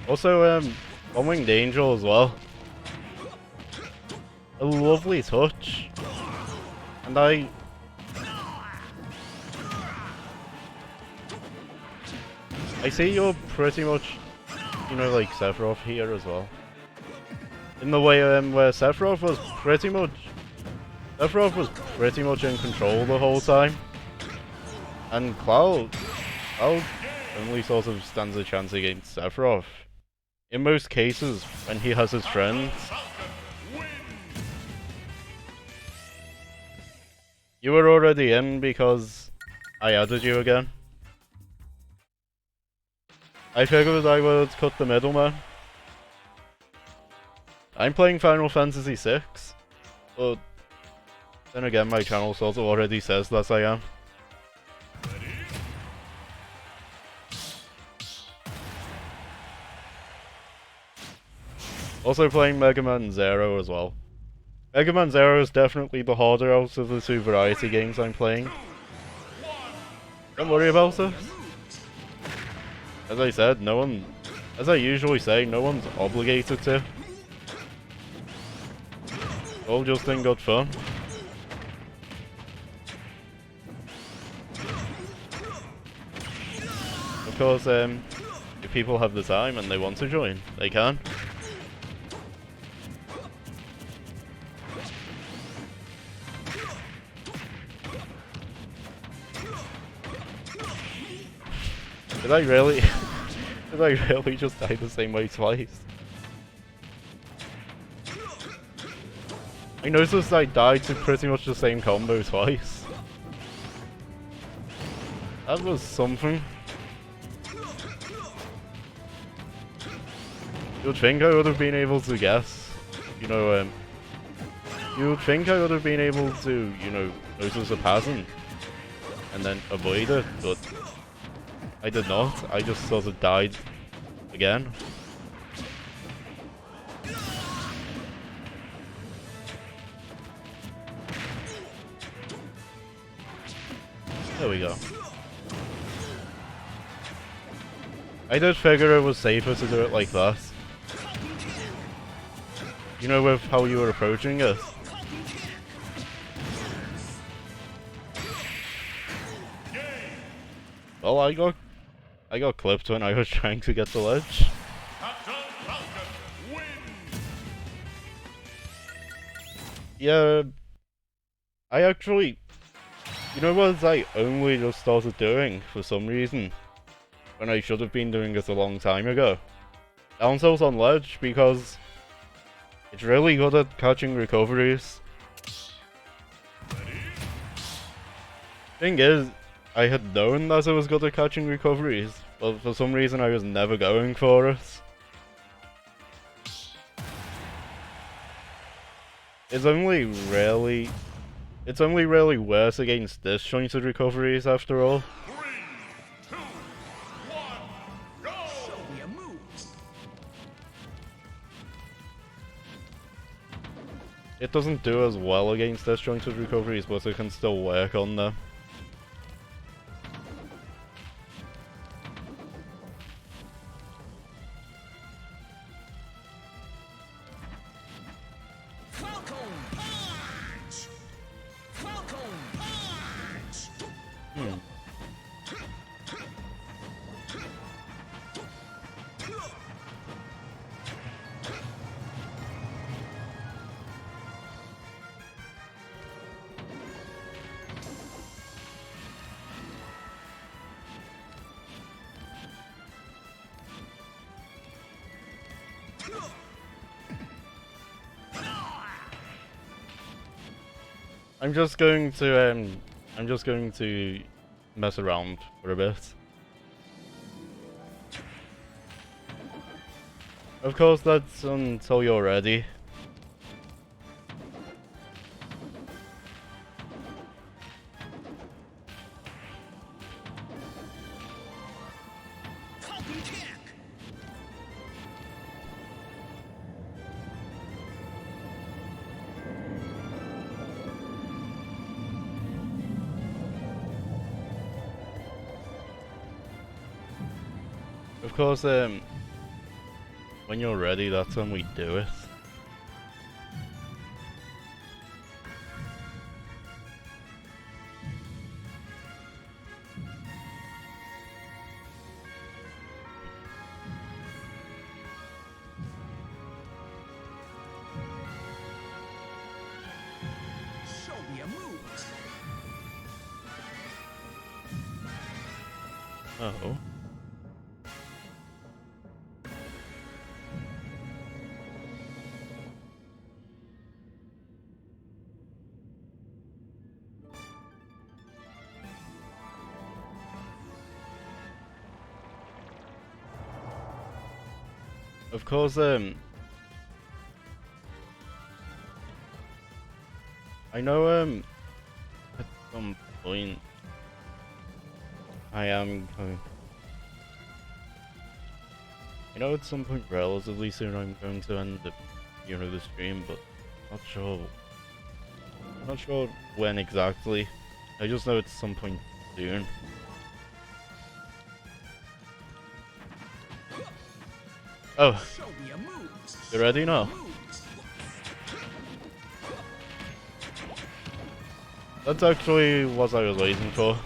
Also, One-Winged Angel as well. A lovely touch. And I see you're pretty much, you know, like Sephiroth here as well. In the way where Sephiroth was pretty much in control the whole time. And Cloud only sort of stands a chance against Sephiroth. In most cases, when he has his friends. You were already in because I added you again. I figured I would cut the middleman. I'm playing Final Fantasy VI, but then again my channel sort of already says that I am. Also playing Mega Man Zero as well. Mega Man Zero is definitely the harder out of the two variety games I'm playing. Don't worry about it. As I said, as I usually say, no one's obligated to. All just in good fun. Of course, if people have the time and they want to join, they can. Did I really? Did I really just die the same way twice? I noticed I died to pretty much the same combo twice. That was something. You'd think I would have been able to guess. You know, you'd think I would have been able to, you know, notice a pattern and then avoid it, but I did not. I just sort of died again. There we go. I did figure it was safer to do it like that. You know, with how you were approaching it. Well, I got clipped when I was trying to get the ledge. Captain Falcon wins. Yeah, I actually, you know what I only just started doing for some reason, when I should have been doing it a long time ago? Down tilt on ledge, because it's really good at catching recoveries. Thing is, I had known that it was good at catching recoveries, but for some reason I was never going for it. It's only really worse against disjointed recoveries after all. 3, 2, 1, go! Show me your moves. It doesn't do as well against disjointed recoveries, but it can still work on them. Falcon punch. Falcon punch. I'm just going to mess around for a bit. Of course, that's until you're ready. Falcon kick. Of course, when you're ready, that's when we do it. Show me a move. Oh. Of course, I know, at some point, I know at some point relatively soon I'm going to end the stream, but not sure. I'm not sure when exactly. I just know it's some point soon. Oh, Show me a move. you ready now? Moves. That's actually what I was waiting for.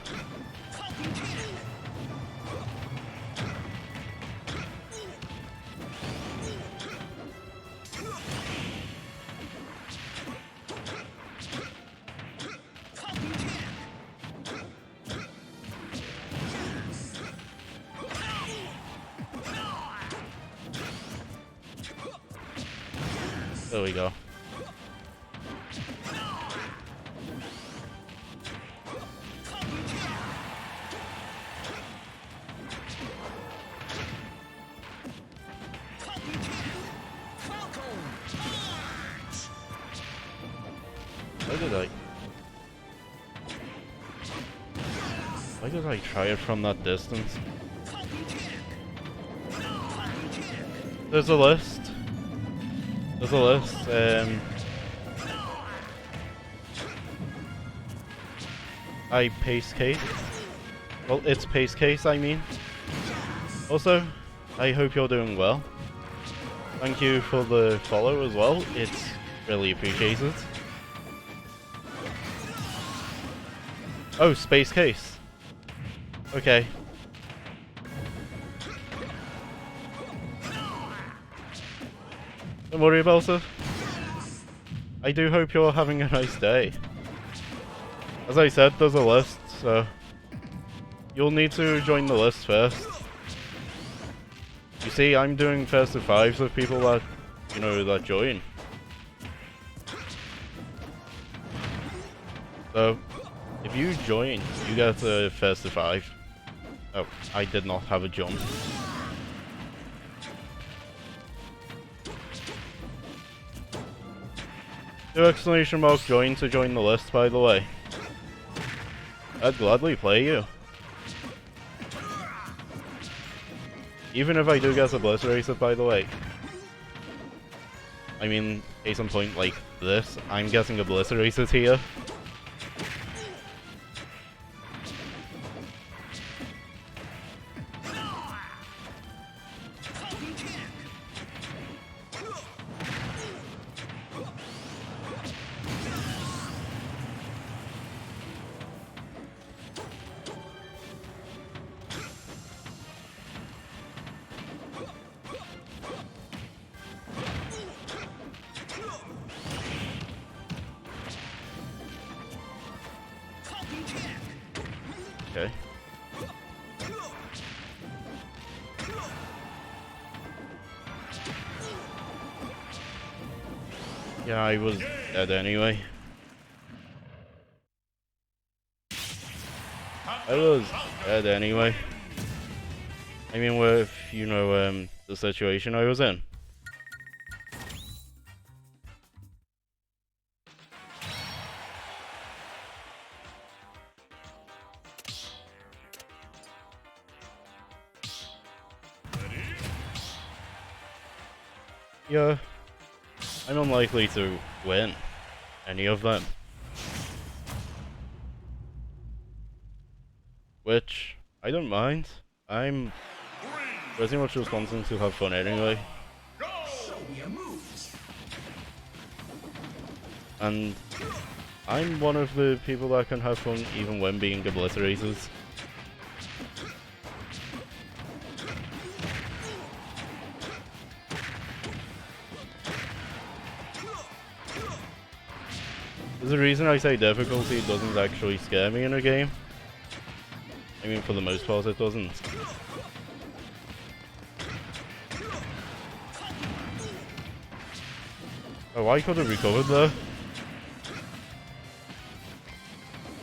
Falcon kick. Falcon kick. There we go. Why did I try it from that distance? There's a list. There's a list. I pace case. Well, it's pace case, I mean. Also, I hope you're doing well. Thank you for the follow as well. It's really appreciated. Oh, space case. Okay. Don't worry about it. I do hope you're having a nice day. As I said, there's a list, so you'll need to join the list first. You see, I'm doing first to fives with people that, that join. So, if you join, you get a first to five. Oh, I did not have a jump. Do exclamation mark join to join the list, by the way. I'd gladly play you. Even if I do get obliterated, by the way. I mean, case in point like this, I'm getting obliterated here. Yeah, I was dead anyway. I was dead anyway. I mean, with, you know, the situation I was in. Yeah, I'm unlikely to win any of them. Which, I don't mind. I'm pretty much just wanting to have fun anyway. Show me a move. And I'm one of the people that can have fun even when being obliterated. There's a reason I say difficulty doesn't actually scare me in a game. I mean, for the most part it doesn't. Oh, I could have recovered there.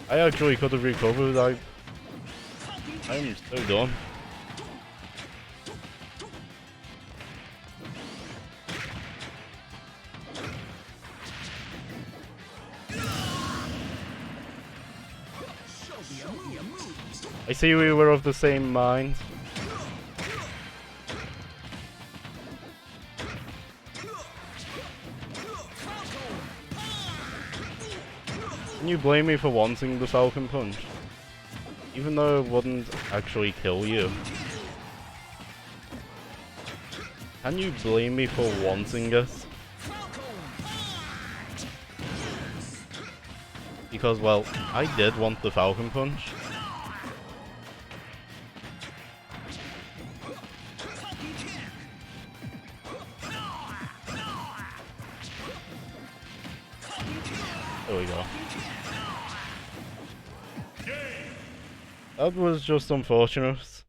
I actually could have recovered. I'm so done. Show me a move. I see we were of the same mind. Can you blame me for wanting the Falcon Punch? Even though it wouldn't actually kill you. Can you blame me for wanting it? Because, well, I did want the Falcon Punch. There we go. That was just unfortunate.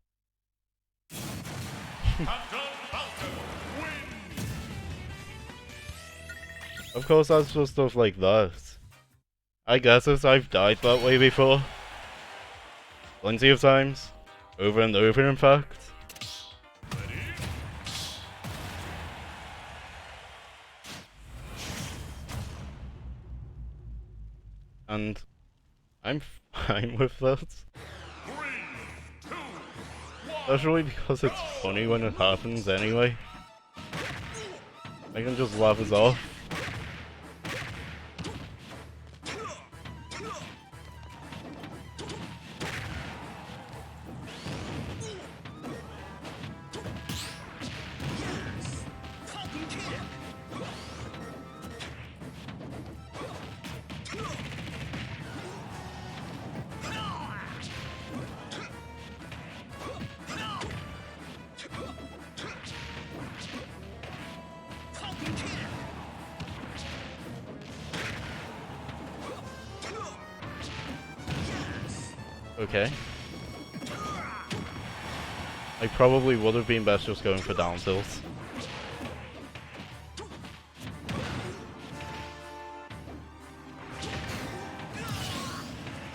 Of course, that's just stuff like that. I guess it, I've died that way before. Plenty of times. Over and over, in fact. And I'm fine with that. Especially because it's funny when it happens anyway. I can just laugh it off. Okay. I probably would have been best just going for down tilts.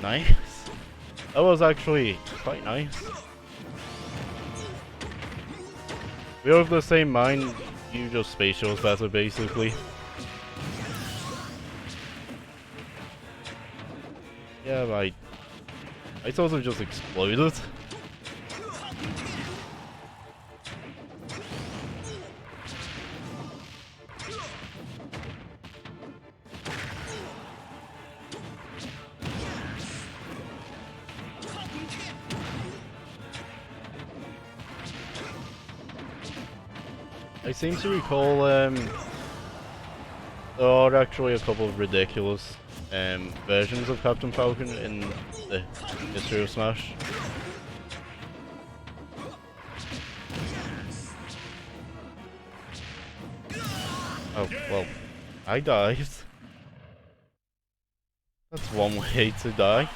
Nice. That was actually quite nice. We are of the same mind, you just spatials better basically. Yeah, I sort of just exploded. I seem to recall there are actually a couple of ridiculous versions of Captain Falcon in the history of Smash. Oh, well, I died. That's one way to die.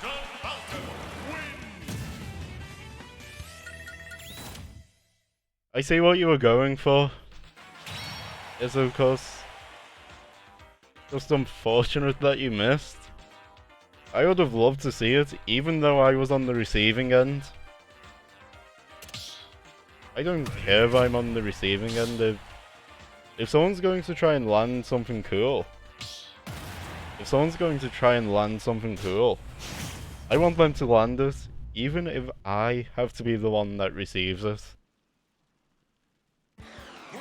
I see what you were going for. Is of course Just unfortunate that you missed. I would have loved to see it, even though I was on the receiving end. I don't care if I'm on the receiving end. If someone's going to try and land something cool, I want them to land it, even if I have to be the one that receives it. 3,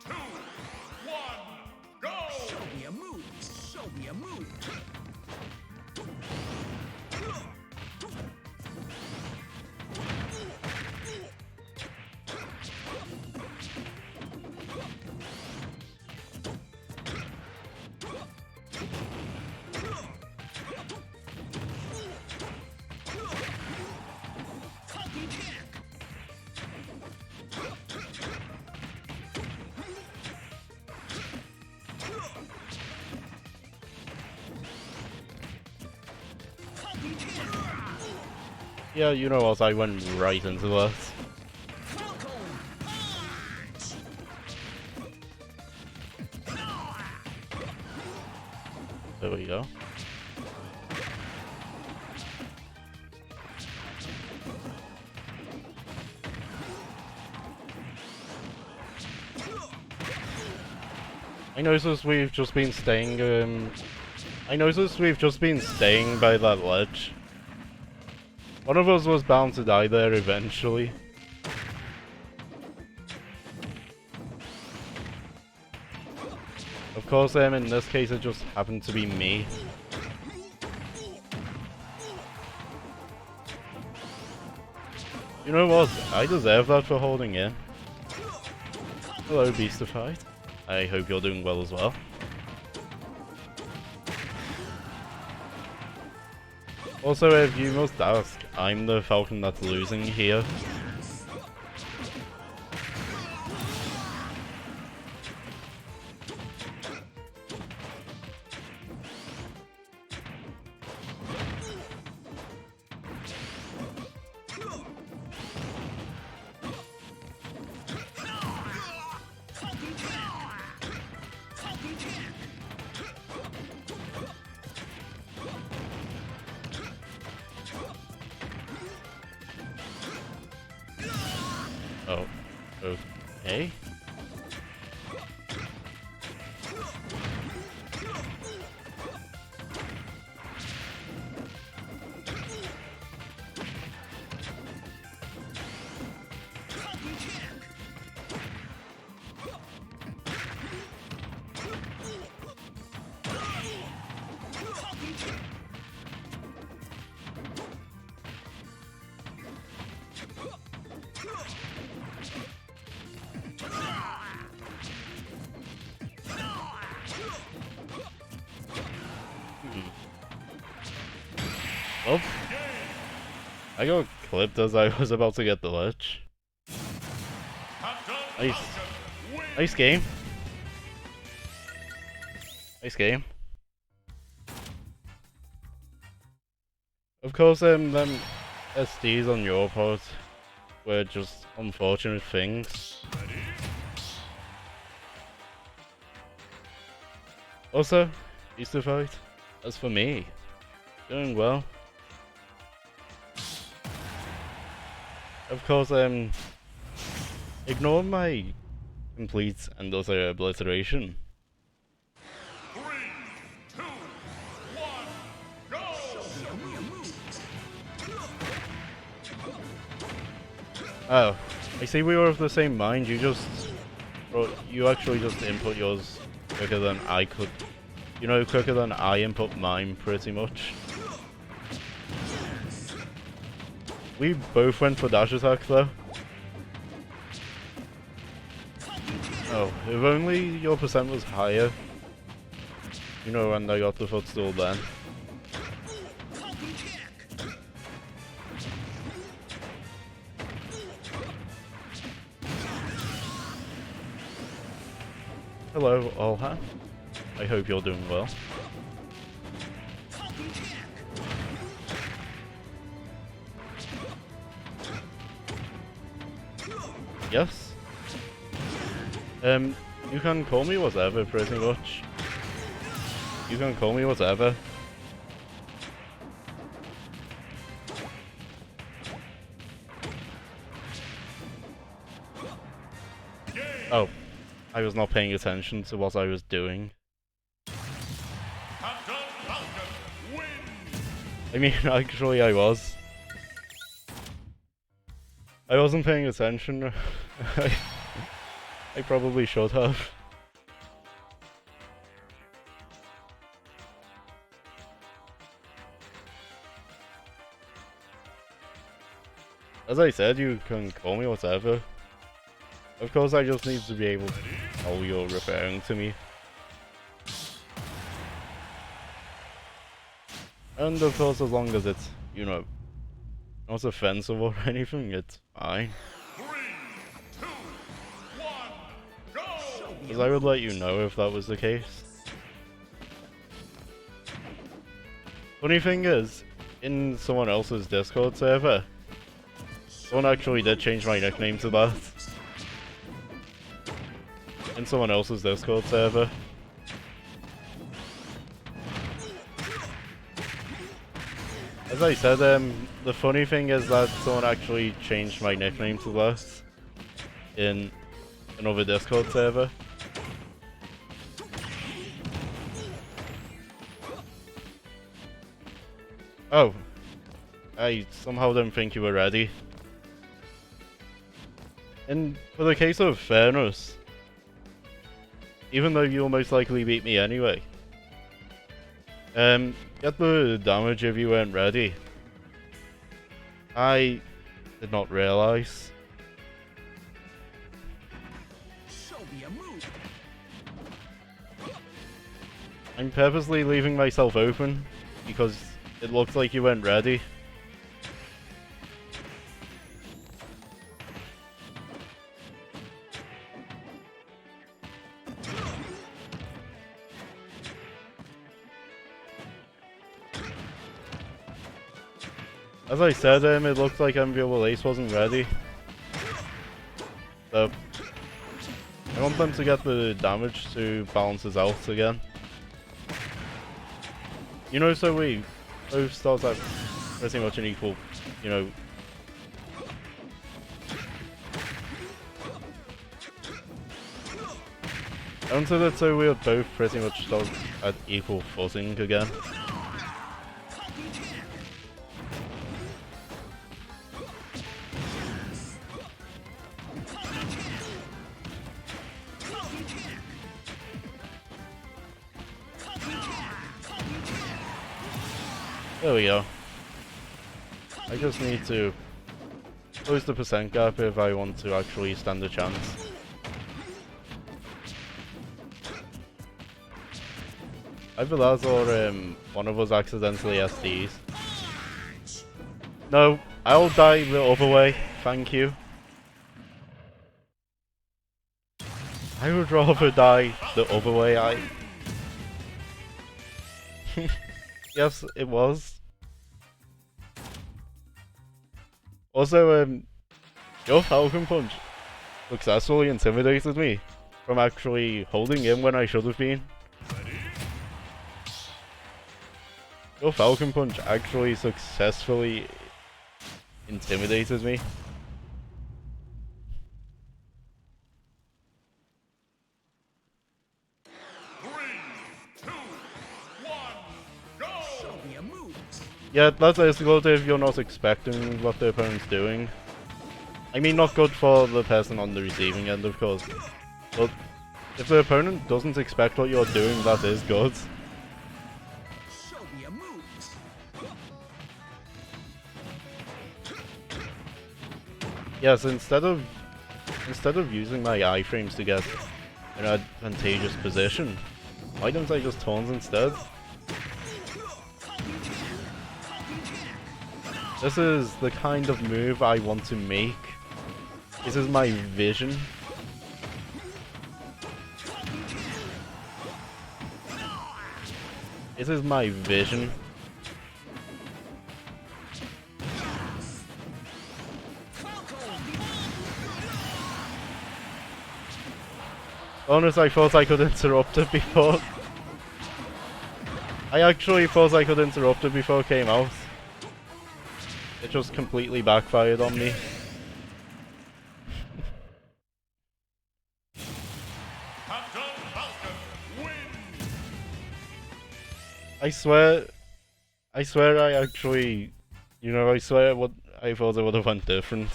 2, 1, go! Show me a move. Show me a move. Talking kick. Talking kick. Yeah, you know what, I went right into that. Falcon punch. There we go. I noticed we've just been staying, by that ledge. One of us was bound to die there eventually. Of course, in this case it just happened to be me. You know what? I deserve that for holding in. Hello, Beastified. I hope you're doing well as well. Also, if you must ask, I'm the Falcon that's losing here. Oh, okay. Oh, I got clipped as I was about to get the ledge. Nice. Nice game. Nice game. Of course, them SDs on your part were just unfortunate things. Also, Beastified, as for me, doing well. Of course, ignore my complete and utter obliteration. 3, 2, 1, go! Oh, I see we were of the same mind. You actually just input yours quicker than I could. You know, quicker than I input mine, pretty much. We both went for dash attack though. Oh, if only your percent was higher. You know, and I got the footstool then. Hello, Olha. I hope you're doing well. Yes. You can call me whatever, pretty much. You can call me whatever. Oh, I was not paying attention to what I was doing. Captain Falcon wins. I mean, actually I was. I wasn't paying attention. I probably should have. As I said, you can call me whatever. Of course, I just need to be able to know you're referring to me. And of course, as long as it's, you know, not offensive or anything, it's fine. 3, 2, 1, go! Because I would let you know if that was the case. Funny thing is, in someone else's Discord server, someone actually did change my nickname to that. In someone else's Discord server. As I said, the funny thing is that someone actually changed my nickname to that in another Discord server. Oh, I somehow didn't think you were ready. And for the case of fairness, even though you'll most likely beat me anyway, get the damage if you weren't ready. I did not realize. Show me a move. I'm purposely leaving myself open because it looked like you weren't ready. As I said, it looked like Enviable Ace wasn't ready. So, I want them to get the damage to balance us out again. You know, so we both start out pretty much an equal, you know... I wanted it so we would both pretty much start at equal footing again. There we go. I just need to close the percent gap if I want to actually stand a chance. Either that or one of us accidentally SDs. No, I'll die the other way, thank you. I would rather die the other way, Yes, it was. Also, your Falcon Punch successfully intimidated me from actually holding in when I should have been. Your Falcon Punch actually successfully intimidated me. Yeah, that's good if you're not expecting what the opponent's doing. I mean, not good for the person on the receiving end, of course. But if the opponent doesn't expect what you're doing, that is good. Show me a move. Yes, instead of using my iframes to get an advantageous position, why don't I just taunt instead? This is the kind of move I want to make. This is my vision. This is my vision. Honestly, I thought I could interrupt it before. I actually thought I could interrupt it before it came out. It just completely backfired on me. Captain Falcon wins. I swear I actually, I swear I thought it would have went different.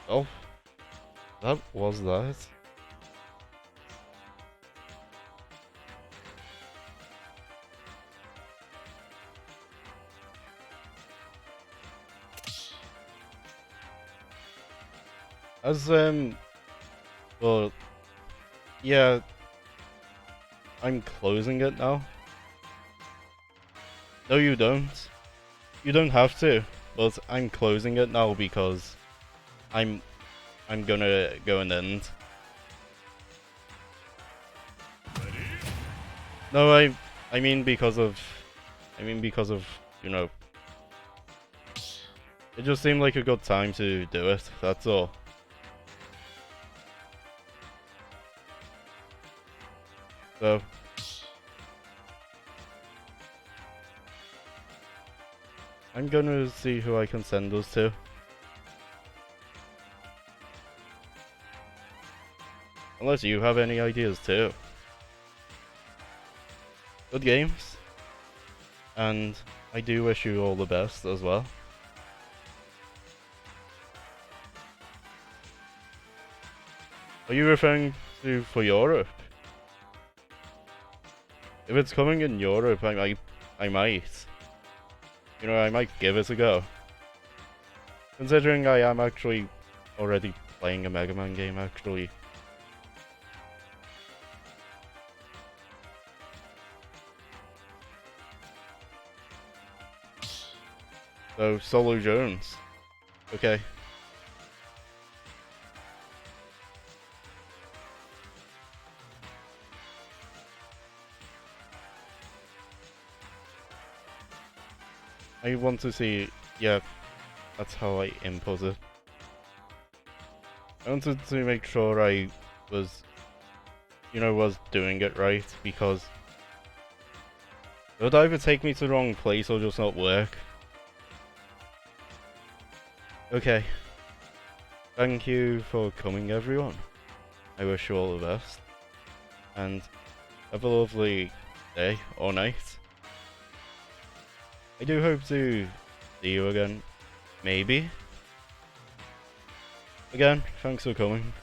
Oh, that was that. As well, yeah, I'm closing it now. No, you don't. You don't have to, but I'm closing it now because I'm gonna go and end. No, I mean because of it just seemed like a good time to do it. That's all. So I'm gonna see who I can send those to. Unless you have any ideas too. Good games. And I do wish you all the best as well. Are you referring to for Europe? If it's coming in Europe, I might. I might give it a go. Considering I am actually already playing a Mega Man game, actually. So, Solo Jones. Okay. I want to see, yeah, that's how I input it. I wanted to make sure I was, was doing it right, because it would either take me to the wrong place or just not work. Okay. Thank you for coming, everyone. I wish you all the best. And have a lovely day or night. I do hope to see you again. Maybe. Again, thanks for coming.